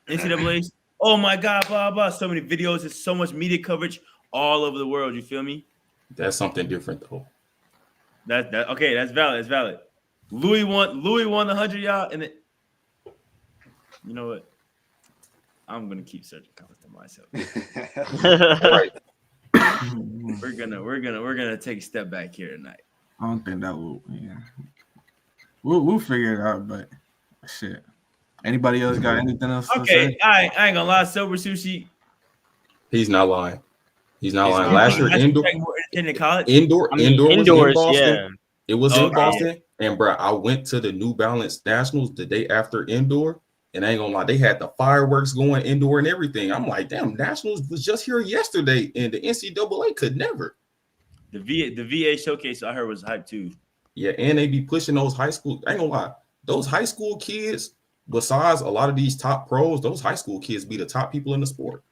NCAA's. Oh my God, blah blah. So many videos, there's so much media coverage all over the world. You feel me? That's something different though. That okay, that's valid. That's valid. Louis won the 100-yard, and then you know what? I'm gonna keep searching comments to myself. Right. We're gonna take a step back here tonight. I don't think that will. Yeah, we'll figure it out. But shit. Anybody else got anything else? Okay, to say? I ain't gonna lie. Sober Sushi. He's not lying. Last year, indoor indoors, was in Boston. yeah. It was in Boston, and bro, I went to the New Balance Nationals the day after indoor, and I ain't gonna lie, they had the fireworks going indoor and everything. I'm like, damn, Nationals was just here yesterday, and the NCAA could never. The VA showcase I heard was hype too. Yeah, and they be pushing those high school. I ain't gonna lie, those high school kids, besides a lot of these top pros, those high school kids be the top people in the sport.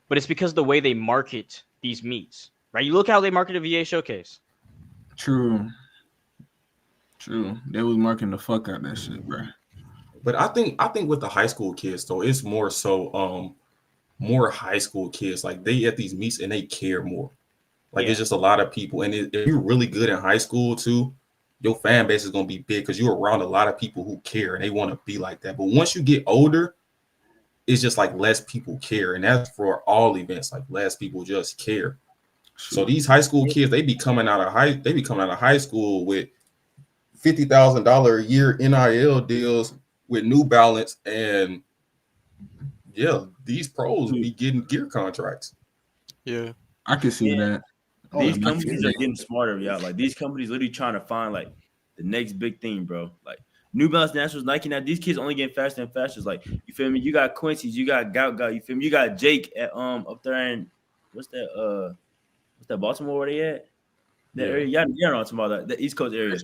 But it's because of the way they market these meets, right? You look how they market a VA showcase. True. They was marking the fuck out that shit, bro. But I think with the high school kids though, it's more so more high school kids. Like they at these meets and they care more. Like it's just a lot of people. And if you're really good in high school too, your fan base is gonna be big because you're around a lot of people who care and they want to be like that. But once you get older, it's just like less people care. And that's for all events, like less people just care. So these high school kids, they be coming out of high school with $50,000 a year NIL deals with New Balance, and yeah, these pros be getting gear contracts. Yeah, I can see that. These companies are getting smarter, yeah. Like these companies literally trying to find like the next big thing, bro. Like New Balance, Nationals, Nike. Now these kids only getting faster and faster. It's like, you feel me? You got Quincy's, you got Gout. You feel me? You got Jake at up there in what's that Baltimore where they at? That area, y'all know what I'm talking about, the East Coast area.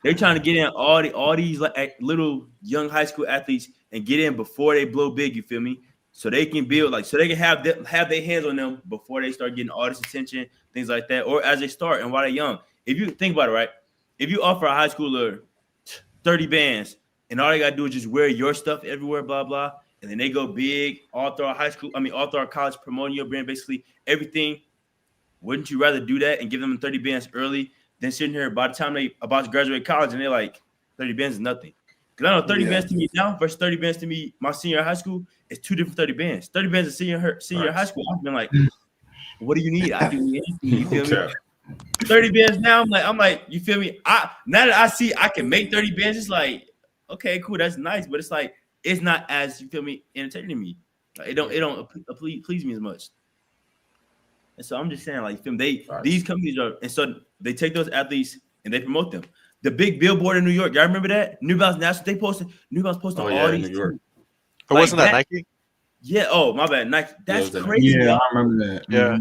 They're trying to get in all these like little young high school athletes and get in before they blow big. You feel me? So they can build so they can have their hands on them before they start getting all this attention, things like that, or as they start and while they're young. If you think about it, right? If you offer a high schooler 30 bands and all they gotta do is just wear your stuff everywhere, blah blah, and then they go big all through all through our college, promoting your brand, basically everything. Wouldn't you rather do that and give them 30 bands early than sitting here by the time they about to graduate college and they're like 30 bands is nothing? Because I know 30 bands to me now versus 30 bands to me my senior high school is two different 30 bands. 30 bands is senior high school. I've been like, what do you need? I do need anything. You feel me? 30 bands now. I'm like, you feel me? Now that I see I can make 30 bands, it's like, okay, cool, that's nice, but it's like it's not as, you feel me, entertaining to me. Like, it don't please me as much. And so I'm just saying, like, these companies are, and so they take those athletes and they promote them. The big billboard in New York, y'all remember that? New Balance National, New Balance posted all these. New York. Or wasn't that Nike? Yeah. Oh, my bad. Nike. That's crazy. Yeah, I remember that. Yeah.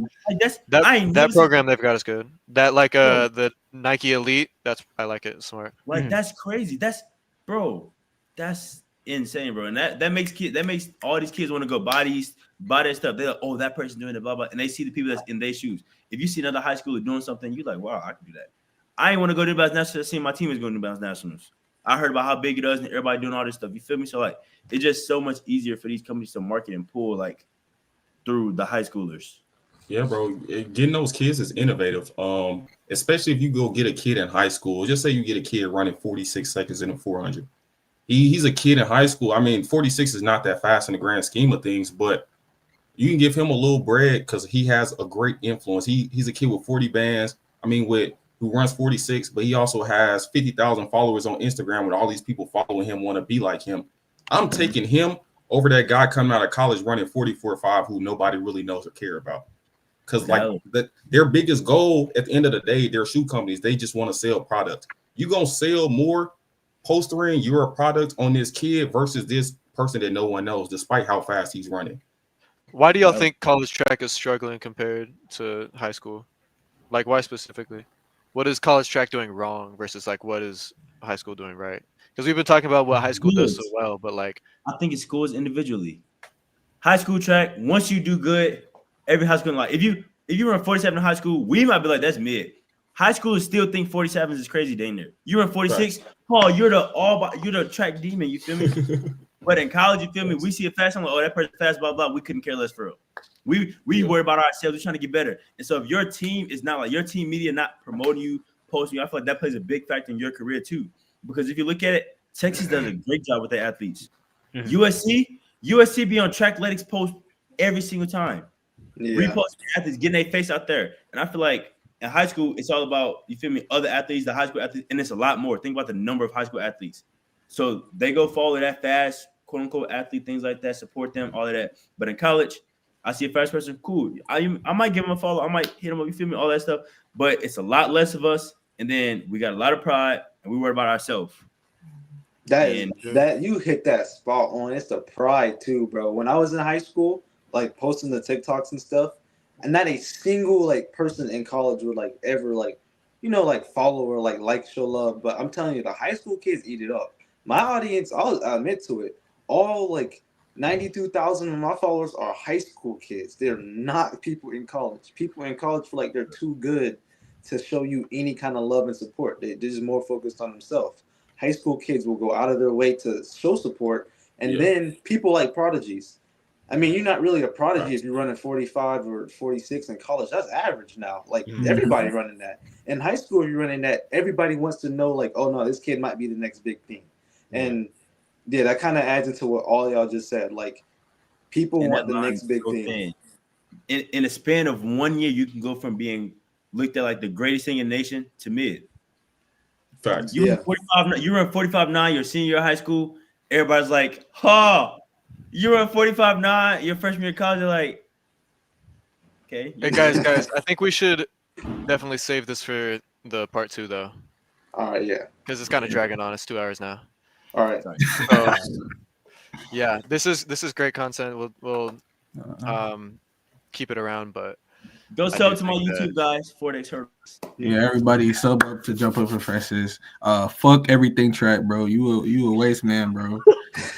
Like, that program they've got is good. That the Nike Elite. I like it. Smart. Like that's crazy. That's insane, bro. And that makes all these kids want to go buy their stuff. They're like, oh, that person's doing it, blah blah. And they see the people that's in their shoes. If you see another high schooler doing something, you're like, wow, I can do that. I ain't want to go to New Balance Nationals. Seeing my team is going to New Balance Nationals. I heard about how big it is and everybody doing all this stuff. You feel me? So like, it's just so much easier for these companies to market and pull like through the high schoolers. Yeah, bro. Getting those kids is innovative. Especially if you go get a kid in high school. Just say you get a kid running 46 seconds in a 400. He's a kid in high school. I mean, 46 is not that fast in the grand scheme of things, but you can give him a little bread because he has a great influence. He's a kid with 40 bands. I mean, who runs 46, but he also has 50,000 followers on Instagram with all these people following him, want to be like him. I'm taking him over that guy coming out of college running 44.5 who nobody really knows or care about. Because their biggest goal at the end of the day, their shoe companies, they just want to sell product. You're going to sell more postering your product on this kid versus this person that no one knows, despite how fast he's running. Why do y'all think college track is struggling compared to high school? Like, why specifically? What is college track doing wrong versus like what is high school doing right? Because we've been talking about what high school does so well, but like I think it scores individually. high school track, once you do good, every high school like if you run 47 in high school, we might be like that's mid. High schoolers still think 47 is crazy, dang there. You run 46, Paul, you're the track demon, you feel me? But in college, you feel me? We see a fast, I'm like, oh, that person fast, blah, blah. We couldn't care less for real. We worry about ourselves. We're trying to get better. And so if your team is not like your team media not promoting you, posting you, I feel like that plays a big factor in your career too. Because if you look at it, Texas does a great job with their athletes. USC be on Trackletics post every single time. Reposting athletes, getting their face out there. And I feel like in high school, it's all about, you feel me, other athletes, the high school athletes, and it's a lot more. Think about the number of high school athletes. So they go follow that fast, quote unquote athlete, things like that, support them, all of that. But in college, I see a fast person, cool. I might give him a follow, I might hit him up, you feel me, all that stuff. But it's a lot less of us, and then we got a lot of pride, and we worry about ourselves. That you hit that spot on. It's the pride too, bro. When I was in high school, like posting the TikToks and stuff, and not a single like person in college would like ever like, you know, like follow or like show love. But I'm telling you, the high school kids eat it up. My audience, I'll admit to it, all like 92,000 of my followers are high school kids. They're not people in college. People in college feel like they're too good to show you any kind of love and support. They're just more focused on themselves. High school kids will go out of their way to show support, and then people like prodigies. I mean, you're not really a prodigy if you're running 45 or 46 in college. That's average now. Like everybody running that. In high school, if you're running that, everybody wants to know, like, oh no, this kid might be the next big thing. And yeah, that kind of adds into what all y'all just said. Like, people want the next big thing. In a span of 1 year, you can go from being looked at like the greatest thing in the nation to mid. Facts. You run 45.9 your senior year of high school. Everybody's like, "Ha, you run 45.9 your freshman year of college." They're like, "Okay." Hey guys, I think we should definitely save this for the part 2 though. All right, yeah. Because it's kind of dragging on. It's 2 hours now. All right. So, yeah, this is great content. We'll keep it around, but go sub to my YouTube guys. 4Days Hurdles. Yeah, everybody sub up to Jump Up Professors. Fuck everything track, bro. You a waste man, bro.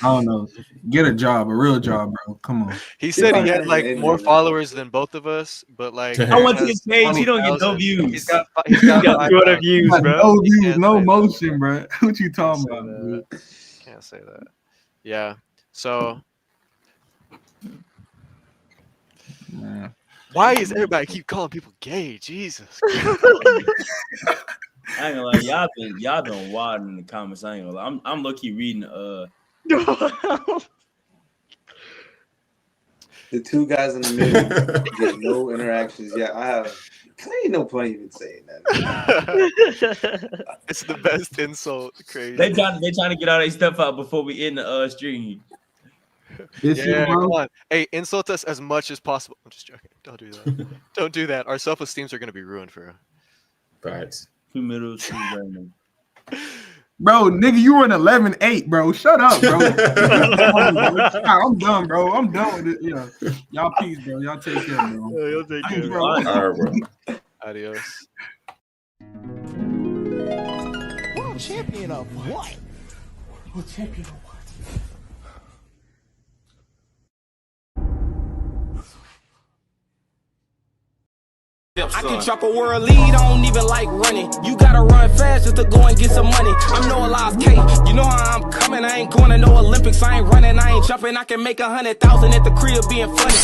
I don't know. Get a job, a real job, bro. Come on. He said he had like more followers than both of us, but like I went to his page. He don't get no views. He's got 200 views, bro. No views, no motion, bro. What you talking about? Can't say that. Yeah. So. Man. Why is everybody keep calling people gay? Jesus. I ain't gonna lie, y'all been wild in the comments. I ain't gonna lie. I'm low key reading the two guys in the middle get no interactions. Yeah, I have. Ain't no point even saying that. It's the best insult. Crazy. They trying to get all their stuff out before we end the stream. Come on. Hey, insult us as much as possible. I'm just joking. Don't do that. Don't do that. Our self-esteems are gonna be ruined for. Facts. 2 middle, 2 random. Bro, nigga, you run 11.8, bro. Shut up, bro. I'm done, bro. I'm done with it. Yeah. Y'all peace, bro. Y'all take care, bro. Y'all take care, bro. All right, bro. Adios. World champion of what? World champion of what? I can chop a world lead, I don't even like running. You gotta run fast just to go and get some money. I'm no Elias K, you know how I'm coming. I ain't going to no Olympics, I ain't running, I ain't jumping. I can make 100,000 at the crib being funny.